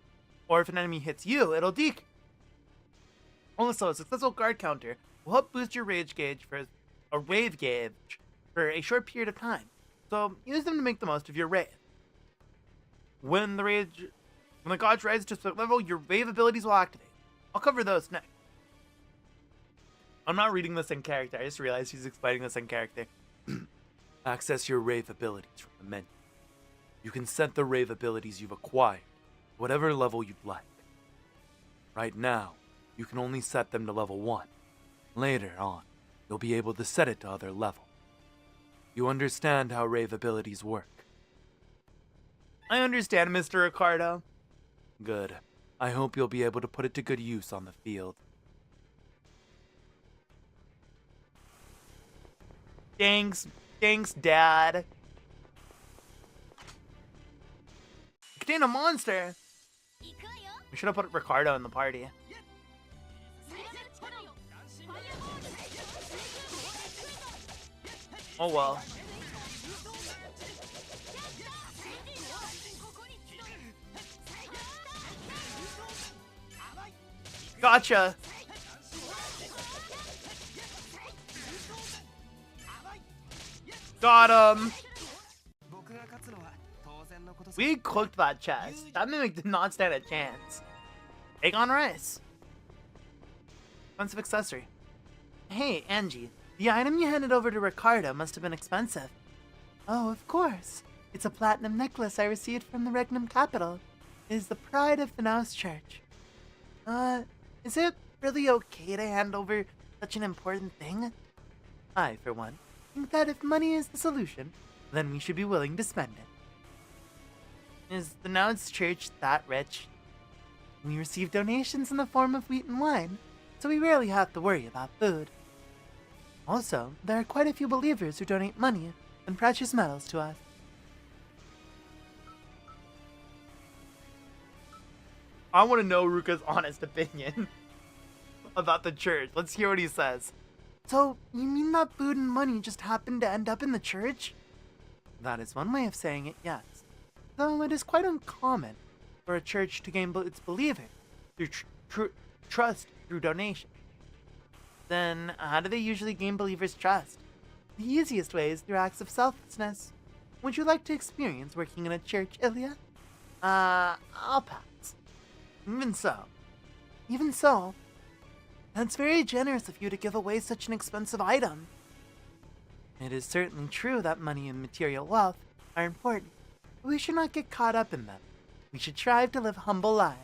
or if an enemy hits you, it'll decrease. Also, a successful guard counter will help boost your rage gauge for a rave gauge for a short period of time. So use them to make the most of your rave. When the gauge rises to a certain level, your rave abilities will activate. I'll cover those next. I'm not reading this in character. I just realized he's explaining this in character. Access your rave abilities from the menu. You can set the rave abilities you've acquired, whatever level you'd like. Right now, you can only set them to level 1. Later on, you'll be able to set it to other levels. You understand how rave abilities work? I understand, Mr. Ricardo. Good. I hope you'll be able to put it to good use on the field. Thanks, Dad. Contain a monster. We should have put Ricardo in the party. Oh well. Gotcha. Got him. We cooked that chest. That mimic did not stand a chance. Egg on rice. Expensive accessory. Hey, Angie. The item you handed over to Ricardo must have been expensive. Oh, of course. It's a platinum necklace I received from the Regnum capital. It is the pride of the Naus Church. Is it really okay to hand over such an important thing? I, for one, think that if money is the solution, then we should be willing to spend it. Is the Naus Church that rich? We receive donations in the form of wheat and wine, so we rarely have to worry about food. Also, there are quite a few believers who donate money and precious metals to us. I want to know Ruka's honest opinion about the church. Let's hear what he says. So, you mean that food and money just happened to end up in the church? That is one way of saying it, yes. Though it is quite uncommon for a church to gain its believers through trust through donation. Then, how do they usually gain believers' trust? The easiest way is through acts of selflessness. Would you like to experience working in a church, Ilya? I'll pass. Even so, that's very generous of you to give away such an expensive item. It is certainly true that money and material wealth are important, but we should not get caught up in them. We should strive to live humble lives.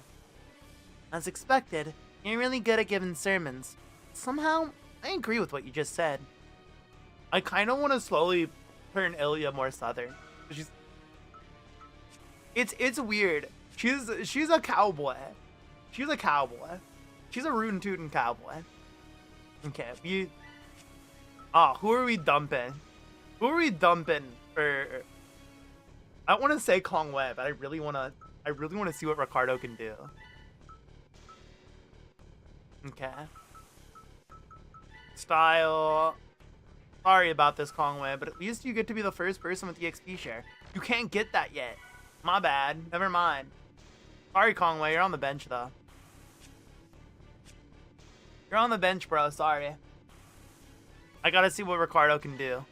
As expected, you're really good at giving sermons. Somehow, I agree with what you just said. I kind of want to slowly turn Ilya more southern. It's weird. She's a cowboy. She's a cowboy. She's a rootin' tootin' cowboy. Okay, who are we dumping? Who are we dumping for? I want to say Kong Wei, but I really want to see what Ricardo can do. Okay. Style. Sorry about this, Kong Wei, but at least you get to be the first person with the XP share. You can't get that yet. My bad. Never mind. Sorry, Kong Wei, you're on the bench though. You're on the bench, bro. Sorry. I gotta see what Ricardo can do.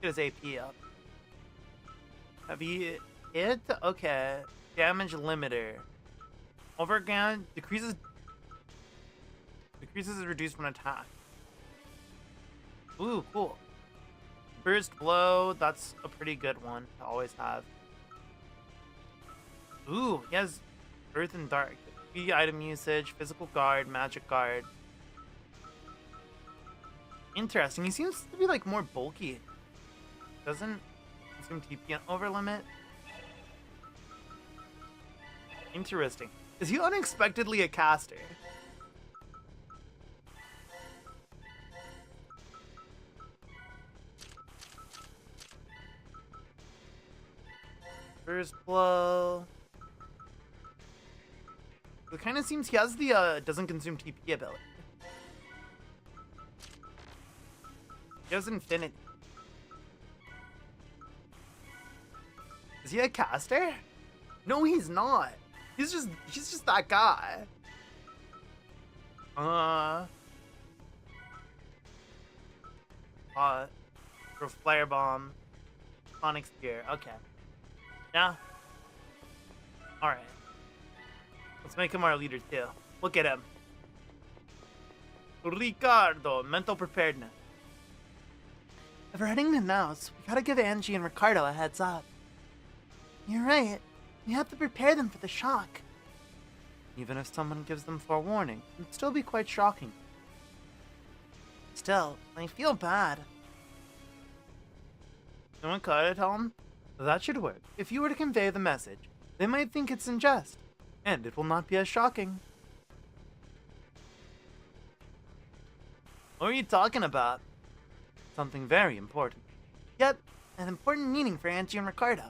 Get his AP up. Heavy hit? Okay. Damage limiter. Overgun decreases is reduced when attacked. Ooh, cool. Burst blow, that's a pretty good one to always have. Ooh, he has Earth and Dark. Key item usage, physical guard, magic guard. Interesting. He seems to be like more bulky. Doesn't consume TP and over limit. Interesting. Is he unexpectedly a caster? First blow. It kind of seems he has the doesn't consume TP ability. He has infinity. Is he a caster? No, he's not. He's just that guy. For flare bomb, sonic spear. Okay. Yeah. All right. Let's make him our leader too. Look at him. Ricardo, mental preparedness. If we're heading to Naus, we gotta give Angie and Ricardo a heads up. You're right. We have to prepare them for the shock. Even if someone gives them forewarning, it'd still be quite shocking. Still, I feel bad. You want Kyle to tell them? That should work. If you were to convey the message, they might think it's in jest, and it will not be as shocking. What are you talking about? Something very important. Yep, an important meaning for Angie and Ricardo.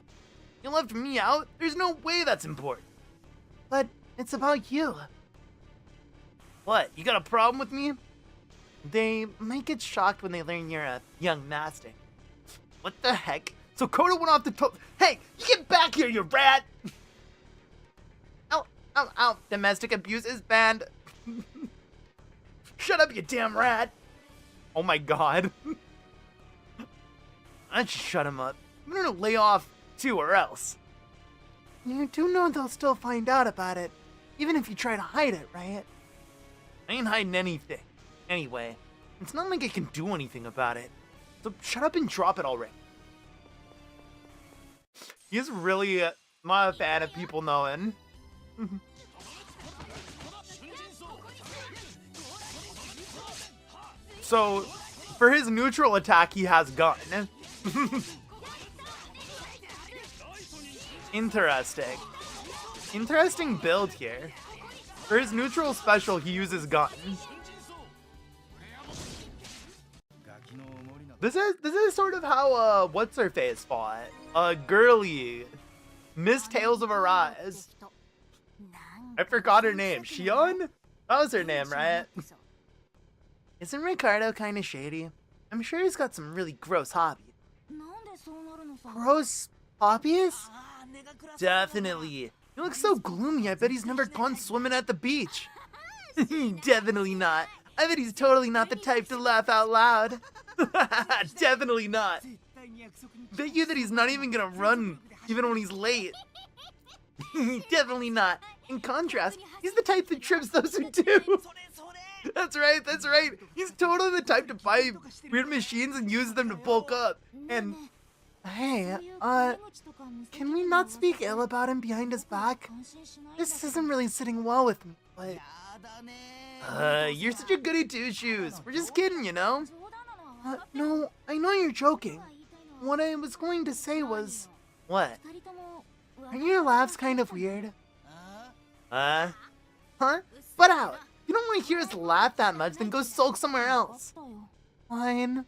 You left me out? There's no way that's important. But it's about you. What, you got a problem with me? They might get shocked when they learn you're a young master. What the heck? So Koda went off the top. Hey, you get back here, you rat! Ow, ow, ow. Domestic abuse is banned. Shut up, you damn rat! Oh my god. I should shut him up. I'm gonna lay off too, or else. You do know they'll still find out about it, even if you try to hide it, right? I ain't hiding anything. Anyway, it's not like I can do anything about it. So shut up and drop it already. He's really not a fan of people knowing. So, for his neutral attack, he has gun. Interesting. Interesting build here. For his neutral special, he uses gun. This is sort of how what's her face fought. Girly, Miss Tales of Arise. I forgot her name. Shion? That was her name, right? Isn't Ricardo kind of shady? I'm sure he's got some really gross hobbies. Gross hobbies? Definitely. He looks so gloomy. I bet he's never gone swimming at the beach. Definitely not. I bet he's totally not the type to laugh out loud. Definitely not. Bet you that he's not even gonna run even when he's late. Definitely not. In contrast, he's the type that trips those who do. That's right. He's totally the type to buy weird machines and use them to bulk up. And hey, can we not speak ill about him behind his back? This isn't really sitting well with me, but... you're such a goody two-shoes. We're just kidding, you know? No, I know you're joking. What I was going to say was... What? Aren't your laughs kind of weird? Huh? Butt out! If you don't want to hear us laugh that much, then go sulk somewhere else. Fine.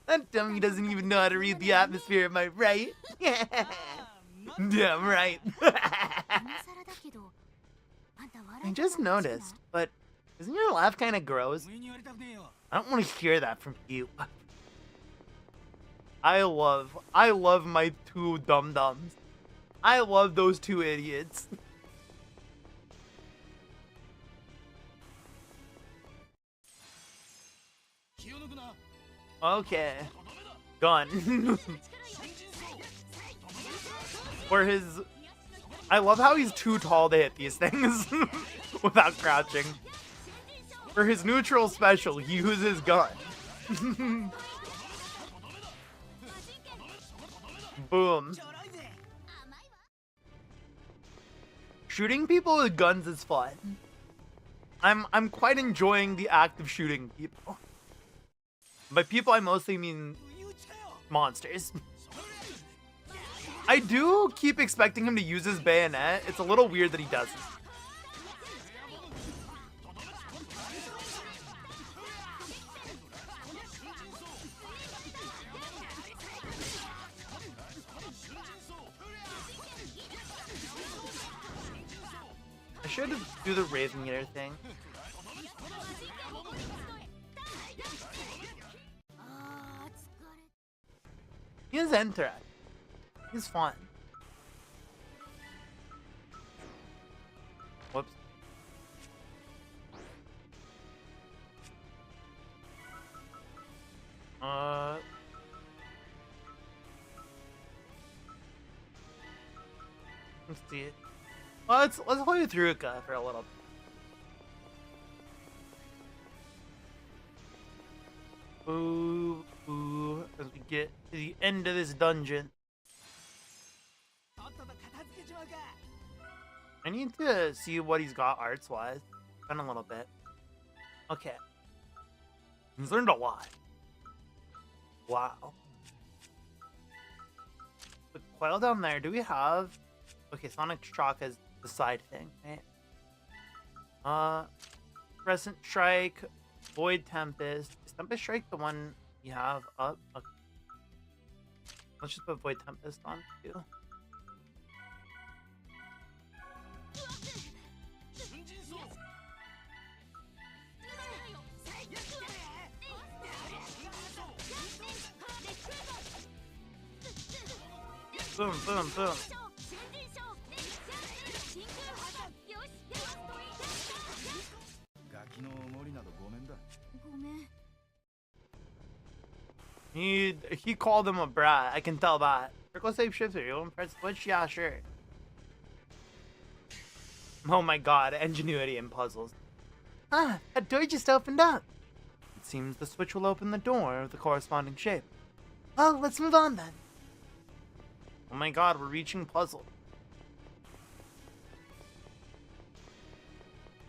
That dummy doesn't even know how to read the atmosphere, am I right? Damn right. I just noticed, but isn't your laugh kind of gross? I don't want to hear that from you. I love my two dum-dums. I love those two idiots. Okay. Gun. Where his... I love how he's too tall to hit these things without crouching. For his neutral special, he uses gun. Boom. Shooting people with guns is fun. I'm quite enjoying the act of shooting people. By people, I mostly mean monsters. I do keep expecting him to use his bayonet. It's a little weird that he doesn't. I should do the Raven Eater thing. He's interesting. He's fun. Whoops. Let's see it. Well, let's play through Ruka for a little bit. Ooh, ooh, as we get to the end of this dungeon. I need to see what he's got arts-wise. Been a little bit. Okay. He's learned a lot. Wow. The coil down there, do we have... Okay, Sonic Shock is the side thing, right? Crescent Strike, Void Tempest. Is Tempest Strike the one you have up? Okay. Let's just put Void Tempest on, too. Boom, boom, boom. He called him a brat. I can tell that. Circle save shift here. You want to press switch? Yeah, sure. Oh my god, ingenuity and puzzles. Ah, that door just opened up. It seems the switch will open the door of the corresponding shape. Well, let's move on then. Oh my god, we're reaching puzzle.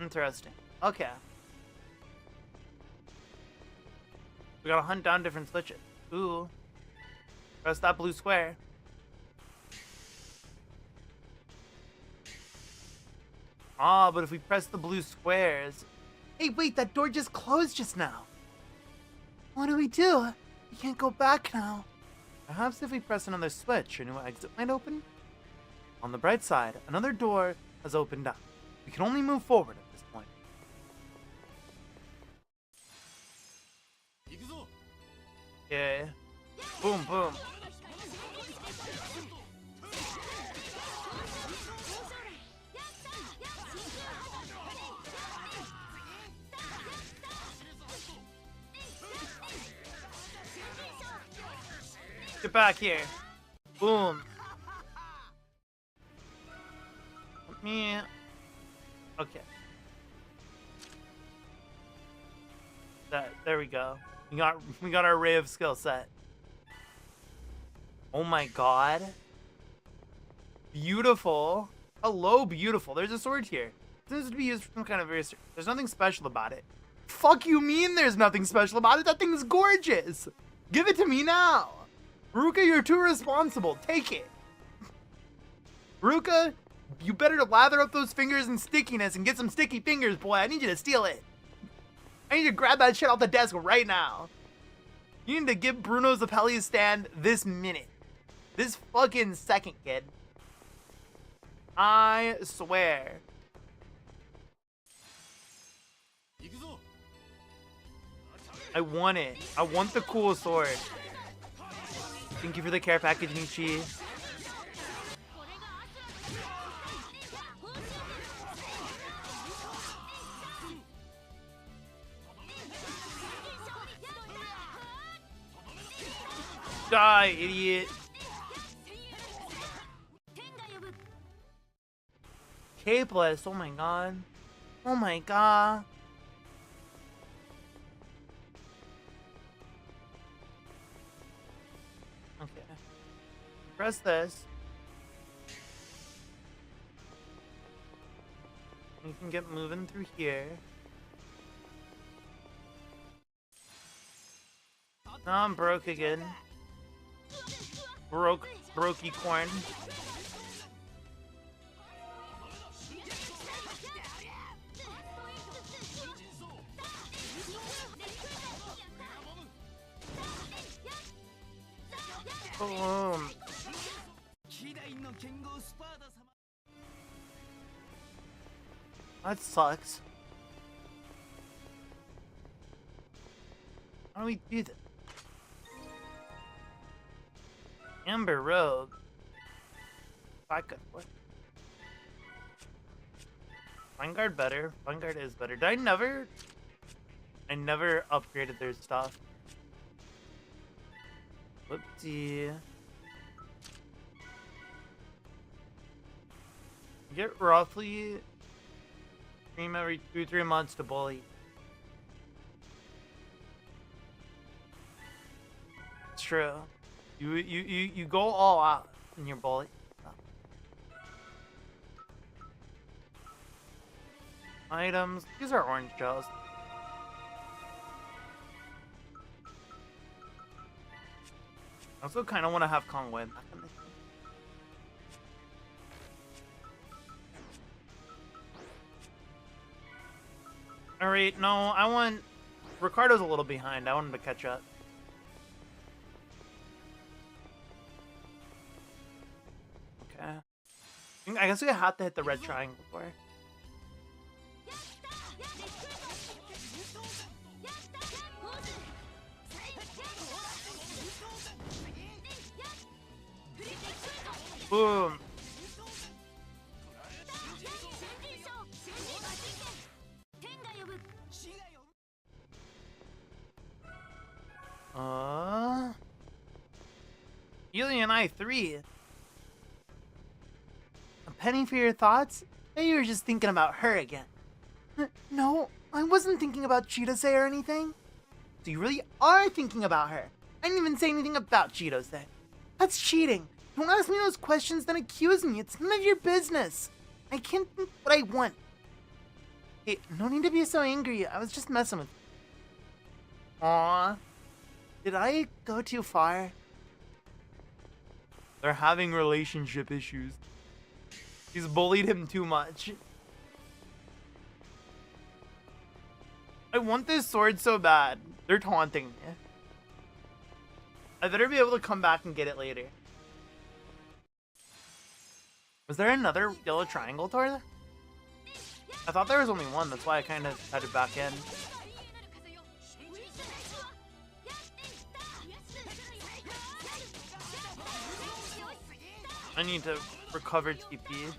Interesting. Okay. We gotta hunt down different switches. Ooh. Press that blue square. Ah, but if we press the blue squares... Hey, wait, that door just closed just now. What do? We can't go back now. Perhaps if we press another switch, a new exit might open? On the bright side, another door has opened up. We can only move forward at this point. Okay. Boom, boom. Get back here. Boom. Let me... Okay. There we go. We got our ray of skill set. Oh my god. Beautiful. Hello, beautiful. There's a sword here. It seems to be used for some kind of research. There's nothing special about it. Fuck you mean there's nothing special about it? That thing's gorgeous. Give it to me now. Ruka, you're too responsible. Take it. Ruka, you better lather up those fingers in stickiness and get some sticky fingers, boy. I need you to steal it. I need you to grab that shit off the desk right now. You need to give Bruno's Apelli a stand this minute. This fucking second, kid. I swear. I want it. I want the cool sword. Thank you for the care package, Nietzsche. Die, idiot. Capeless, oh my god. Oh my god. Okay. Press this. You can get moving through here. Now I'm broke again. Brokey corn. Boom. That sucks. How do we do this? Amber robe. Vodka. What? Vanguard better. Vanguard is better. Did I never upgraded their stuff. Whoopsie. Get roughly stream every 2-3 months to bully. true. You go all out in your bullet. Items. These are orange shells. I also kind of want to have Conway back in this. Alright, no, I want... Ricardo's a little behind. I want him to catch up. Okay. I guess we have to hit the red triangle for it. Boom. Alien I3. A penny for your thoughts? Maybe you were just thinking about her again. No, I wasn't thinking about Cheetose or anything. So you really are thinking about her. I didn't even say anything about Cheetose. That's cheating. Don't ask me those questions, then accuse me. It's none of your business. I can't think what I want. Hey, no need to be so angry. I was just messing with you. Aww. Did I go too far? They're having relationship issues. He's bullied him too much. I want this sword so bad. They're taunting me. I better be able to come back and get it later. Was there another yellow triangle tour? I thought there was only one, that's why I kind of headed back in. I need to recover TP.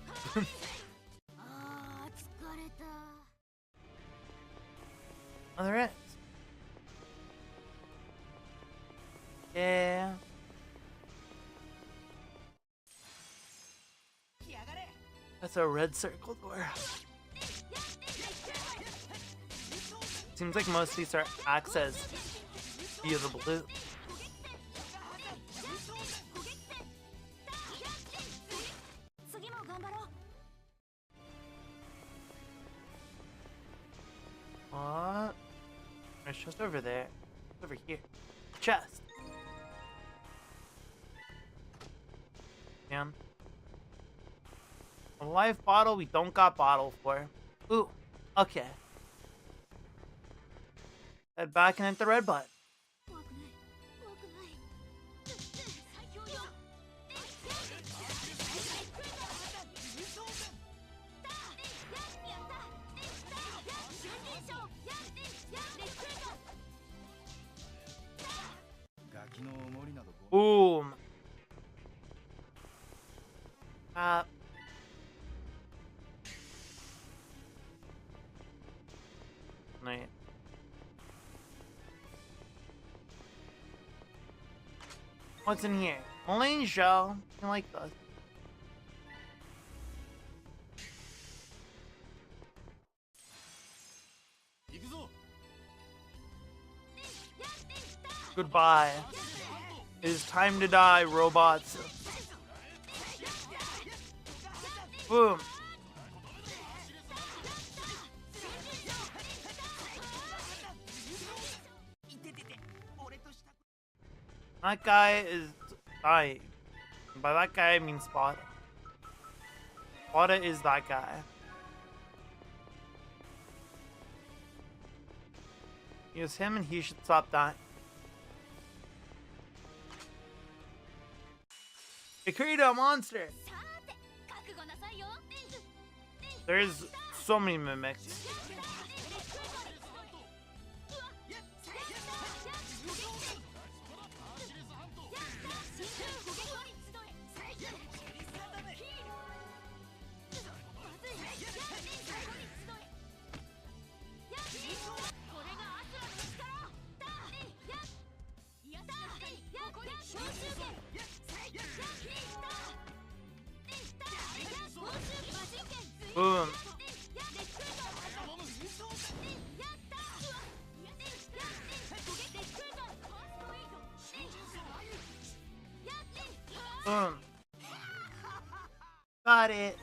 Oh, there is. Yeah. That's a red circle door. Seems like most of these are accessed via the blue. What? It's just over there. It's over here. Chest. Damn. A life bottle we don't got bottle for. Ooh. Okay. Head back and hit the red button. Boom. Right. What's in here? Malaine shell. I like those. Goodbye. It is time to die, robots. Boom. That guy is dying. By that guy, I mean Spada. Spada is that guy. Use him and he should stop dying. They created a monster. There's so many mimics. Boom. Got it.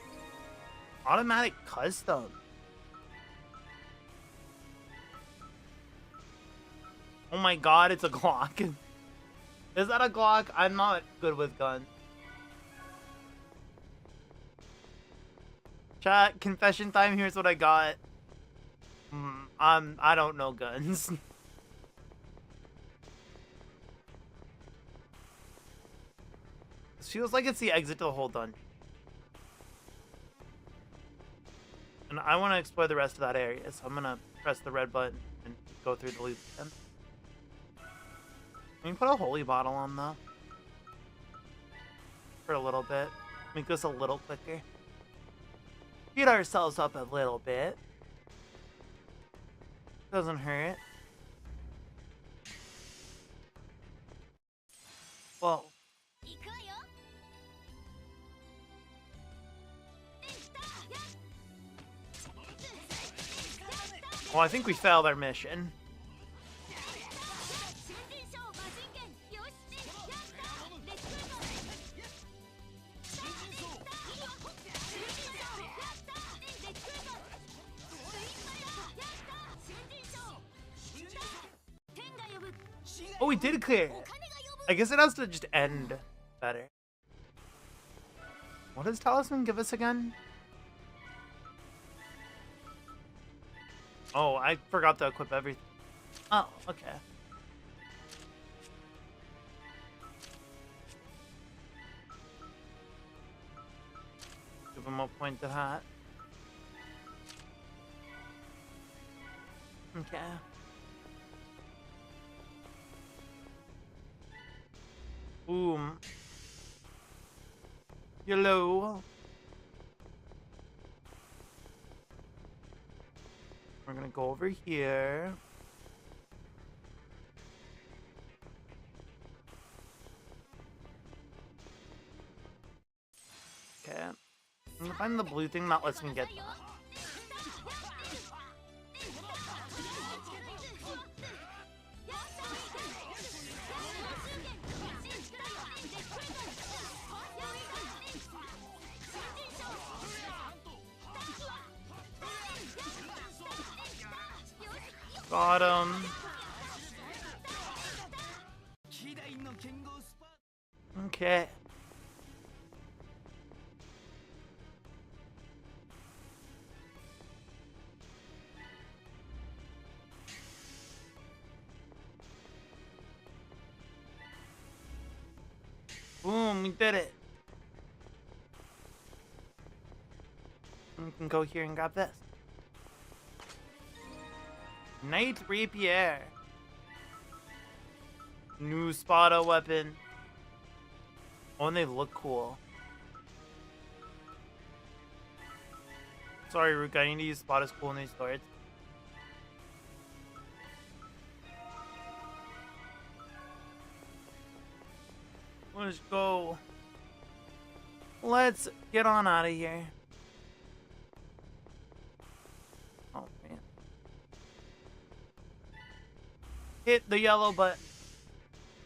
Automatic custom. Oh my god, it's a Glock. Is that a Glock? I'm not good with guns. Chat, confession time, here's what I got. I don't know guns. This feels like it's the exit to the whole dungeon. And I want to explore the rest of that area, so I'm gonna press the red button and go through the loop again. Can we put a holy bottle on though? For a little bit. Make this a little quicker. Speed ourselves up a little bit. Doesn't hurt. Whoa. Well, I think we failed our mission. Oh, we did clear it. I guess it has to just end better. What does Talisman give us again? Oh, I forgot to equip everything. Oh, okay. Give him a pointed hat. Okay. Boom. Yellow. We're gonna go over here. Okay. I'm gonna find the blue thing that lets me get that. Got him. Okay. Boom, we did it. We can go here and grab this. Knight Rapier. New Spada weapon. Oh, and they look cool. Sorry, Rook, I need to use Spada's cool in these swords. Let's go. Let's get on out of here. Oh, man. Hit the yellow button.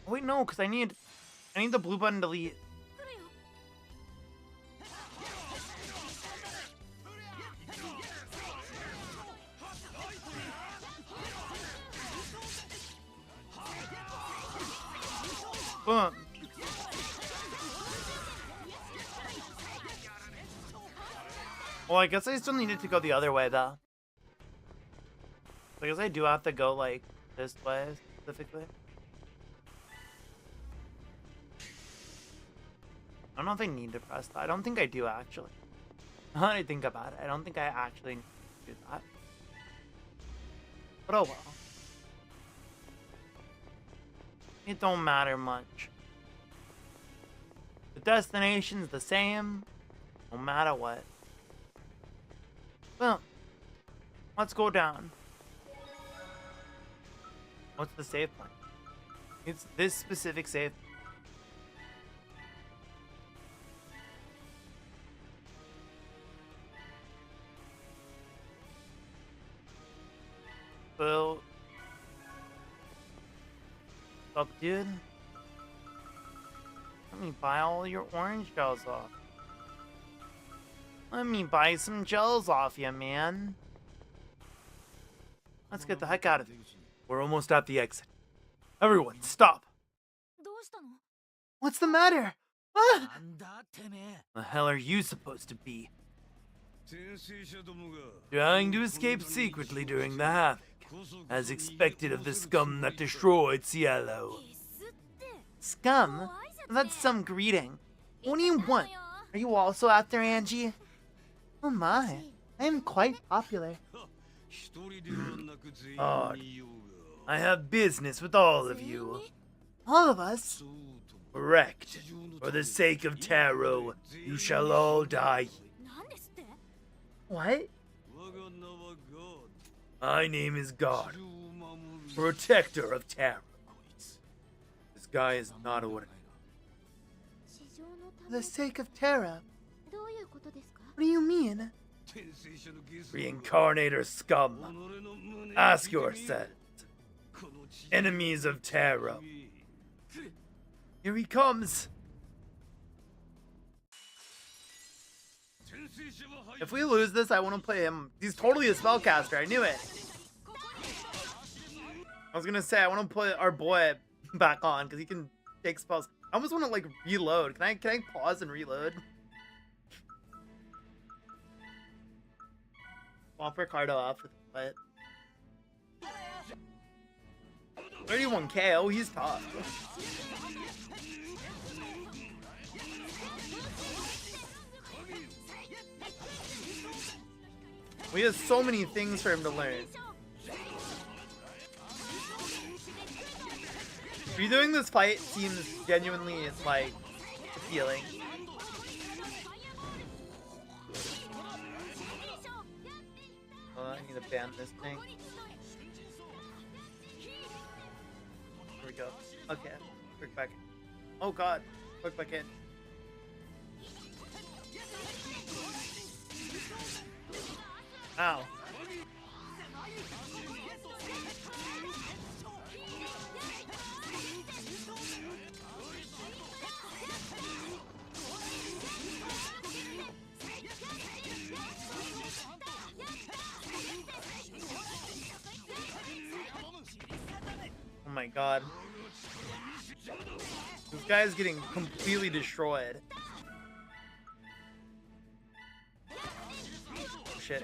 Wait, no, because I need the blue button to leave. Boom. Well, I guess I still needed to go the other way, though. I guess I do have to go, like, this way, specifically. I don't know if I need to press that. I don't think I do, actually. Now that I think about it, I don't think I actually need to do that. But oh well. It don't matter much. The destination's the same, no matter what. Well, let's go down. What's the save point? It's this specific save. So, what's up, dude? Let me buy all your orange shells off. Let me buy some gels off you, man. Let's get the heck out of here. We're almost at the exit. Everyone, stop! どうしたの？ What's the matter? Ah! なんだてめえ The hell are you supposed to be? Trying to escape secretly during the havoc, as expected of the scum that destroyed Cielo. Scum? That's some greeting. What do you want? Are you also after Angie? Oh my, I am quite popular. Odd. I have business with all of you. All of us? Correct. For the sake of Taro, you shall all die. なんですって？ What? My name is God, protector of Taro. This guy is not ordinary. 地上のた For め the sake of Taro? どういうことですか？ What do you mean? Reincarnator scum. Ask yourselves. Enemies of Taro. Here he comes. If we lose this, I want to play him. He's totally a spellcaster. I knew it. I was gonna say I want to put our boy back on because he can take spells. I almost want to like reload. Can I pause and reload? Swap Ricardo off with what? 31k. Oh, he's tough. We have so many things for him to learn. Redoing this fight seems genuinely like appealing. I need to ban this thing. Here we go. Okay, quick back. Oh god, quick back in. Ow. Oh my god. This guy is getting completely destroyed. Shit.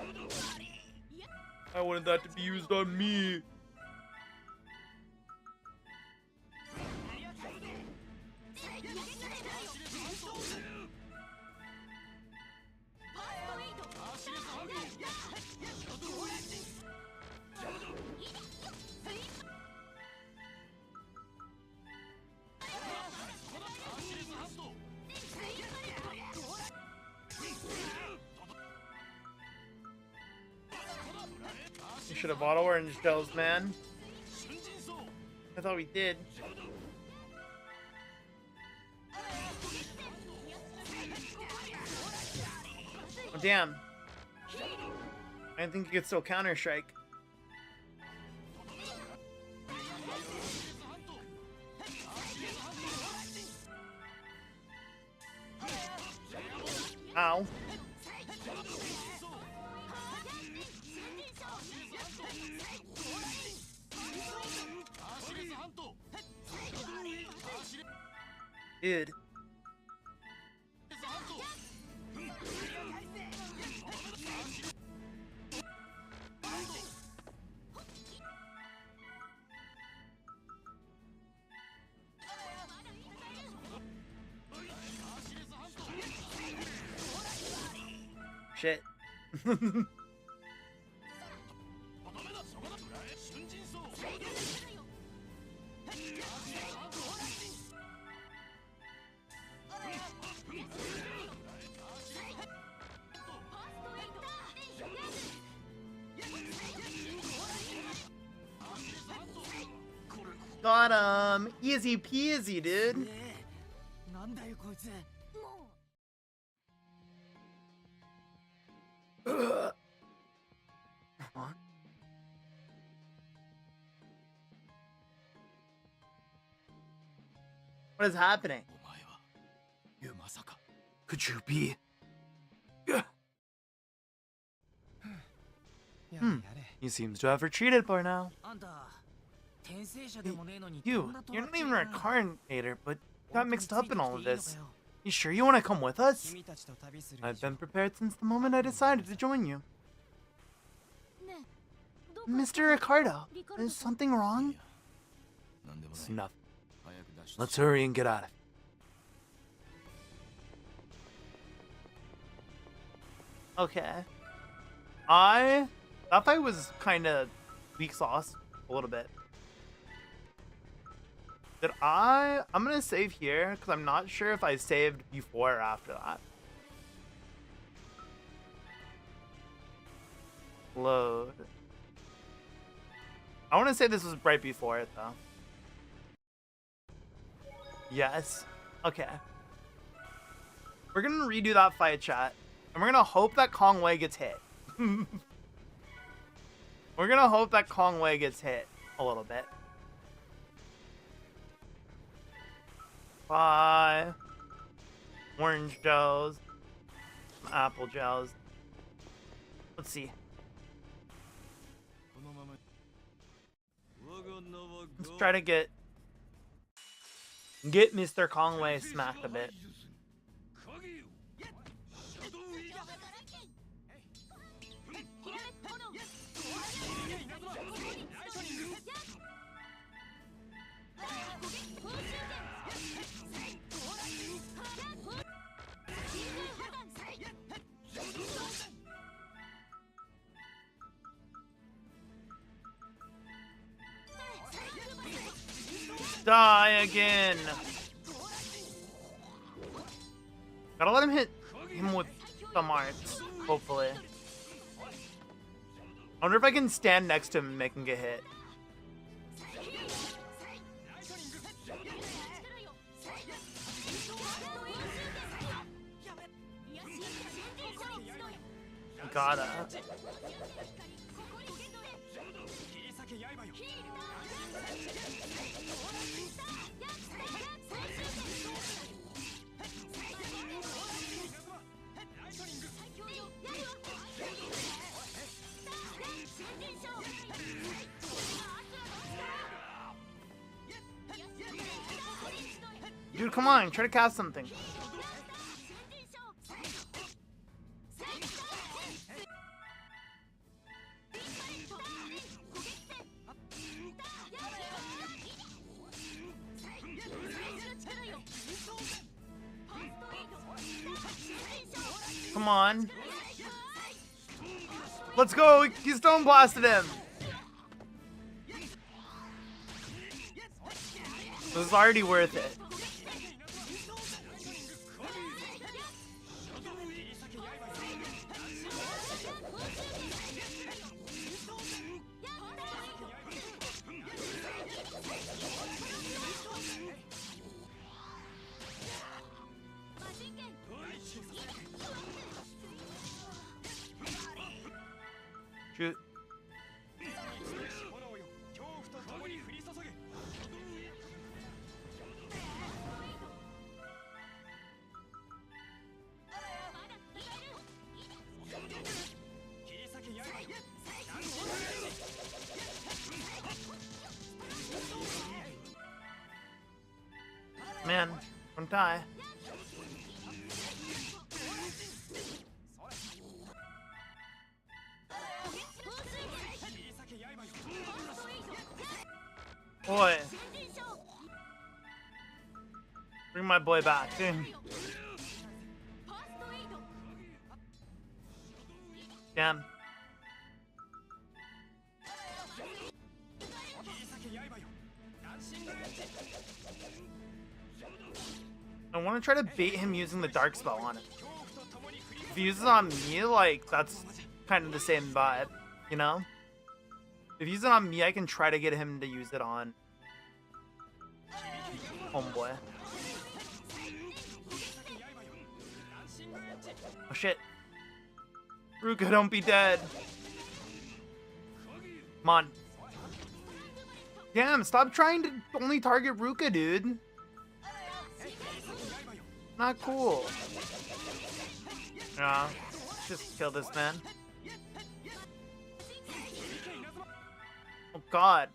I wanted that to be used on me. We should have bought orange gels, man. I thought we did. Oh, damn. I didn't think you could still counter-strike. Ow. Dude. Shit. Got him! Easy peasy, dude. なんだよこいつ Ugh. What is happening? お前はユまさか Could you be He seems to have retreated by now. あんた転生者でもねえのに You, こんな you're 尖っ not て even る a な reincarnator, but got 本当に mixed つい up て in き all て of いいのか this. よ You sure you want to come with us? 君たちと旅する I've been prepared since the moment I decided to join you. Mr. Ricardo, is something wrong? Snuff. Let's hurry and get out of here. Okay. That fight was kind of weak sauce a little bit. I'm gonna save here because I'm not sure if I saved before or after that. Load. I want to say this was right before it though. Yes. Okay. We're gonna redo that fight, chat. And we're gonna hope that Kong Wei gets hit. We're gonna hope that Kong Wei gets hit a little bit. Bye. Orange gels. Apple gels. Let's see. Let's try to get Mr. Kong Wei smacked a bit. Die again. Gotta let him hit him with some arts, hopefully. I wonder if I can stand next to him and make him get hit. Gotta. Dude, come on, try to cast something. Come on. Let's go, he stone blasted him. This is already worth it. Shoot. Man, don't die. Boy. Bring my boy back. Damn. I want to try to bait him using the dark spell on him. If he uses it on me, like, that's kind of the same vibe, you know? If he uses it on me, I can try to get him to use it on homeboy. Oh shit. Ruka, don't be dead. Come on. Damn, stop trying to only target Ruka, dude. Not cool. Yeah, let's just kill this man. Oh god.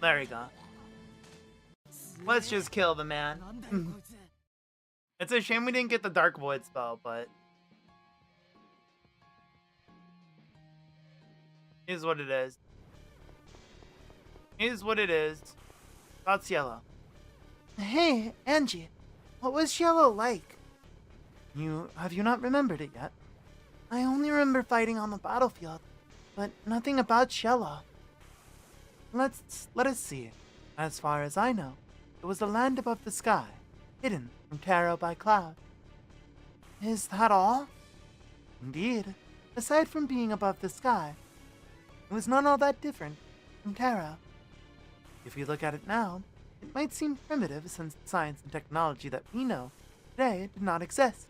There we go. Let's just kill the man. なんだよこいつ It's a shame we didn't get the Dark Void spell, but is what it is. Is what it is. That's yellow. Hey, Angie, what was Cielo like? Have you not remembered it yet? I only remember fighting on the battlefield, but nothing about Cielo. Let us see. As far as I know, it was the land above the sky, hidden from Taro by cloud. Is that all? Indeed. Aside from being above the sky, it was not all that different from Taro. If you look at it now, it might seem primitive since the science and technology that we know today did not exist.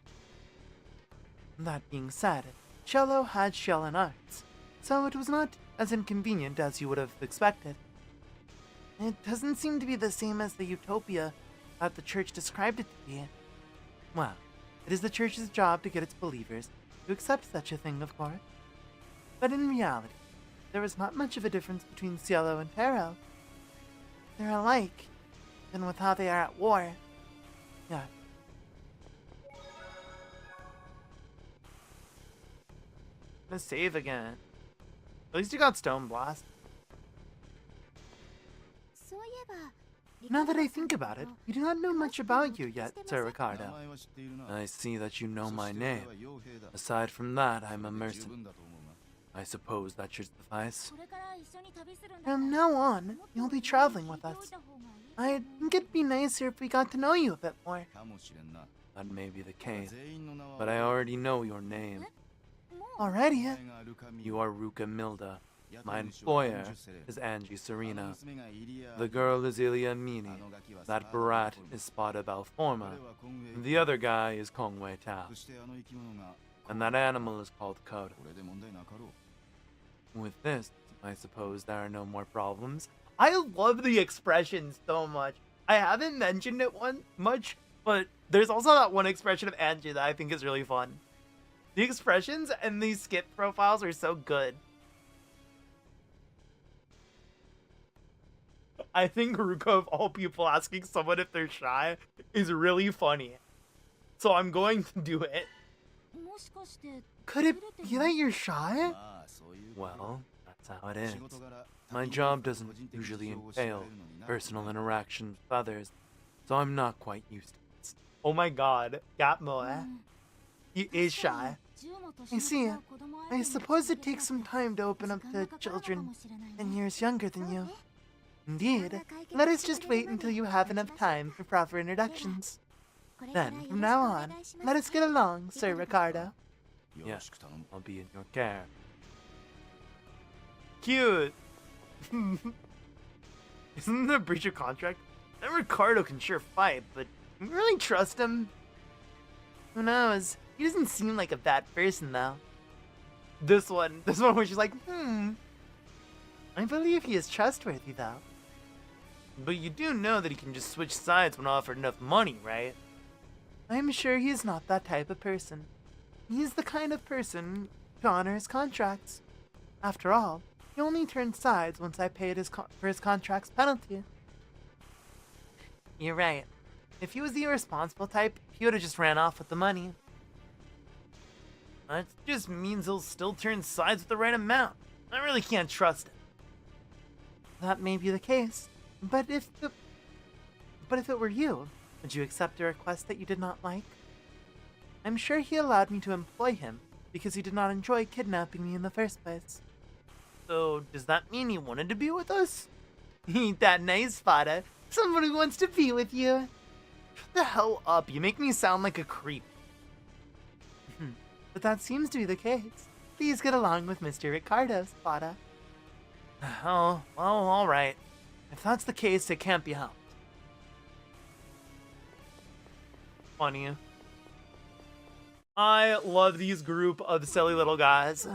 That being said, Cello had shell and arts, so it was not as inconvenient as you would have expected. It doesn't seem to be the same as the utopia that the church described it to be. Well, it is the church's job to get its believers to accept such a thing, of course. But in reality, there is not much of a difference between Cielo and Taro. They're alike, even with how they are at war. Yeah. Let's save again. At least you got Stone Blast. Now that I think about it, we do not know much about you yet, Sir Ricardo. I see that you know my name. Aside from that, I'm a mercenary. I suppose that should suffice. From now on, you'll be traveling with us. I think it'd be nicer if we got to know you a bit more. That may be the case, but I already know your name. Already? You are Ruka Milda. My employer is Angie Serena. The girl is Ilya Mini. That brat is Spada Balforma. And the other guy is Kongwei Tao. And that animal is called Koda. With this, I suppose there are no more problems. I love the expressions so much. I haven't mentioned it much, but there's also that one expression of Angie that I think is really fun. The expressions and these skip profiles are so good. I think Ruko, of all people, asking someone if they're shy is really funny. So I'm going to do it. Could it be that you're shy? Well, that's how it is. My job doesn't usually entail personal interaction with others, so I'm not quite used to it. Oh my god, Gatmo, he is shy. I see. I suppose it takes some time to open up to children 10 years younger than you. Indeed. Let us just wait until you have enough time for proper introductions. Then, from now on, let us get along, Sir Ricardo. Yes, I'll be in your care. Cute. Isn't that a breach of contract? That Ricardo can sure fight, but can we really trust him? Who knows? He doesn't seem like a bad person, though. This one where she's like, I believe he is trustworthy, though. But you do know that he can just switch sides when offered enough money, right? I'm sure he is not that type of person. He is the kind of person to honor his contracts. After all, he only turned sides once I paid for his contract's penalty. You're right. If he was the irresponsible type, he would have just ran off with the money. That just means he'll still turn sides with the right amount. I really can't trust him. That may be the case, but if it were you, would you accept a request that you did not like? I'm sure he allowed me to employ him because he did not enjoy kidnapping me in the first place. So, does that mean he wanted to be with us? Ain't that nice, Spada? Somebody wants to be with you. Shut the hell up, you make me sound like a creep. But that seems to be the case. Please get along with Mr. Ricardo, Spada. Oh, well, alright. If that's the case, it can't be helped. Funny. I love these group of silly little guys.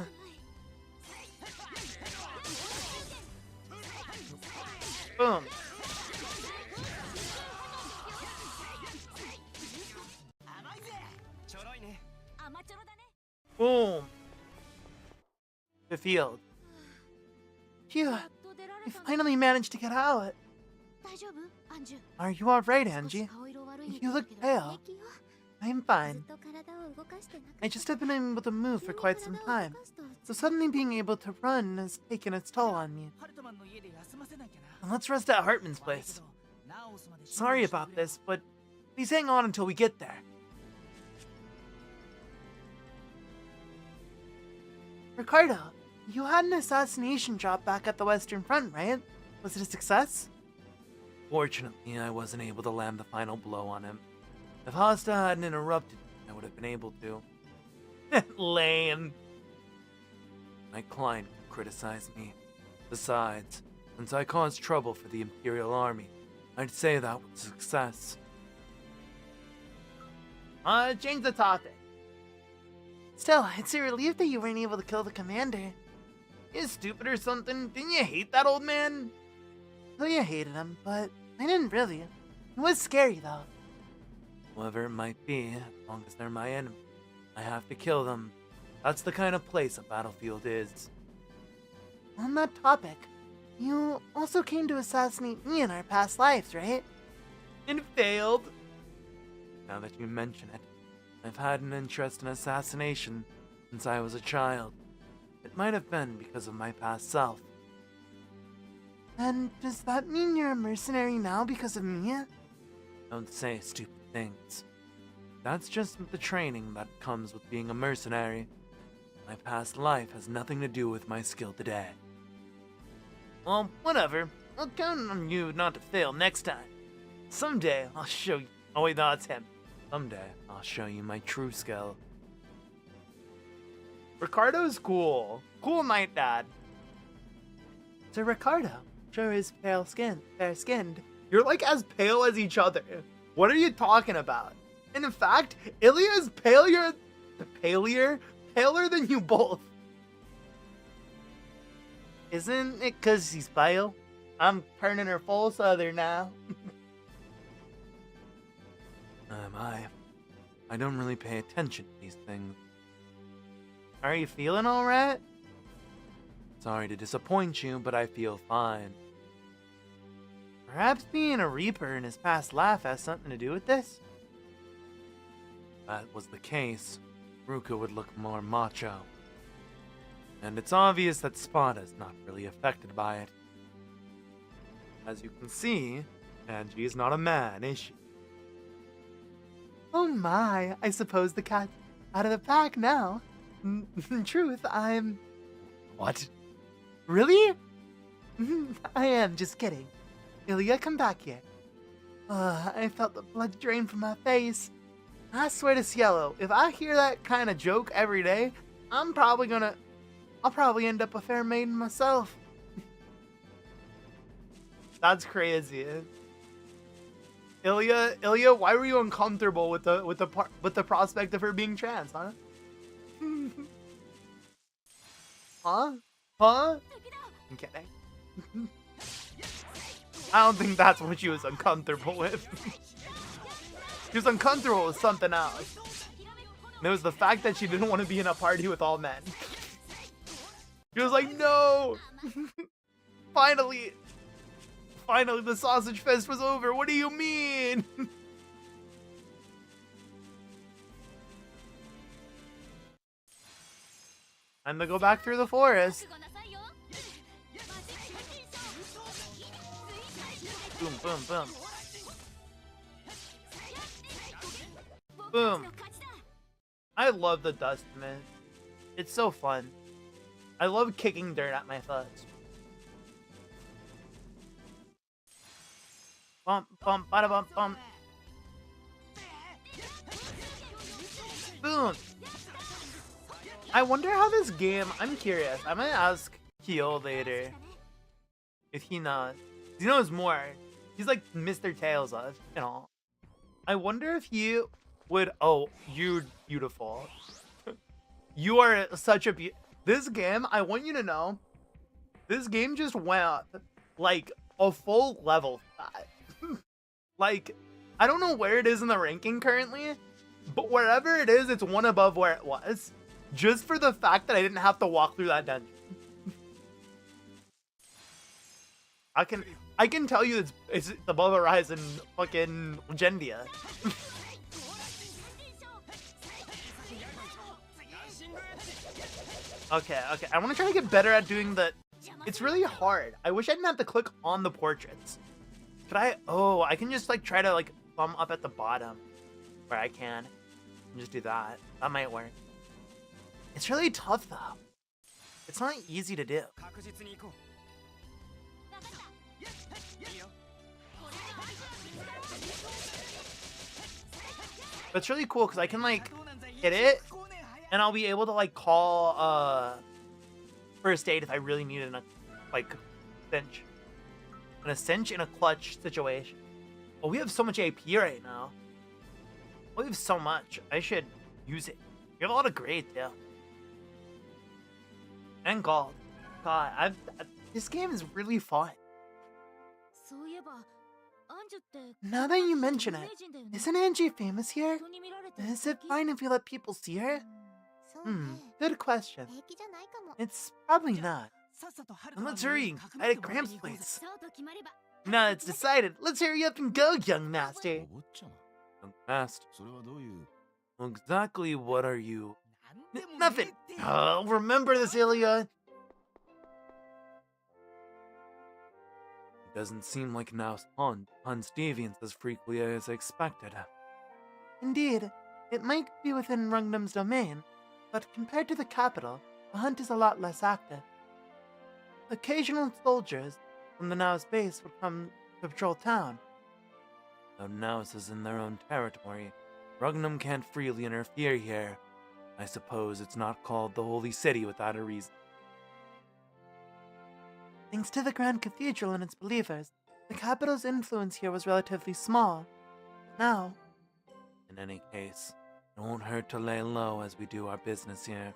Boom. Boom. The field. Phew, we finally managed to get out. 大丈夫アンジュ Are you alright, 少し Angie? 顔色悪いみた You いだ look けど pale. 平気よ I'm ずっ fine. と体を動かしてなかった I just haven't been able to move for 急に quite some 体を time. 動かすと So suddenly being able to run has taken its toll on me. ハルトマンの家で休ませなきゃな Let's rest at Hartman's 悪いけ place. どナオスまで Sorry 処分して about くれ this, but please hang on until we get there. Ricardo, you had an assassination job back at the Western Front, right? Was it a success? Fortunately, I wasn't able to land the final blow on him. If Hosta hadn't interrupted, I would have been able to. Lame. My client criticized me. Besides, since I caused trouble for the Imperial Army, I'd say that was a success. Change the topic. Still, it's a relief that you weren't able to kill the commander. You stupid or something? Didn't you hate that old man? Well, you hated him, but I didn't really. It was scary, though. Whoever it might be, as long as they're my enemy, I have to kill them. That's the kind of place a battlefield is. On that topic, you also came to assassinate me in our past lives, right? And failed. Now that you mention it, I've had an interest in assassination since I was a child. It might have been because of my past self. And does that mean you're a mercenary now because of me? Don't say stupid things. That's just the training that comes with being a mercenary. My past life has nothing to do with my skill today. Well, whatever. I'll count on you not to fail next time. Someday, I'll show you. Oh wait, no, that's him. Someday, I'll show you my true skill. Ricardo's cool. Cool night, Dad. So Ricardo sure is fair-skinned. You're like as pale as each other. What are you talking about? And in fact, Ilya is paler than you both. Isn't it cause he's pale? I'm turning her full southern now. I don't really pay attention to these things. Are you feeling alright? Sorry to disappoint you, but I feel fine. Perhaps being a Reaper in his past life has something to do with this? If that was the case, Ruka would look more macho. And it's obvious that Spada's not really affected by it. As you can see, Angie is not a man, is she? Oh my, I suppose the cat's out of the pack now. In truth, I'm... What? Really? I am, just kidding. Ilya, come back here. I felt the blood drain from my face. I swear to Cielo, if I hear that kind of joke every day, I'll probably end up a fair maiden myself. That's crazy. Ilya, why were you uncomfortable with the prospect of her being trans, huh? Huh? I'm kidding. I don't think that's what she was uncomfortable with. She was uncomfortable with something else. And it was the fact that she didn't want to be in a party with all men. She was like, no! Finally the sausage fest was over. What do you mean? Time to go back through the forest. Boom, boom, boom. Boom. I love the dust mist. It's so fun. I love kicking dirt at my foot. Bump, bump, bada bump, bump. Boom. I wonder how this game, I'm curious. I'm gonna ask Kyo later if he knows. He knows more. He's like Mr. Tails of, you know. I wonder if he would, oh, you're beautiful. You are such a this game, I want you to know, this game just went up like a full level 5. Like, I don't know where it is in the ranking currently, but wherever it is, it's one above where it was. just for the fact that I didn't have to walk through that dungeon. I can tell you it's above horizon fucking Legendia. Okay. I want to try to get better at doing the. It's really hard. I wish I didn't have to click on the portraits. Could I? Oh, I can just like try to like thumb up at the bottom where I can. And just do that. That might work. It's really tough though. It's not easy to do. But it's really cool because I can like hit it and I'll be able to like call first aid if I really need it in a like cinch. In a cinch in a clutch situation. Oh, we have so much AP right now. We have so much. I should use it. You have a lot of grade too. And gold. God, this game is really fun. Now that you mention it, isn't Angie famous here? Is it fine if we let people see her? Good question. It's probably not. And let's hurry and at Gramps' place. Now it's decided. Let's hurry up and go, young master. Young master? Exactly what are you? Nothing. Oh, remember this, Ilya. It doesn't seem like now hunts deviants as frequently as expected. Indeed, it might be within Rungnum's domain, but compared to the capital, the hunt is a lot less active. Occasional soldiers from the Naus base would come to patrol town. Though Naus is in their own territory, Rungnum can't freely interfere here. I suppose it's not called the Holy City without a reason. Thanks to the Grand Cathedral and its believers, the capital's influence here was relatively small. Now, in any case, it won't hurt to lay low as we do our business here.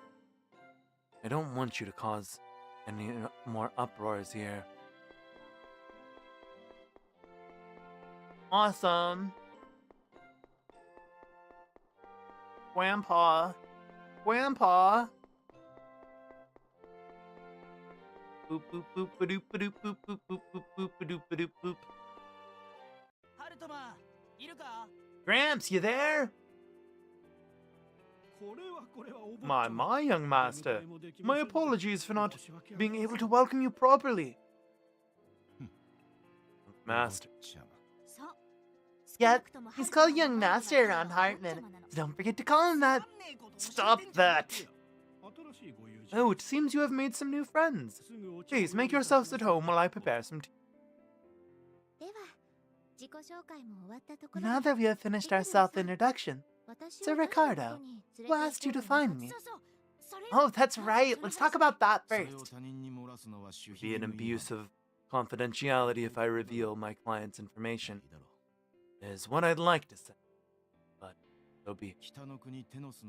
I don't want you to cause any more uproars here. Awesome. Grandpa. Boop boop boop ba-doop ba-doop boop boop boop boop boop ba-doop ba-doop boop. Gramps, you there? My young master. My apologies for not being able to welcome you properly. Master. Yeah, he's called young master around Hartman. So don't forget to call him that. Stop that. Oh, it seems you have made some new friends. Please, make yourselves at home while I prepare some tea. Now that we have finished our self-introduction, Sir Ricardo, who asked you to find me? Oh, that's right. Let's talk about that first. It would be an abuse of confidentiality if I reveal my client's information, is what I'd like to say. But so be it.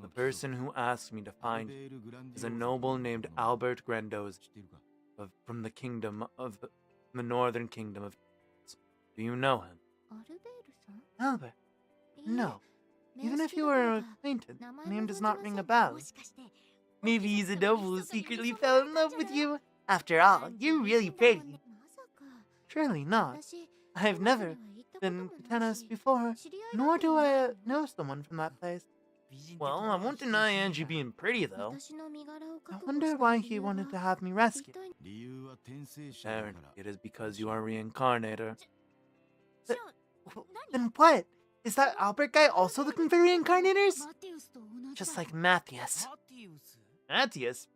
The person who asked me to find you is a noble named Albert Grandoz from the kingdom of the northern kingdom of. Do you know him? Albert? No. Even if you were acquainted, the name does not ring a bell. Maybe he's a noble who secretly fell in love with you. After all, you're really pretty. Surely not. I've never been to tennis before, nor do I know someone from that place. Well, I won't deny Angie being pretty, though. I wonder why he wanted to have me rescued. Apparently, it is because you are reincarnator. Then what? Is that Albert guy also looking for reincarnators? Just like Matthias. Matthias?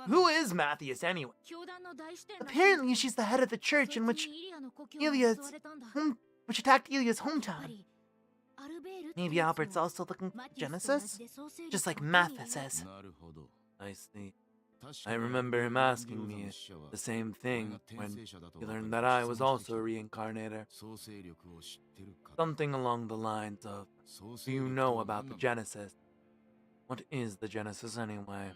Who is Matthias anyway? Apparently she's the head of the church in which attacked Ilya's hometown. Maybe Albert's also looking for Genesis? Just like Mathis says. I see. I remember him asking me the same thing when he learned that I was also a reincarnator. Something along the lines of, do you know about the Genesis? What is the Genesis anyway?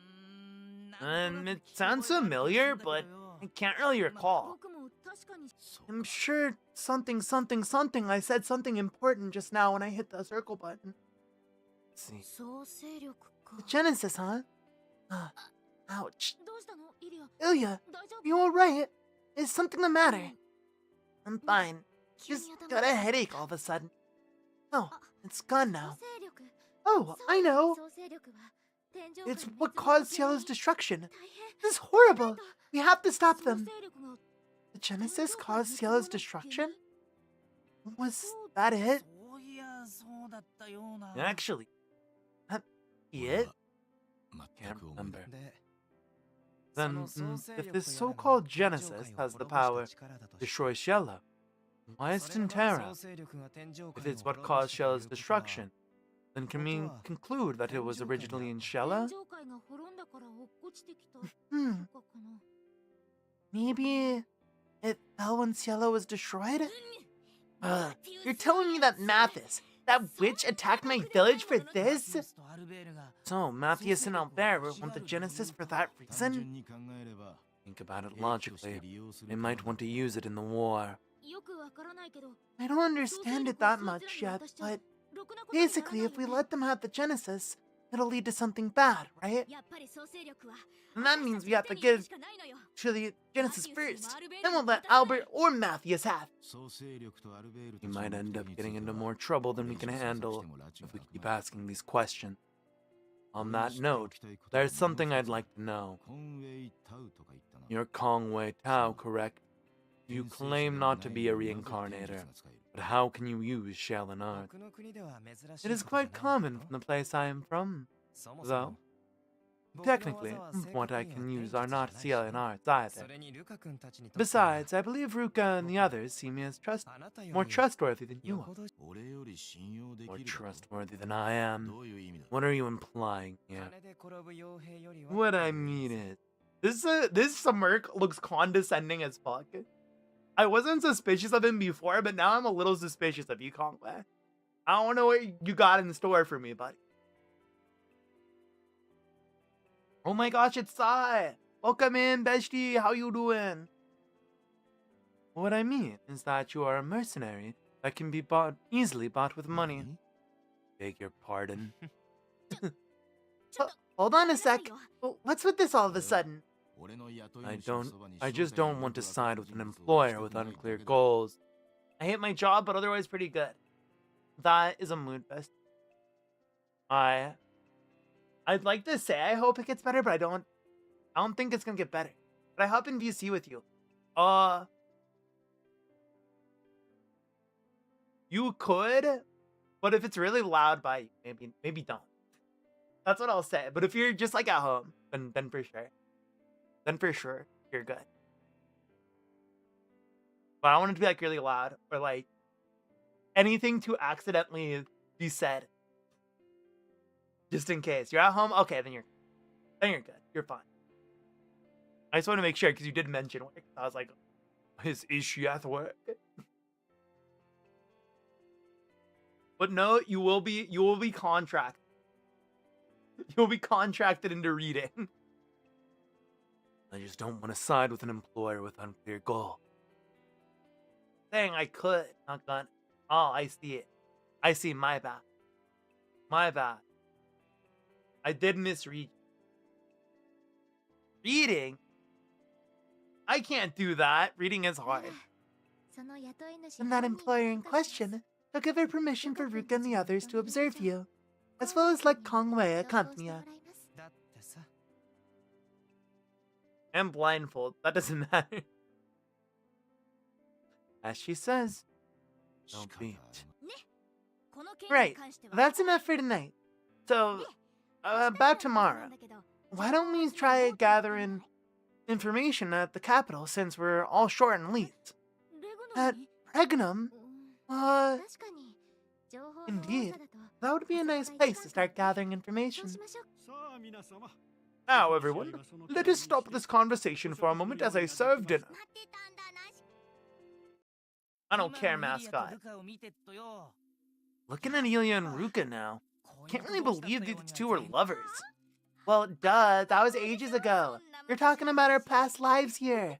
It sounds familiar, but I can't really recall. I'm sure something. I said something important just now when I hit the circle button. Let's see. The Genesis, huh? Ouch. どうしたのイリア Ilya, 大丈夫 you alright? Is something the matter? I'm fine. 急に Just 頭 got a headache all of a sudden. Oh, it's gone 創 now. 生力 Oh, I know. 創生力は天上界 It's の what 熱の caused 加減 Ciela's destruction. 大変 This is horrible. We have to stop 創 them. 生力が The Genesis 天上界の caused 熱の Ciela's 加 destruction? 減 Was that it? そういやそうだったような Actually, that be it? Can't remember. で Then, その創生 if 力 this とやらが so-called 天上 Genesis 界を has the 滅ぼした power 力だと to して destroy Shella, why is それが Tintera? 創生力が天上 If 界を it's what 滅ぼ caused したという Shella's ことは destruction, then can we What? conclude that it was Tenjo originally in 天 Shella? 上界が滅んだから落っこちてきた Hmm, とかかな maybe it fell when Ciela was destroyed? You're telling me that Mathis, that witch, attacked my village for this? マティウスとアルベールが So, Matthias and Albert want the Genesis for that reason? Think about it logically. They might want to use it in the war. よくわからないけど I don't understand it that much yet, but ろくなことにならない basically, よ if we ね let them have the Genesis, it'll lead to something bad, right? やっぱり創生力は And that means we have to 私たちが手に入れる give しかないのよ to the Genesis Matthias first. もアルベール Then も we'll let 渡らない Albert or Matthias have. We might end up getting into more trouble than we can handle if we keep asking these questions. On that note, there's something I'd like to know. You're Kongwei Tao, correct? You claim not to be a reincarnator, but how can you use Shaolin art? 僕の国では珍しい It is ことじゃ quite ない common from the place I am from. そも though. そも Technically, 僕の技は what 正 I 確に can は use 天 are 気じゃ not ないし Cielin arts そ either. れにルカ君たちにとっては Besides, I believe Ruka and the others see me as あなたより more trustworthy than you よ are. ほど More trustworthy than I am. What are you implying here? 金で転ぶ傭兵よりは What I mean is, This smirk looks condescending as fuck. I wasn't suspicious of him before, but now I'm a little suspicious of you, Kongwei. I don't know what you got in store for me, buddy. Oh my gosh, it's Sai. Welcome in, bestie. How you doing? what I mean is that you are a mercenary that can be easily bought with money. Beg your pardon. Hold on a sec. What's with this all of a sudden? I just don't want to side with an employer with unclear goals. I hate my job, but otherwise pretty good. That is a mood best. I'd like to say I hope it gets better, but I don't think it's gonna get better. But I hop in VC with you. You could, but if it's really loud by you, maybe don't. That's what I'll say. But if you're just like at home, then for sure. Then for sure, you're good. But I don't want it to be like really loud or like anything to accidentally be said. Just in case. You're at home? Okay, then you're good. You're fine. I just want to make sure because you did mention work. I was like, is she at work? But no, you will be contracted. You'll be contracted into reading. I just don't want to side with an employer with unclear goal. Saying I could, not gonna. Oh, I see it. I see. My bad. My bad. I did misread. Reading? I can't do that. Reading is hard. その雇い主 And that employer in question took her permission for Ruka and the others to observe you, as well as let Kongwei accompany you. だってさ And blindfold. That doesn't matter. As she says, don't beat. この件に Right, 関しては that's enough for tonight. So, about tomorrow, Why don't we try gathering information at the capital since we're all short on leads? At Pregnum? Uh, 確かに情報の indeed. 多さだと That would be a nice place to start gathering information. そうしましょう now everyone, let us stop this conversation for a moment as I serve dinner. 待ってたんだな I don't care, 今のイリアと mascot. ルカを見てっとよ Looking at Ilya and Ruka now, こういう can't こ really とをした believe ったよ these うに two は are 全然 lovers. Well, duh, that was ages ago. You're talking about our past lives here.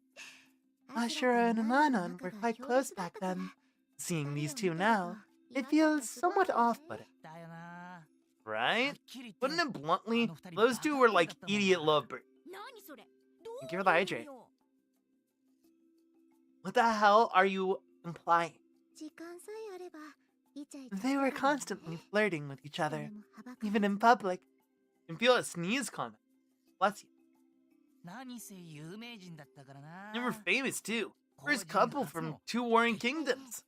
Ashura and Ananan were quite close back then. Seeing these two now, it feels somewhat off-putting. だよな Right? はっきり言って Putting it bluntly, あの二人 those two were like バカだったもんな。 idiot lovebirds. 何それど Thank you for う the いう意 hydrate. 味よ What the hell are you implying? 時間さえあればイチャイチャ They were してたのに constantly ね flirting with each そ other, れもはばから even ず in public. You can feel a sneeze coming. Bless you. 何せ有名人だったからな。 They were famous too. 個人 First couple 初 from の two warring ねえね kingdoms.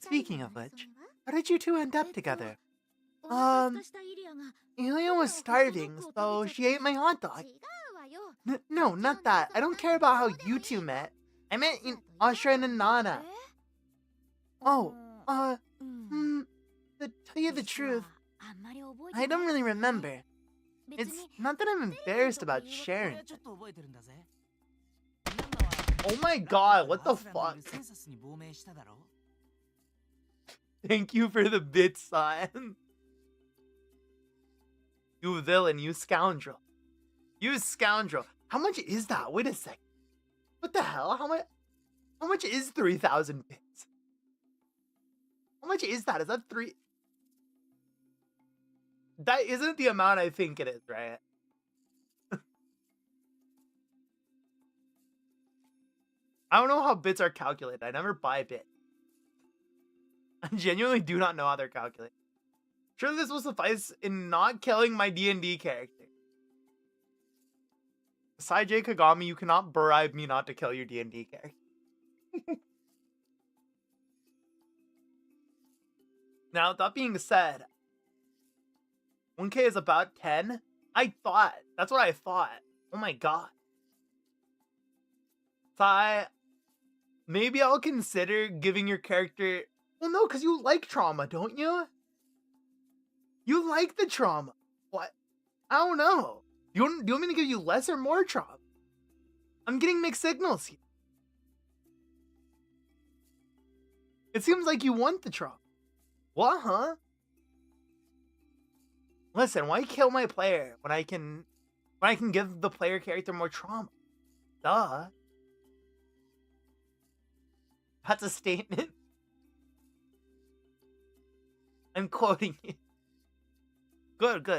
え二人 Speaking の of 馴 which, 染みは how did you two end up えっと together? お腹空かしたイリアが Ilya was starving, so she ate my hot dog. 違うわよ No, not that. I don't care about how you two met. I meant in Ashra and Nana. え Oh, うん to tell you the 実は truth, あんまり覚えて I ない don't んだ really よね remember. 別 It's に not that I'm embarrassed about 俺 sharing. はちょっと覚えてるんだぜ。ミャンマーは Oh my god, what the アスラのいる fuck? センサスに亡命しただろ。 Thank you for the bit, son. You villain, you scoundrel. You scoundrel. How much is that? Wait a second. What the hell? How much is 3,000 bits? How much is that? Is that 3? That isn't the amount I think it is, right? I don't know how bits are calculated. I never buy bits. I genuinely do not know how they're calculated. Sure, this will suffice in not killing my D&D character. Besides J. Kagami, you cannot bribe me not to kill your D&D character. Now, that being said, 1K is about 10? That's what I thought. Oh my god. So maybe I'll consider giving your character... Well, no, because you like trauma, don't you? You like the trauma. What? I don't know. Do you want me to give you less or more trauma? I'm getting mixed signals here. It seems like you want the trauma. What, huh? Listen, why kill my player when I can give the player character more trauma? Duh. That's a statement. I'm quoting you. Good.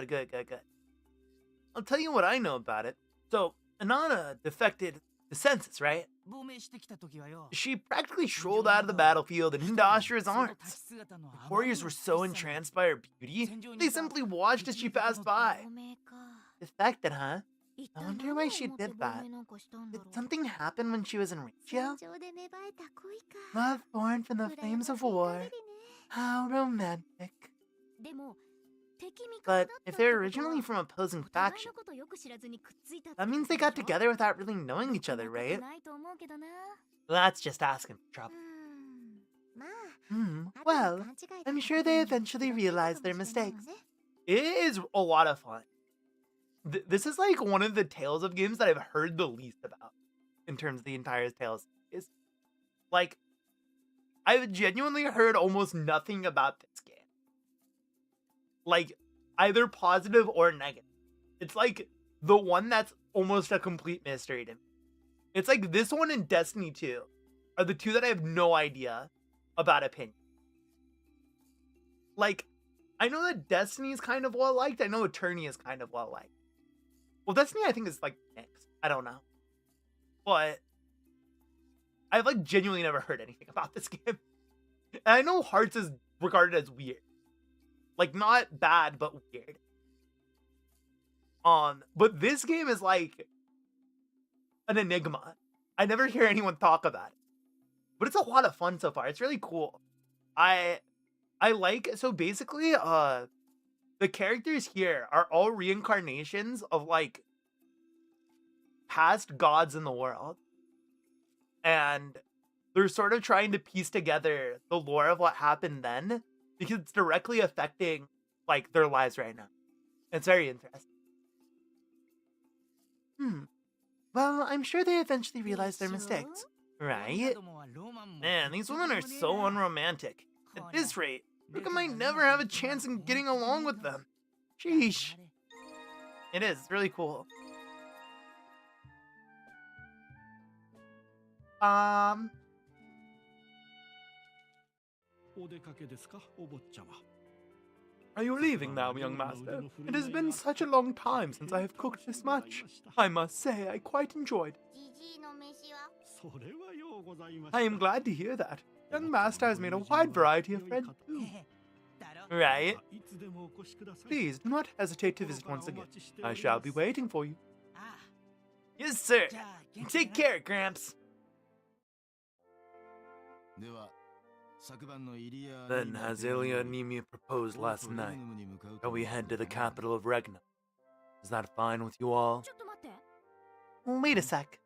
I'll tell you what I know about it. So, Anana defected the census, right? 亡命してきた時はよ。 She practically strolled out of the battlefield and into Ashura's arms. The warriors were so entranced by her beauty, they simply watched as she passed by. 亡命か Defected, huh? 一 I 体 wonder 何 why を she 思って did 亡 that. 命なんかしたんだ Did ろう something happen when she was in 戦 Rachia? 場で芽生えた恋か Love born from the 羨 flames ま of しい限 war. りね How romantic. でも敵味方 But だった if って they're こと originally は from opposing お互い factions, のことよく知らずにくっついたって that こと means they でしょ got together without really knowing each ろく other, なこと right? ないと思うけどな That's just asking for う trouble. んまあ Hmm. 後で Well, 勘違いと I'm か sure で they も eventually 嫌いだ realized った their かもしれないわ mistakes. ね It is a lot of fun. This is like one of the Tales of games that I've heard the least about in terms of the entire Tales series. Like, I've genuinely heard almost nothing about this game. Like, either positive or negative. It's like the one that's almost a complete mystery to me. It's like this one and Destiny 2 are the two that I have no idea about opinion. Like, I know that Destiny is kind of well liked. I know Attorney is kind of well liked. Well, Destiny I think is like mixed. I don't know. But I've like genuinely never heard anything about this game. And I know Hearts is regarded as weird. Like not bad, but weird. But this game is like an enigma. I never hear anyone talk about it. But it's a lot of fun so far. It's really cool. I like, so basically, the characters here are all reincarnations of like past gods in the world. And they're sort of trying to piece together the lore of what happened then because it's directly affecting like their lives right now. It's very interesting. Well, I'm sure they eventually realized their mistakes. Right? Man, these women are so unromantic. At this rate, Ruka might never have a chance in getting along with them. Sheesh. It is. It's really cool. お出かけですか、お坊ちゃま。Are you leaving now, young master? It has been such a long time since I have cooked this much. I must say, I quite enjoyed. じじいの飯は I am glad to hear that. Young master has made a wide variety of friends too. だろ Right? Please do not hesitate to visit once again. I shall be waiting for you. あ Yes, sir. あじゃあ元気で Take な care, Gramps. では昨晩のイリア Then has Ilya Anemia proposed last night? Shall we head to the capital of Regna? Is that fine with you all? ちょっと待って Wait a sec.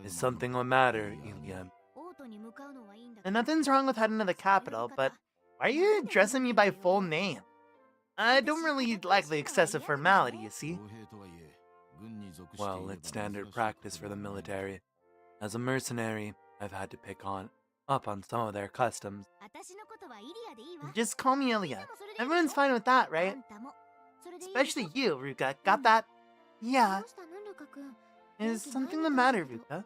Is something the matter, Ilya? オートに向かうのはいいんだけど Nothing's wrong with heading to the capital, but why are you addressing me by full name? I don't really like the excessive formality, you see. Well, it's standard practice for the military. As a mercenary, I've had to pick up on some of their customs. 私のことはイリアでいいわ Just call me みん Ilya. なもそれでいいでしょ Everyone's fine with that, あ right? んたもそれでいい Especially でしょ you, Ruka. Got that? ど Yeah. うしたのルカ君 Is something the matter, Ruka?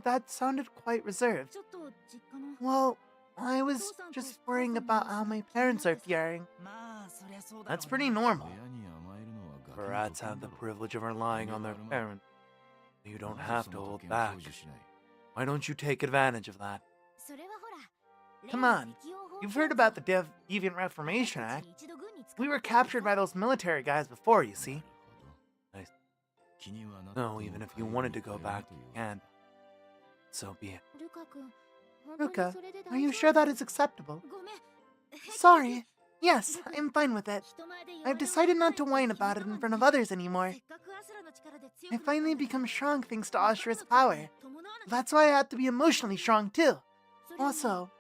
That sounded quite reserved. ちょっと実家の Well, I was just worrying about how my parents are faring. まあそりゃそうだろう That's な pretty normal. Brats have the privilege of relying on their parents. You don't have to hold back. Why don't you take advantage of that? それはほら Come on, you've heard about the Deviant Reformation Act. We were captured by those military guys before, you see. No, even if you wanted to go back, you can. So be it. ルカ君 Ruka, are you sure that is acceptable? ごめん Sorry. Yes, I'm fine with it. I've decided not to whine about it in front of others anymore. I finally become strong thanks to Ashura's power. That's why I have to be emotionally strong too. Also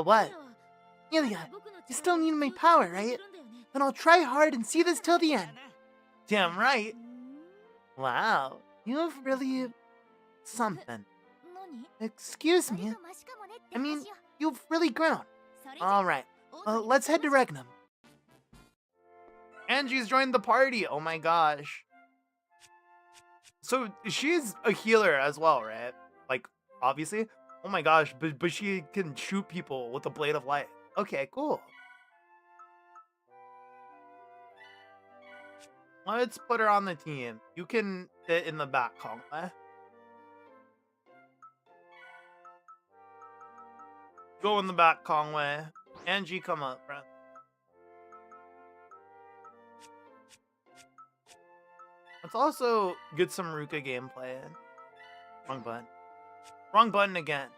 what? Ilya, you still need my power, right? Then I'll try hard and see this till the end. Damn right. Wow, you've really something. Excuse me. I mean, you've really grown. Alright, let's head to Regnum. Angie's joined the party. Oh my gosh. So she's a healer as well, right? Like, obviously. Oh my gosh, but she can shoot people with a blade of light. Okay, cool. Let's put her on the team. You can fit in the back, Conway. Go in the back, Conway. Angie, come up, friend. Let's also get some Ruka gameplay in. Wrong button. Wrong button again.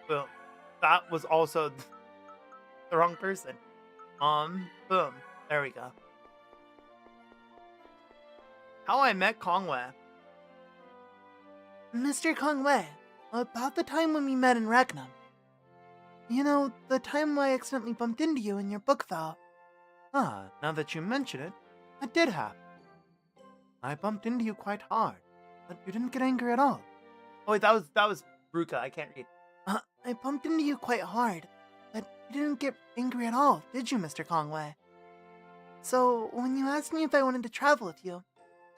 Boom. That was also the wrong person. Boom. There we go. How I met Conway. Mr. Conway, about the time when we met in Regnum. You know, the time I accidentally bumped into you in your book vault. Ah, now that you mention it, that did happen. I bumped into you quite hard, but you didn't get angry at all. Oh wait, that was Ruka, I can't read. I bumped into you quite hard, but you didn't get angry at all, did you, Mr. Conway? So, when you asked me if I wanted to travel with you,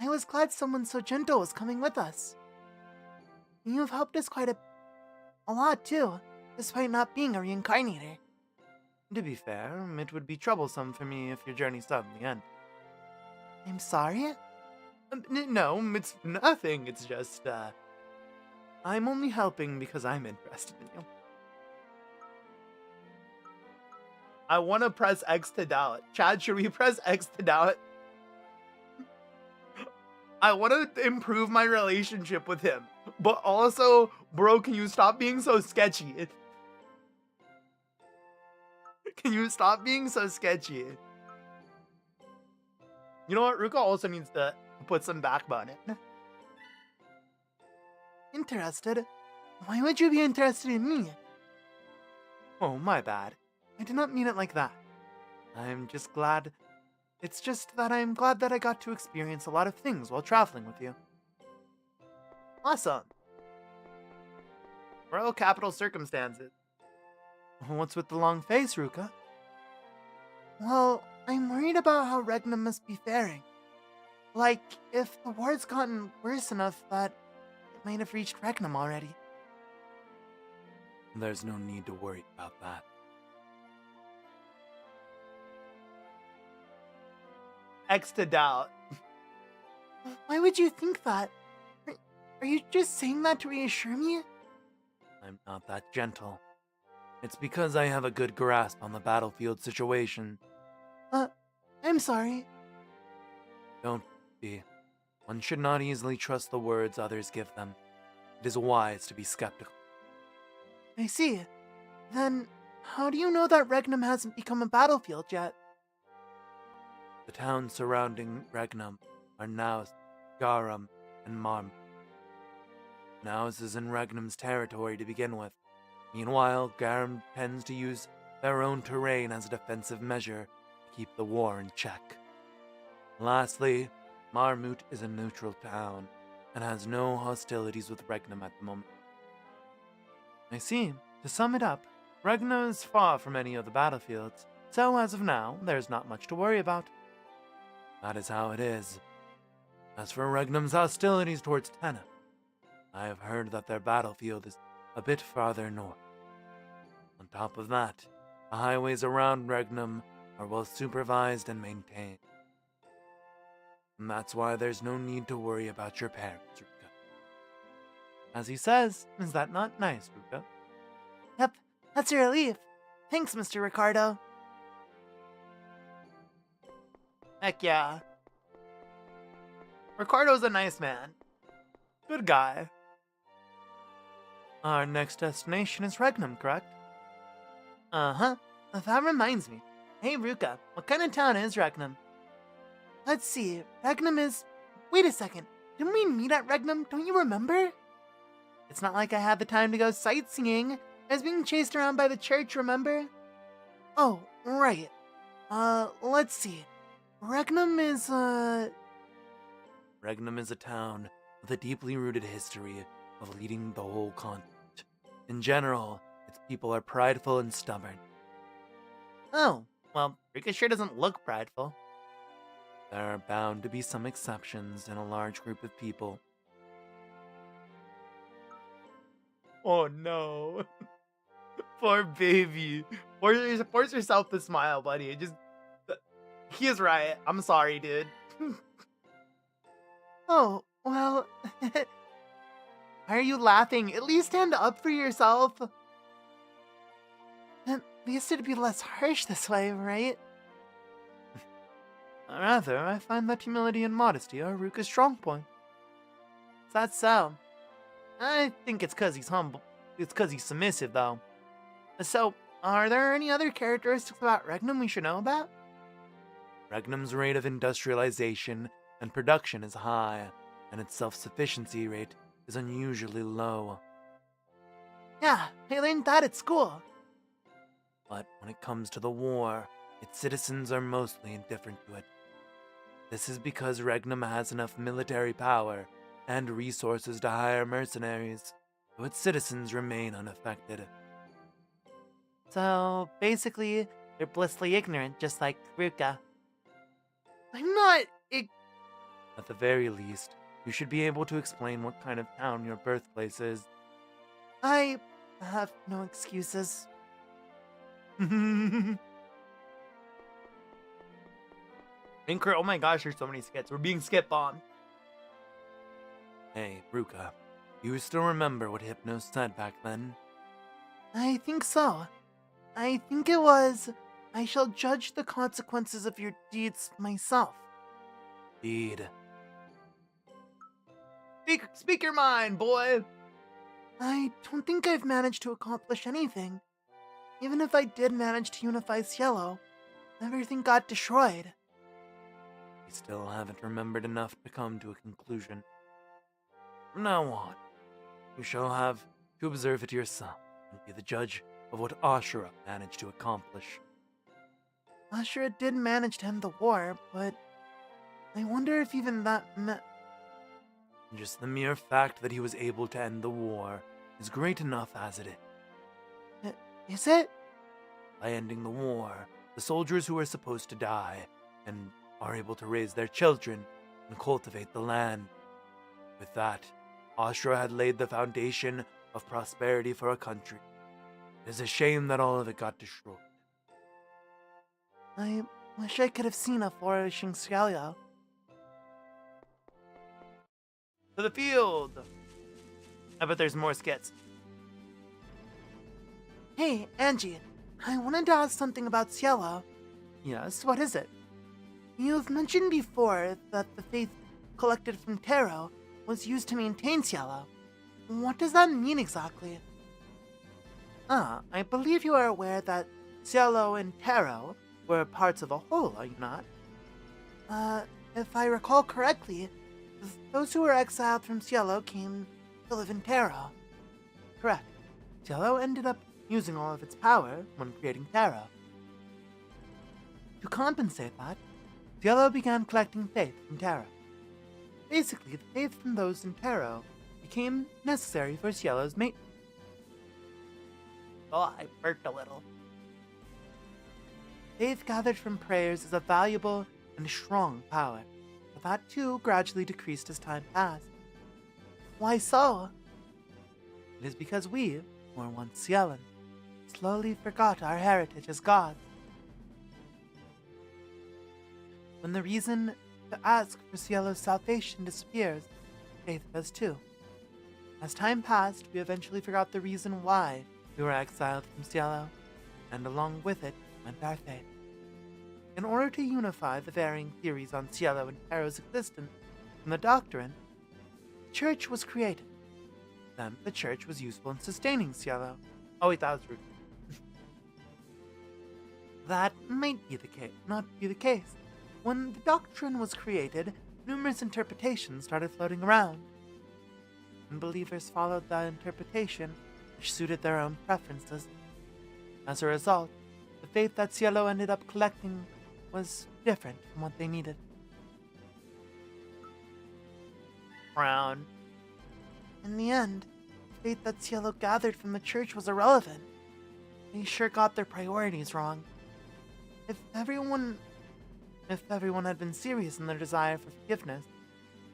I was glad someone so gentle was coming with us. You have helped us quite a lot too, despite not being a reincarnator. To be fair, it would be troublesome for me if your journey suddenly ended. I'm sorry? No, it's nothing. It's just, I'm only helping because I'm interested in you. I want to press X to doubt. Chad, should we press X to doubt? I want to improve my relationship with him. But also, bro, can you stop being so sketchy? Can you stop being so sketchy? You know what? Ruka also needs to put some backbone in. Interested? Why would you be interested in me? Oh, my bad. I did not mean it like that. I'm just glad... It's just that I'm glad that I got to experience a lot of things while traveling with you. Awesome. Royal capital circumstances. What's with the long face, Ruka? Well, I'm worried about how Regnum must be faring. Like, if the war's gotten worse enough that it might have reached Regnum already. There's no need to worry about that. X to doubt. Why would you think that? Are you just saying that to reassure me? I'm not that gentle. It's because I have a good grasp on the battlefield situation. I'm sorry. Don't be. One should not easily trust the words others give them. It is wise to be skeptical. I see. Then, how do you know that Regnum hasn't become a battlefield yet? The towns surrounding Regnum are Naus, Garum, and Marm. Naus is in Regnum's territory to begin with. Meanwhile, Garum tends to use their own terrain as a defensive measure to keep the war in check. Lastly, Marmut is a neutral town and has no hostilities with Regnum at the moment. I see. To sum it up, Regnum is far from any of the battlefields, so as of now, there's not much to worry about. That is how it is. As for Regnum's hostilities towards Tenna, I have heard that their battlefield is a bit farther north. On top of that, the highways around Regnum are well supervised and maintained. And that's why there's no need to worry about your parents, Ruka. As he says, is that not nice, Ruka? Yep, that's a relief. Thanks, Mr. Ricardo. Heck yeah. Ricardo's a nice man. Good guy. Our next destination is Regnum, correct? Uh-huh. That reminds me. Hey, Ruka, what kind of town is Regnum? Let's see. Regnum is... Wait a second. Didn't we meet at Regnum? Don't you remember? It's not like I had the time to go sightseeing. I was being chased around by the church, remember? Oh, right. Let's see. Regnum is, Regnum is a town with a deeply rooted history of leading the whole continent. In general, its people are prideful and stubborn. Oh, well, Rika sure doesn't look prideful. There are bound to be some exceptions in a large group of people. Oh no. Poor baby. Force yourself to smile, buddy. He is right. I'm sorry, dude. oh, well... Why are you laughing? At least stand up for yourself. At least it'd be less harsh this way, right? Rather, I find that humility and modesty are Ruka's strong point. Is that so? I think it's because he's humble. It's because he's submissive, though. So, are there any other characteristics about Regnum we should know about? Regnum's rate of industrialization and production is high, and its self-sufficiency rate is unusually low. Yeah, I learned that at school. But when it comes to the war, its citizens are mostly indifferent to it. This is because Regnum has enough military power and resources to hire mercenaries, so its citizens remain unaffected. So, basically, they're blissfully ignorant, just like Ruka. I'm not... At the very least, you should be able to explain what kind of town your birthplace is. I have no excuses. Incorrect. Oh my gosh, there's so many skits. We're being skit bombed. Hey, Ruka, you still remember what Hypnos said back then? I think so. I think it was, I shall judge the consequences of your deeds myself. Indeed. Speak your mind, boy. I don't think I've managed to accomplish anything. Even if I did manage to unify Cielo, everything got destroyed. We still haven't remembered enough to come to a conclusion. From now on, you shall have to observe it yourself and be the judge of what Ashura managed to accomplish. Ashura did manage to end the war, but I wonder if even that Just the mere fact that he was able to end the war is great enough as it is. Is it? By ending the war, the soldiers who are supposed to die and are able to raise their children and cultivate the land. With that, Ashura had laid the foundation of prosperity for a country. It's a shame that all of it got destroyed. I wish I could have seen a flourishing Cielo. To the field! I bet there's more skits. Hey, Angie, I wanted to ask something about Cielo. Yes, what is it? You've mentioned before that the faith collected from Tarot was used to maintain Cielo. What does that mean exactly? I believe you are aware that Cielo and Tarot were parts of a whole, are you not? If I recall correctly, those who were exiled from Cielo came to live in Tarot. Correct. Cielo ended up using all of its power when creating Tarot. To compensate that, Cielo began collecting faith from Tarot. Basically, the faith from those in Tarot became necessary for Cielo's maintenance. Oh, I burped a little. Faith gathered from prayers is a valuable and strong power, but that too gradually decreased as time passed. Why so? It is because we, who were once Cielan, slowly forgot our heritage as gods. When the reason to ask for Cielo's salvation disappears, faith does too. As time passed, we eventually forgot the reason why we were exiled from Cielo, and along with it went our faith. In order to unify the varying theories on Cielo and Tarot's existence and the doctrine, the church was created. Then the church was useful in sustaining Cielo. Oh wait, that was rude. That might be the case, not be the case. When the doctrine was created, numerous interpretations started floating around. And believers followed that interpretation, which suited their own preferences. As a result, the faith that Cielo ended up collecting was different from what they needed. Frown. In the end, the faith that Cielo gathered from the church was irrelevant. They sure got their priorities wrong. If everyone had been serious in their desire for forgiveness,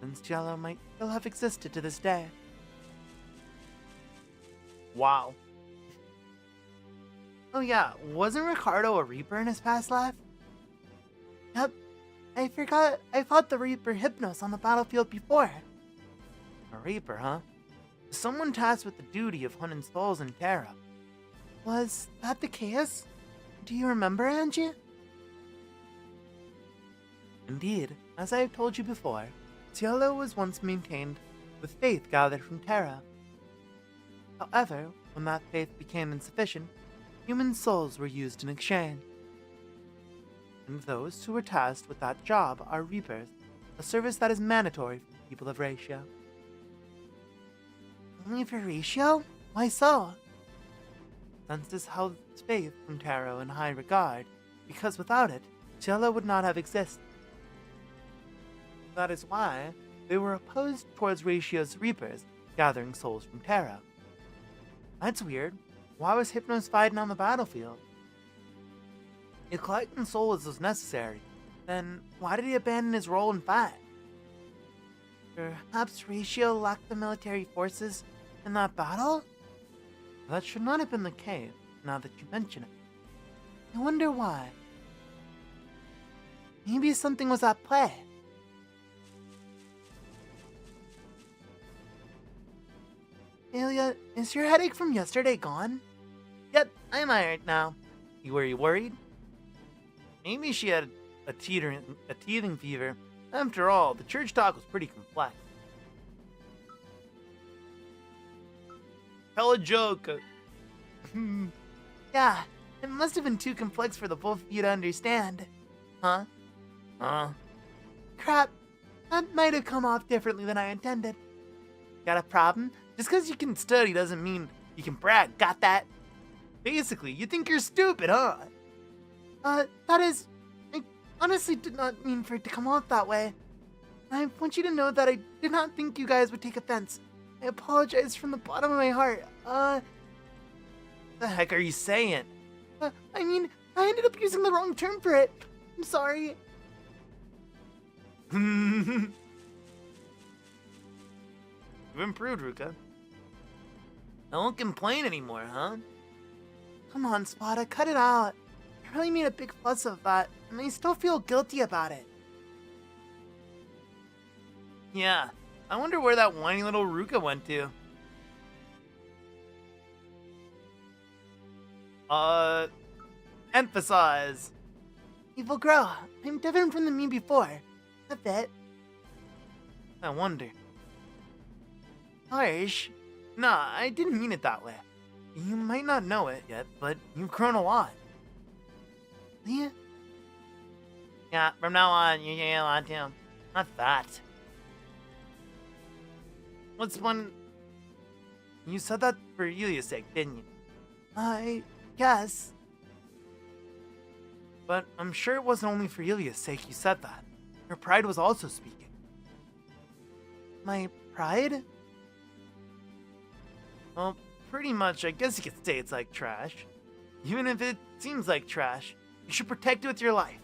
then Cielo might still have existed to this day. Wow. Oh yeah, wasn't Ricardo a Reaper in his past life? Yep. I forgot I fought the Reaper Hypnos on the battlefield before. A Reaper, huh? Someone tasked with the duty of hunting souls in Terra. Was that the case? Do you remember, Angie? Indeed, as I have told you before, Cielo was once maintained with faith gathered from Terra. However, when that faith became insufficient, human souls were used in exchange. And those who were tasked with that job are Reapers, a service that is mandatory for the people of Ratio. Only for Ratio? Why so? Senses held faith from Tarot in high regard, because without it, Cielo would not have existed. That is why they were opposed towards Ratio's Reapers gathering souls from Tarot. That's weird. Why was Hypnos fighting on the battlefield? If collecting souls was necessary, then why did he abandon his role and fight? Perhaps Ratio lacked the military forces in that battle? That should not have been the case, now that you mention it. I wonder why. Maybe something was at play. Alia, is your headache from yesterday gone? Yep, I'm alright now. Were you worried? Maybe she had a teething fever. After all, the church talk was pretty complex. Tell a joke. Yeah, it must have been too complex for the both of you to understand. Huh? Crap, that might have come off differently than I intended. Got a problem? Just because you can study doesn't mean you can brag, got that? Basically, you think you're stupid, huh? That is... I honestly did not mean for it to come off that way. I want you to know that I did not think you guys would take offense. I apologize from the bottom of my heart. The heck are you saying? I mean, I ended up using the wrong term for it. I'm sorry. You've improved, Ruka. I won't complain anymore, huh? Come on, Spada, cut it out. I really made a big fuss of that, and I still feel guilty about it. Yeah, I wonder where that whiny little Ruka went to. Emphasize. Evil girl, I'm different from the me before. A bit. I wonder. Harsh. Nah, I didn't mean it that way. You might not know it yet, but you've grown a lot. Yeah. Yeah, from now on, you're getting a lot too. Not that. What's one... You said that for Yulia's sake, didn't you? I guess. But I'm sure it wasn't only for Yulia's sake you said that. Her pride was also speaking. My pride? Well, pretty much, I guess you could say it's like trash. Even if it seems like trash, you should protect it with your life.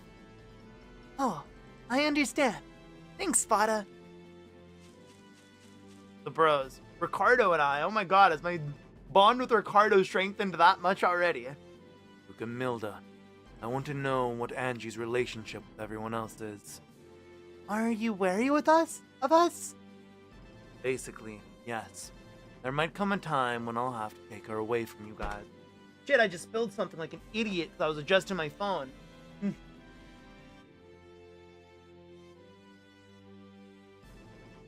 Oh, I understand. Thanks, Spada. The bros. Ricardo and I, oh my god, has my bond with Ricardo strengthened that much already? Look at Milda. I want to know what Angie's relationship with everyone else is. Are you wary with us? Of us? Basically, yes. There might come a time when I'll have to take her away from you guys. Shit, I just spilled something like an idiot because I was adjusting my phone.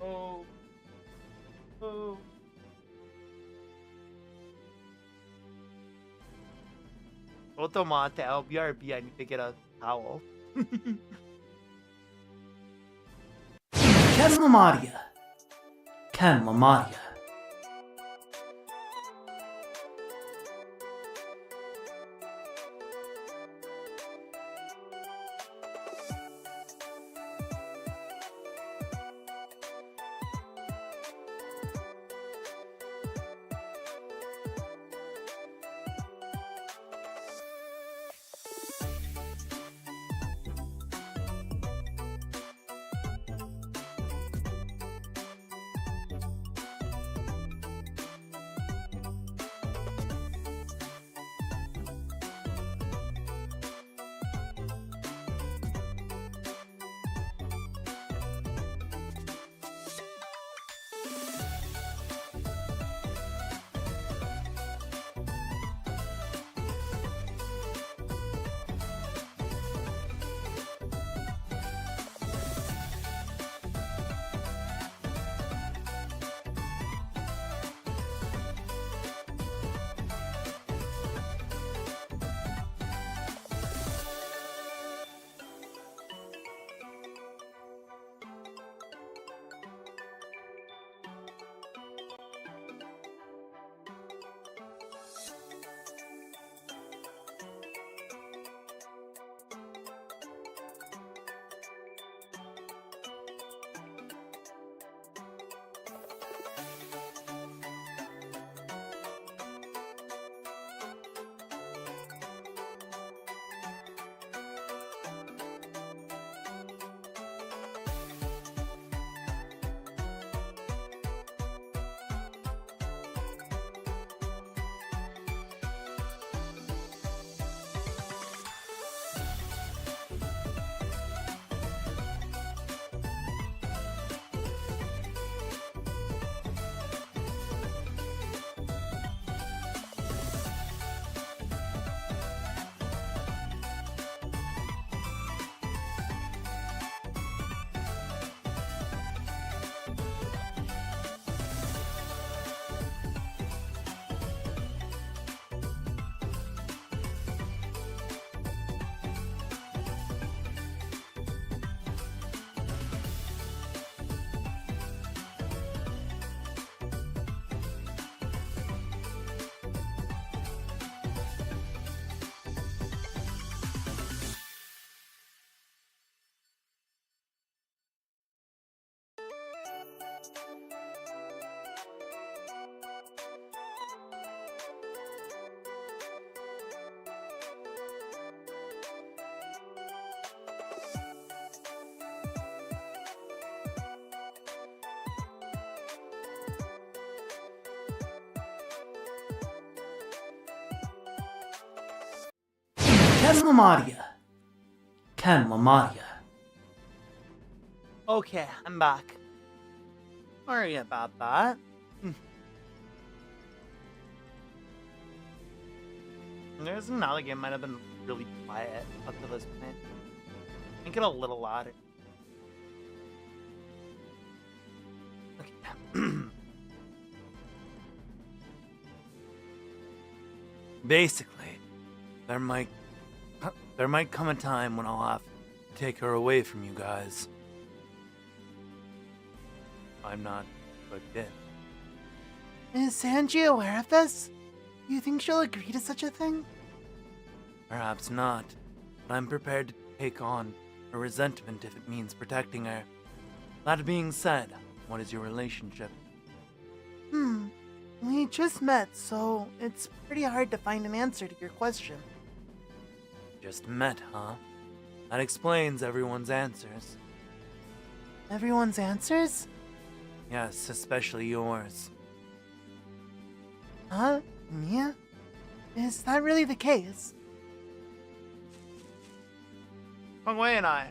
Oh. Oh. Automate, BRB, I need to get a towel. Ken Lamadia. Ken Lamadia. Ken Lamadia. Okay, I'm back. Sorry about that. There's another game might have been really quiet up to this point. Make it a little louder. Okay. Basically, there might come a time when I'll have to take her away from you guys. I'm not hooked in. Is Sanji aware of this? Do you think she'll agree to such a thing? Perhaps not, but I'm prepared to take on her resentment if it means protecting her. That being said, what is your relationship? We just met, so it's pretty hard to find an answer to your question. Just met, huh? That explains everyone's answers. Everyone's answers? Yes, especially yours. Huh? Mia? Is that really the case? Hongwei and I.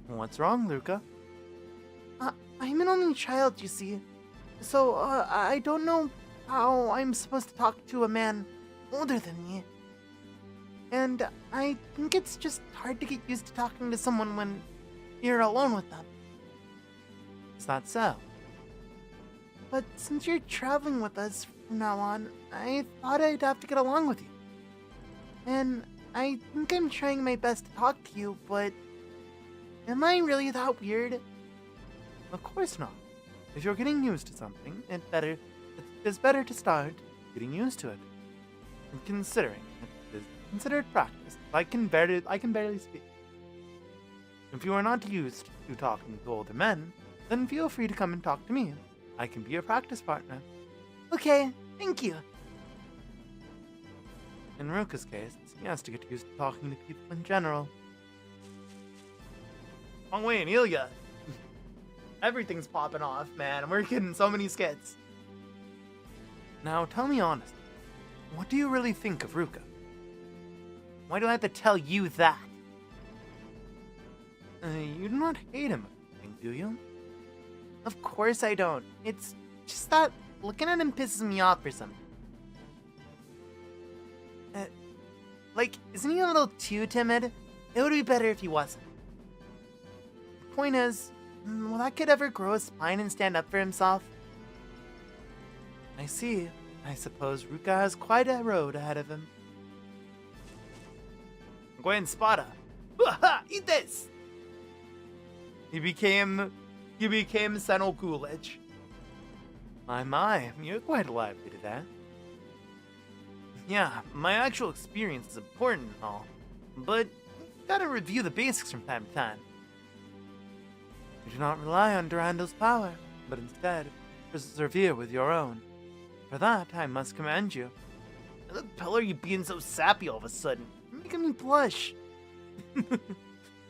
What's wrong, Luca? I'm an only child, you see. So, I don't know how I'm supposed to talk to a man older than me. And I think it's just hard to get used to talking to someone when you're alone with them. Is that so? But since you're traveling with us from now on, I thought I'd have to get along with you. And I think I'm trying my best to talk to you, but am I really that weird? Of course not. If you're getting used to something, it's better to start getting used to it. And considering it is considered practice, I can barely speak. If you are not used to talking to older men, then feel free to come and talk to me. I can be your practice partner. Okay, thank you. In Ruka's case, he has to get used to talking to people in general. Hongwei and Ilya. Everything's popping off, man. We're getting so many skits. Now, tell me honestly, what do you really think of Ruka? Why do I have to tell you that? You do not hate him, I think, do you? Of course I don't. It's just that looking at him pisses me off or something. Isn't he a little too timid? It would be better if he wasn't. The point is, will that kid ever grow a spine and stand up for himself? I see. I suppose Ruka has quite a road ahead of him. Gwen Spada. Eat this! He became Senno Coolidge. My, you're quite lively to that. Yeah, my actual experience is important and all, but you gotta review the basics from time to time. You do not rely on Durando's power, but instead persevere with your own. For that, I must commend you. The hell are you being so sappy all of a sudden? You're making me blush.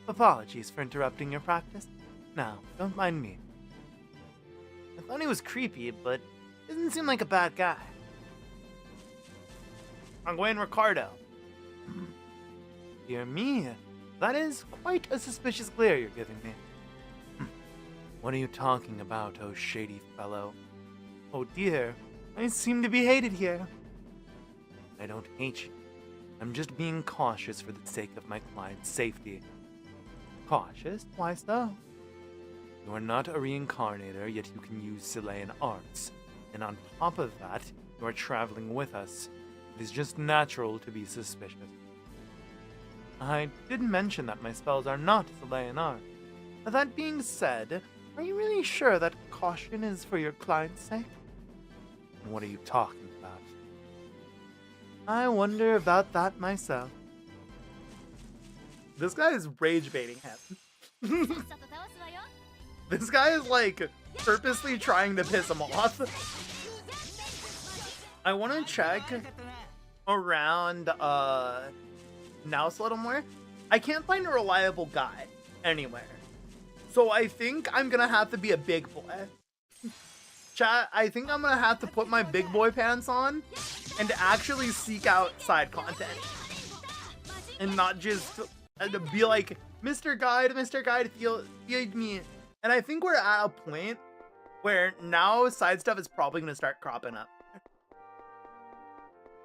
Apologies for interrupting your practice. Now, don't mind me. I thought he was creepy, but doesn't seem like a bad guy. Hongwei and Ricardo. Dear me, that is quite a suspicious glare you're giving me. What are you talking about, oh shady fellow? Oh dear, I seem to be hated here. I don't hate you. I'm just being cautious for the sake of my client's safety. Cautious? Why so? You are not a reincarnator, yet you can use Chilean arts. And on top of that, you are traveling with us. It is just natural to be suspicious. I did mention that my spells are not Chilean art. That being said, are you really sure that caution is for your client's sake? What are you talking about? I wonder about that myself. This guy is rage baiting him. This guy is like purposely trying to piss him off. I want to check around Naus a little more. I can't find a reliable guy anywhere. So I think I'm gonna have to be a big boy. Chat, I think I'm gonna have to put my big boy pants on and to actually seek out side content and not just to be like, Mr. Guide, feed me. And I think we're at a point where now side stuff is probably going to start cropping up.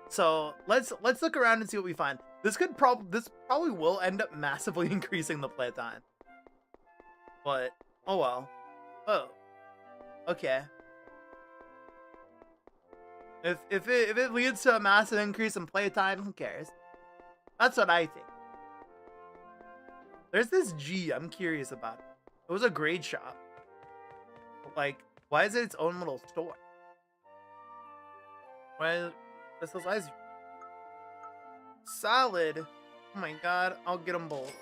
So let's look around and see what we find. This probably will end up massively increasing the playtime. But oh well. Oh, okay. If it leads to a massive increase in playtime, who cares? That's what I think. There's this G I'm curious about. It was a grade shop. Like, why is it its own little store? Why this is ice? Salad. Oh my god, I'll get them both.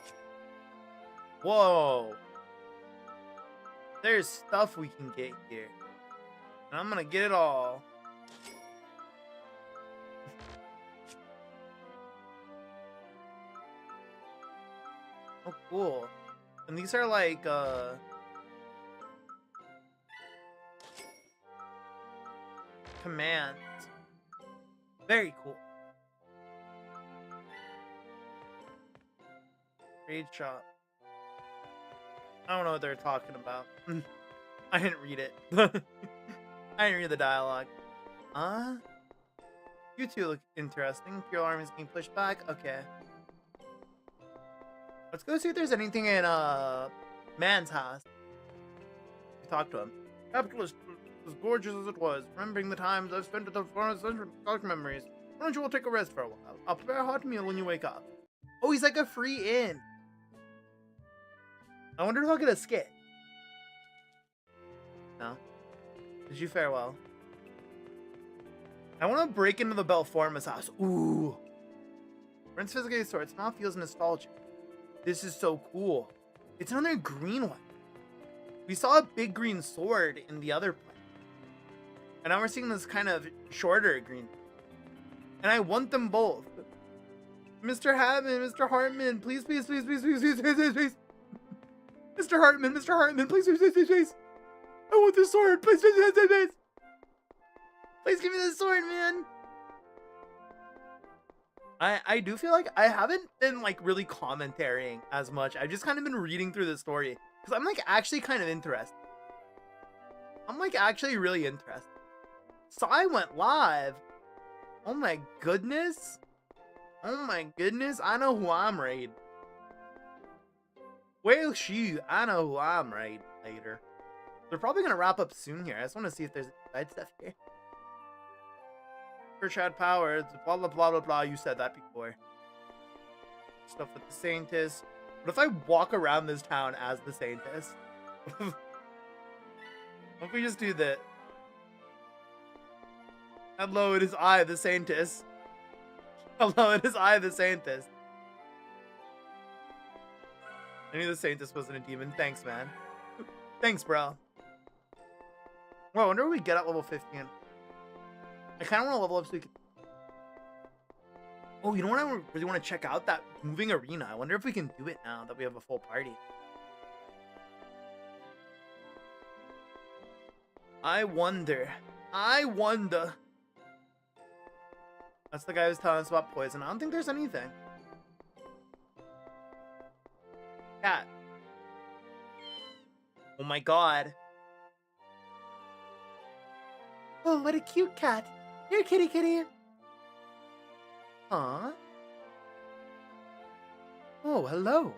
Whoa. There's stuff we can get here. And I'm gonna get it all. Oh, cool. And these are like, commands. Very cool. Trade shop. I don't know what they're talking about. I didn't read it. I didn't read the dialogue. You two look interesting. Imperial army is being pushed back. Okay. Let's go see if there's anything in Man's house. We talked to him. Capital is as gorgeous as it was. Remembering the times I've spent at the forest dark memories. Why don't you all take a rest for a while? I'll prepare a hot meal when you wake up. Oh, he's like a free inn. I wonder if I'll get a skit. No. Did you fare well? I want to break into the Belforma's house. Ooh. Prince Fizgay's sword now feels nostalgic. This is so cool. It's another green one. We saw a big green sword in the other place. And now we're seeing this kind of shorter green. And I want them both. Mr. Hammond, Mr. Hartman, please, please, please, please, please, please, please, please, please. Mr. Hartman, please, please, please, please, please. I want this sword, please, please, please, please, please. Please give me this sword, man. I do feel like I haven't been like really commentarying as much. I've just kind of been reading through the story because I'm like actually kind of interested. I'm like actually really interested. So I went live. Oh my goodness. Oh my goodness. I know who I'm raiding. Well, shoot. I know who I'm raiding later. They're probably going to wrap up soon here. I just want to see if there's side stuff here. Chad Powers, blah blah blah blah blah. You said that before. Stuff with the Saintess. What if I walk around this town as the Saintess? What if we just do that? Hello, it is I, the Saintess. Hello, it is I, the Saintess. I knew the Saintess wasn't a demon. Thanks, man. Thanks, bro. Well, I wonder what we get at level 15. I kind of want to level up so we can... Oh, you know what I really want to check out? That moving arena. I wonder if we can do it now that we have a full party. I wonder. That's the guy who's telling us about poison. I don't think there's anything. Cat. Oh my god. Oh, what a cute cat. Here, kitty kitty. Huh? Oh, hello.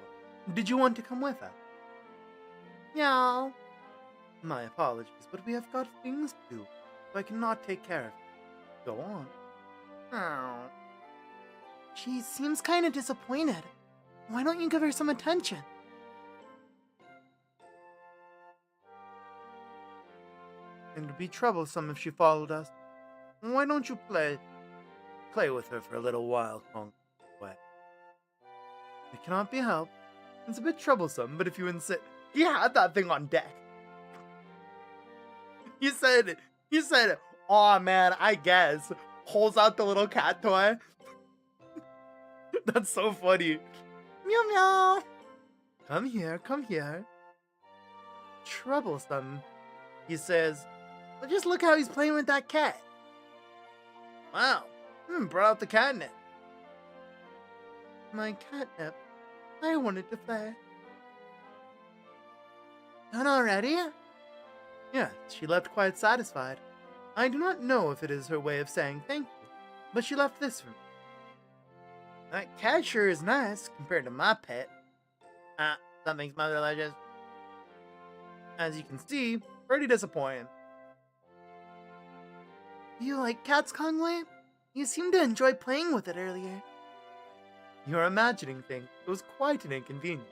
Did you want to come with us? Meow. My apologies, but we have got things to do, so I cannot take care of it. Go on. Oh. She seems kind of disappointed. Why don't you give her some attention? It'd be troublesome if she followed us. Why don't you play with her for a little while, Kong? What? It cannot be helped. It's a bit troublesome, but if you insist... He had that thing on deck. He said, aw man, I guess. Pulls out the little cat toy. That's so funny. Meow meow. Come here, come here. Troublesome. He says, well, just look how he's playing with that cat. Wow, Brought out the catnip. My catnip. I wanted to play. Done already? Yes, she left quite satisfied. I do not know if it is her way of saying thank you, but she left this for me. That cat sure is nice compared to my pet. Something's motherlicious. As you can see, pretty disappointing. You like cats, Kongwei? You seemed to enjoy playing with it earlier. You're imagining things. It was quite an inconvenience.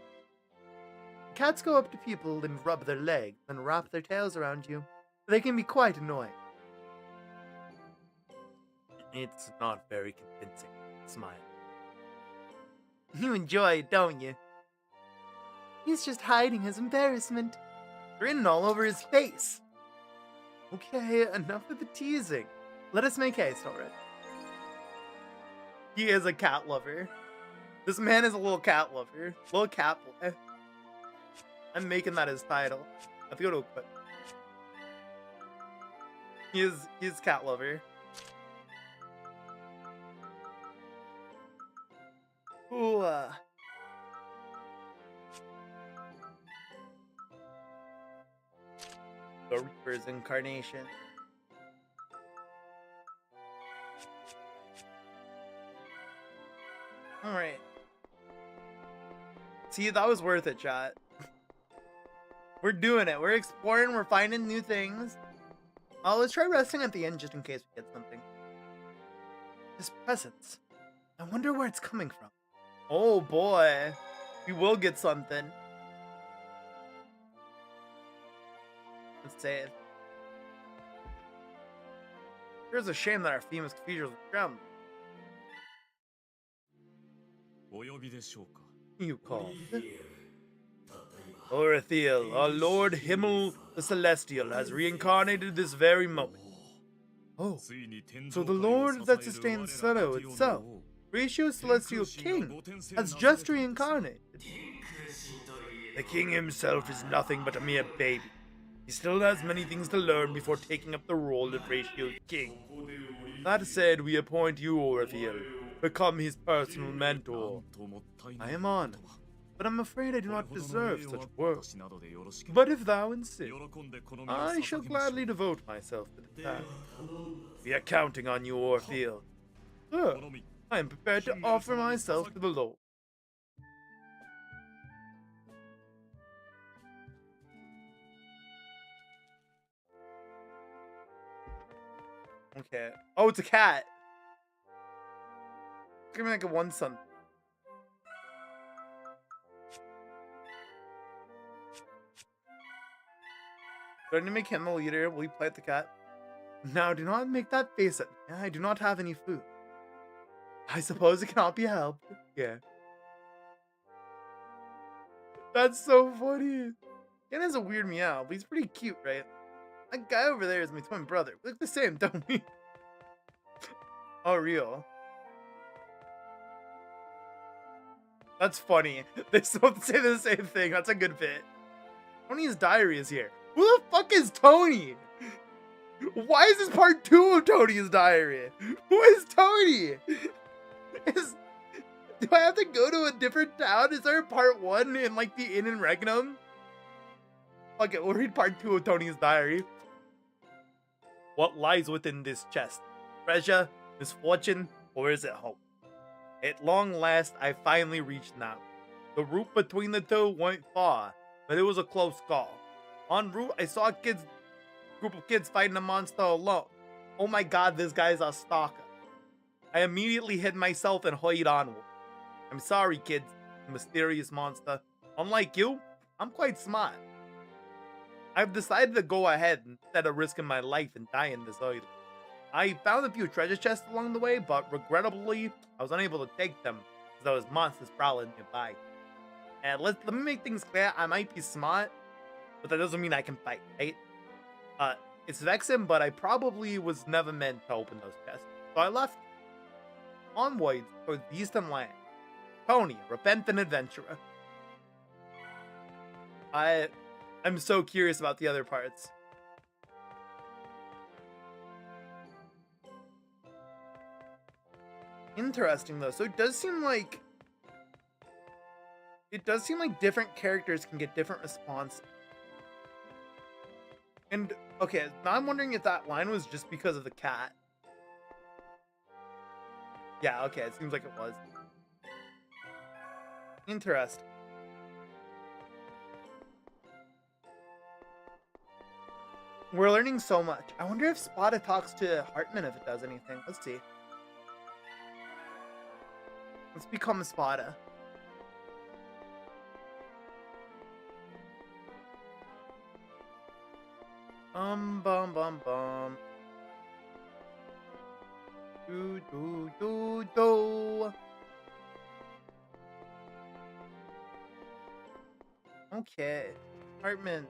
Cats go up to people and rub their legs and wrap their tails around you. They can be quite annoying. It's not very convincing. Smile. You enjoy it, don't you? He's just hiding his embarrassment. Grin all over his face. Okay, enough of the teasing. Let us make haste already. He is a cat lover. This man is a little cat lover. Little cat boy. I'm making that his title. I have to go to equip. He's cat lover. Ooh. The Reaper's incarnation. Alright. See, that was worth it, chat. We're doing it. We're exploring. We're finding new things. Oh, let's try resting at the end just in case we get something. His presence. I wonder where it's coming from. Oh boy. We will get something. Let's save. Here's a shame that our famous features were drowned. You called. Orathiel, our Lord Himmel the Celestial, has reincarnated this very moment. Oh, so the Lord that sustains Sero itself, Ratio's Celestial King, has just reincarnated. The King himself is nothing but a mere baby. He still has many things to learn before taking up the role of Ratio's King. That said, we appoint you, Orathiel, become his personal mentor. I am honored, but I'm afraid I do not deserve such work. But if thou insist, I shall gladly devote myself to the task. We are counting on you, Orathiel. Sir, I am prepared to offer myself to the Lord. Okay. Oh, it's a cat. Give me like a one son. Do I need to make him the leader? Will you play with the cat? Now, do not make that face at me. I do not have any food. I suppose it cannot be helped. Yeah. That's so funny. Ken has a weird meow, but he's pretty cute, right? That guy over there is my twin brother. We look the same, don't we? Oh, real. That's funny. They both say the same thing. That's a good bit. Tony's diary is here. Who the fuck is Tony? Why is this part 2 of Tony's diary? Who is Tony? Do I have to go to a different town? Is there a part 1 in like the inn in Regnum? Okay, we'll read part 2 of Tony's diary. What lies within this chest? Treasure, misfortune, or is it hope? At long last, I finally reached now. The route between the two went far, but it was a close call. En route, I saw a group of kids fighting a monster alone. Oh my god, this guy's a stalker. I immediately hid myself and hurried onward. I'm sorry, kids, mysterious monster. Unlike you, I'm quite smart. I've decided to go ahead instead of risking my life and dying this early. I found a few treasure chests along the way, but regrettably, I was unable to take them because there was monsters prowling nearby. And let me make things clear, I might be smart, but that doesn't mean I can fight, right? It's vexing, but I probably was never meant to open those chests. So I left onwards towards the eastern land. Tony, repentant adventurer. I'm so curious about the other parts. Interesting though. So it does seem like different characters can get different responses. And okay, now I'm wondering if that line was just because of the cat. Yeah, okay, it seems like it was. Interesting. We're learning so much. I wonder if Spada talks to Hartman if it does anything. Let's see. Let's become Spada. Bum bum. Do. Okay. Hartman.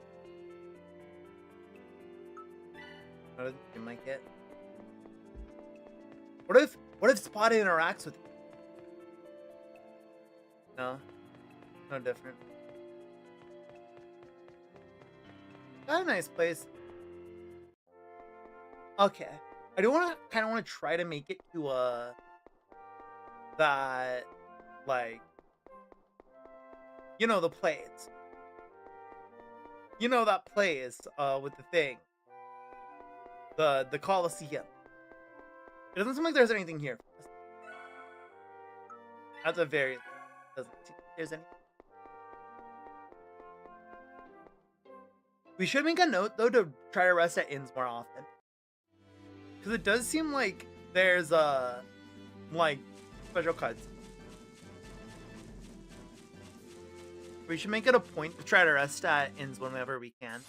How does it seem like it? What if Spada interacts with him? No. No different. Got a nice place. Okay. I do kind of want to try to make it to that, like, you know, the plays. You know that plays with the thing. The Colosseum. It doesn't seem like there's anything here. At the very doesn't seem like there's any. We should make a note though to try to rest at inns more often. Because it does seem like there's like special cuts. We should make it a point to try to rest at inns whenever we can.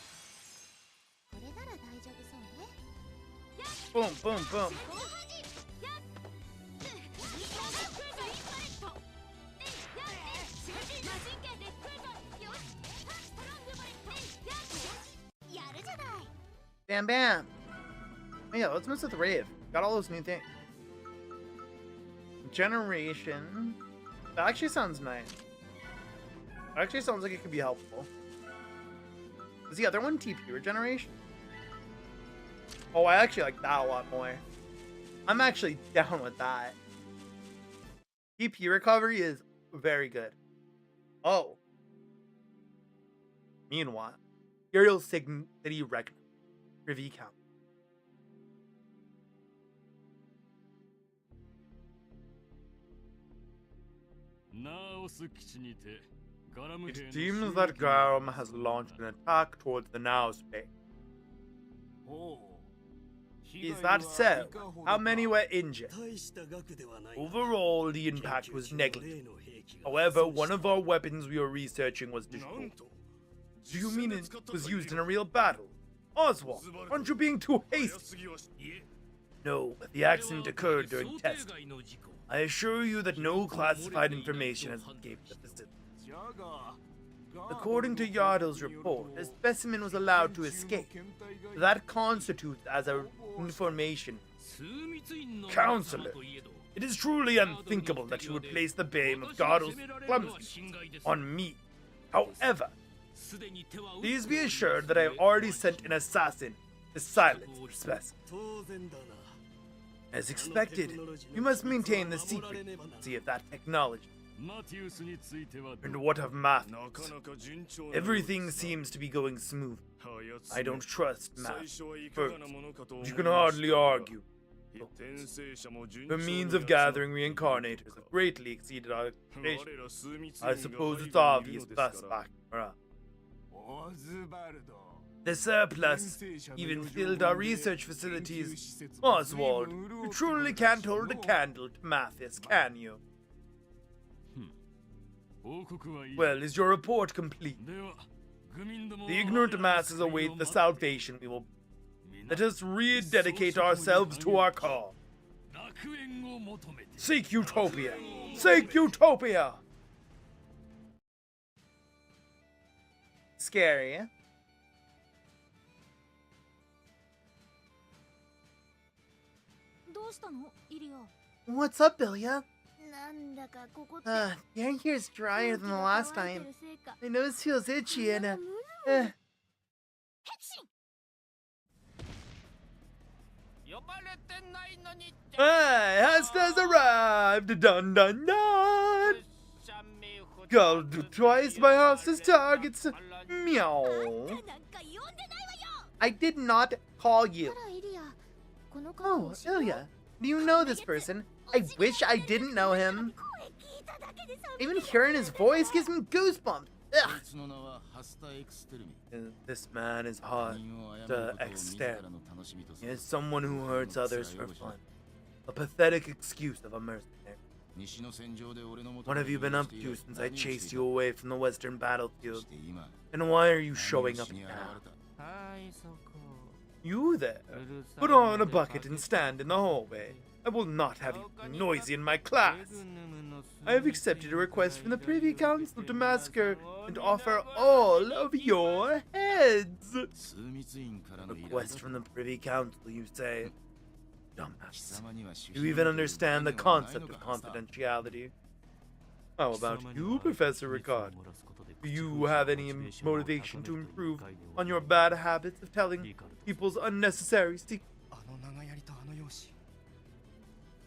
Boom, boom, boom. Bam, bam. Oh, yeah, let's mess with the rave. Got all those new things. Generation. That actually sounds nice. That actually sounds like it could be helpful. Is the other one TP regeneration? Oh, I actually like that a lot more. I'm actually down with that. TP recovery is very good. Oh. Meanwhile, Imperial City Reckoning. Privy Count. It seems that Garum has launched an attack towards the Now space. Is that so? How many were injured? Overall, the impact was negligible. However, one of our weapons we were researching was destroyed. Do you mean it was used in a real battle? Oswald, aren't you being too hasty? No, the accident occurred during testing. I assure you that no classified information has escaped the facility. According to Yardel's report, a specimen was allowed to escape. That constitutes as a information. Counselor, it is truly unthinkable that you would place the blame of Yardel's clumsiness on me. However, please be assured that I have already sent an assassin to silence the specimen. As expected, you must maintain the secrecy of that technology. And what of Matthews? Everything seems to be going smooth. I don't trust Matthews. First, you can hardly argue. The means of gathering reincarnators have greatly exceeded our expectations. I suppose it's obvious thus back up. The surplus even filled our research facilities. Oswald, you truly can't hold a candle to Mathis, can you? Well, is your report complete? The ignorant masses await the salvation we will. Let us rededicate ourselves to our call. Seek utopia! Seek utopia! Scary, eh? What's up, Ilya? The air here is drier than the last time. My nose feels itchy and Hey, Hester's arrived! Dun dun dun! Killed twice by hostess targets. Meow. I did not call you. あらイリアこの顔 Oh, Ilya, do you know this person? I wish I didn't know him. 声聞いただけでさ Even hearing his voice gives me goosebumps. Ugh. こいつの名はハスタエクステルミ This man is hard 他人を殺め to ることを自ら extend. の楽しみとす He る is someone who hurts others for fun. A pathetic excuse of a mercenary. 西の戦場で俺の元 What have you been up に to 来て since I 何をして chased いた you away from the western そ battlefield? して今 And why are you 何を showing し up に現 now? れた You there? Put on a bucket and stand in the hallway. I will not have you be noisy in my class. I have accepted a request from the Privy Council to massacre and offer all of your heads. 枢密院からの依頼 Request from the Privy Council, you say? 貴 Dumbass. 様には守秘 Do you even 義務という understand the 概念はない concept の of かハスタ confidentiality? How about you, Professor Ricard? Do you have any motivation to improve on your bad habits of telling people's unnecessary secrets? あの長槍とあの容姿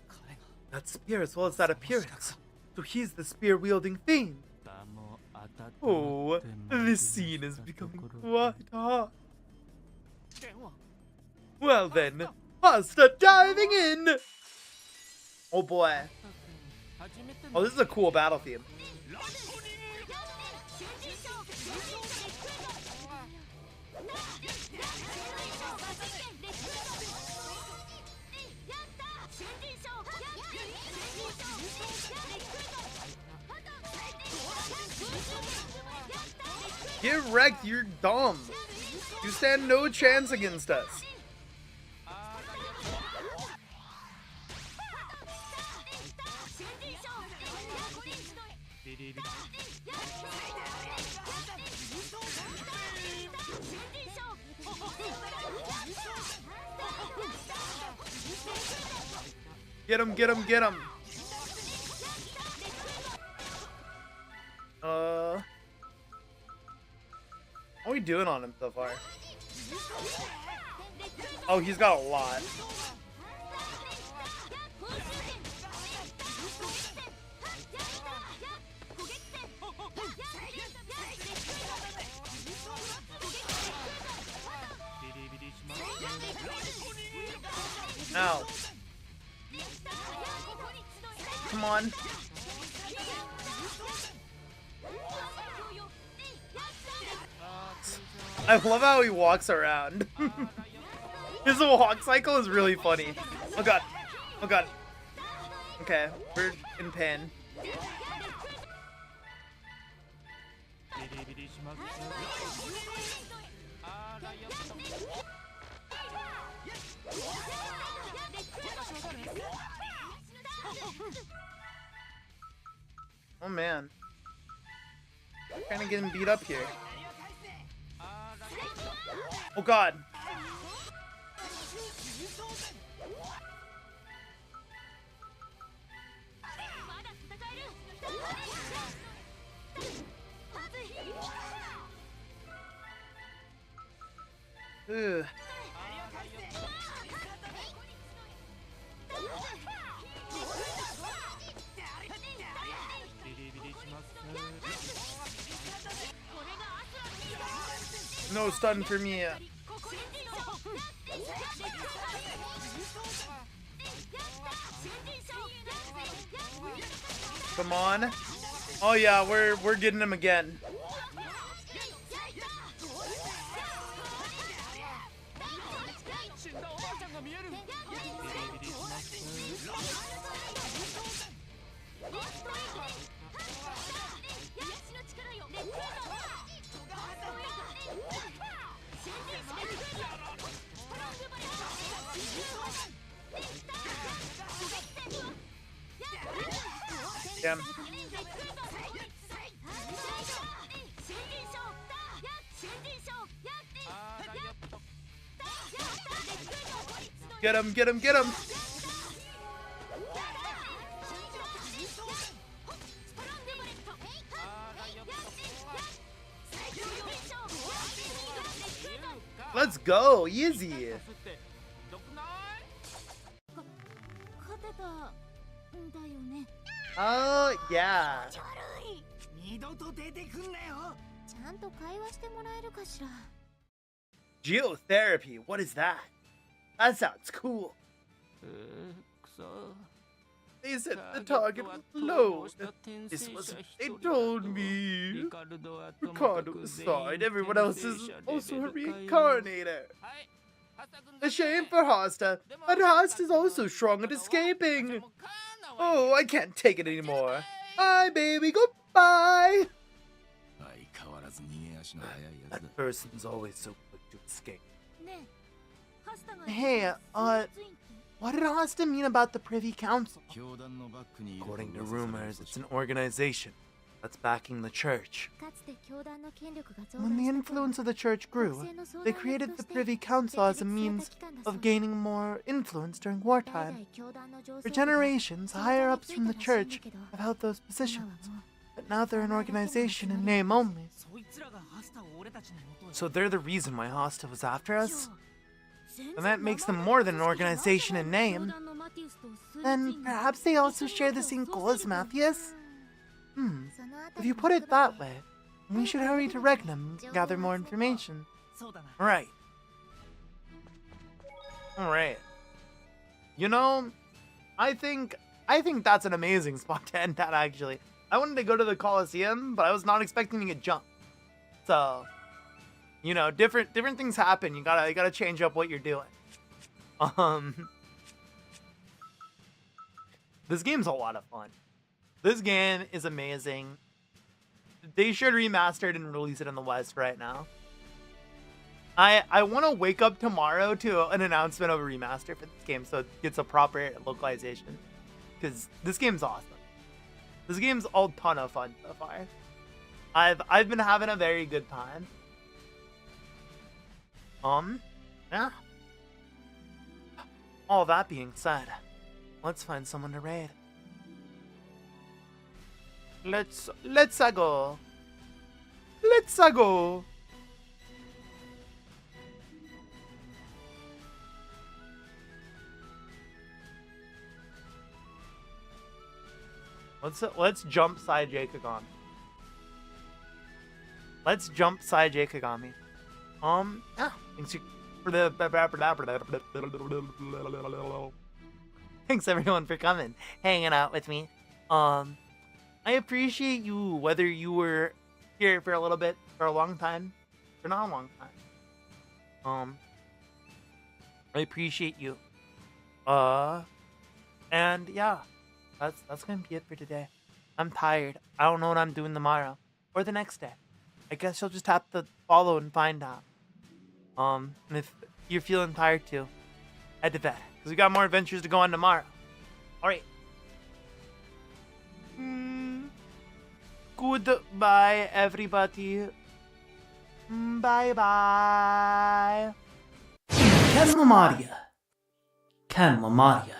彼が That spear as well as that appearance. So he's the spear-wielding fiend. Oh, this scene is becoming quite hot. Well then, pasta diving in! Oh boy. Oh, this is a cool battle theme. Get wrecked, you're dumb. You stand no chance against us. Get him, get him, get him. How are we doing on him so far? Oh, he's got a lot. Ow. Come on. I love how he walks around. His walk cycle is really funny. Oh god. Oh god. Okay, we're in pain. Oh man. Kind of getting beat up here. Oh god. Ugh. No stun for me. Come on. Oh yeah, we're getting him again. Damn. Get him, get him, get him! Let's go, easy! Oh, yeah. 悪い。二度と出てくんなよ。ちゃんと会話してもらえるかしら。Geotherapy, what is that? That sounds cool. くそ They said the target was low. This was what they told me. Ricardo aside, everyone else is also a reincarnator. A shame for Hosta, but Hosta is also strong at escaping. Oh, I can't take it anymore. Bye, baby, goodbye. 相変わらず逃げ足の速いやつ That だ person's always so quick to escape. ねえ、ハスタが Hey, ツインって what did Hosta mean about the Privy Council? 教団のバックにいると According to 噂される rumors, 組 it's 織 an organization that's backing the church. かつて教団の権力が増 When the 大した頃 influence of the church grew, they created the Privy Council as a means of gaining more influence during 代 wartime. 々教団の情勢 For とか generations, 信 higher 仰に ups つい from た the らしいんだ church けど have held those 今 positions, はもう but now they're an organization in name only. そいつらがハスタを俺たちの元へ。 So they're the reason why Hosta was after じゃ us? あ全 And 然 that makes them 名前 more の than an 組織が organization な in んで name. 教団のマティウスとスーツイ Then ン perhaps they also share the same goal as Matthias? Hmm, そのあた if り you の put it 複雑 that way, we should hurry to Regnum to gather more information. そうだな。 Right. Alright. You know, I think that's an amazing spot to end at, actually. I wanted to go to the Coliseum, but I was not expecting to get jumped. So, you know, different things happen. You gotta change up what you're doing. This game's a lot of fun. This game is amazing. They should remaster it and release it in the West right now. I want to wake up tomorrow to an announcement of a remaster for this game so it gets a proper localization. Because this game's awesome. This game's a ton of fun so far. I've been having a very good time. Yeah. All that being said, let's find someone to raid. Let's go. Let's go. Let's jump side J Kagami. Let's jump side J Kagami. Thanks for the thanks everyone for coming, hanging out with me. I appreciate you whether you were here for a little bit, for a long time, for not a long time. I appreciate you. And yeah. That's gonna be it for today. I'm tired. I don't know what I'm doing tomorrow or the next day. I guess you'll just have to follow and find out. And if you're feeling tired too, head to bed because we got more adventures to go on tomorrow. All right. Goodbye, everybody. Bye bye. Ken Lamaria.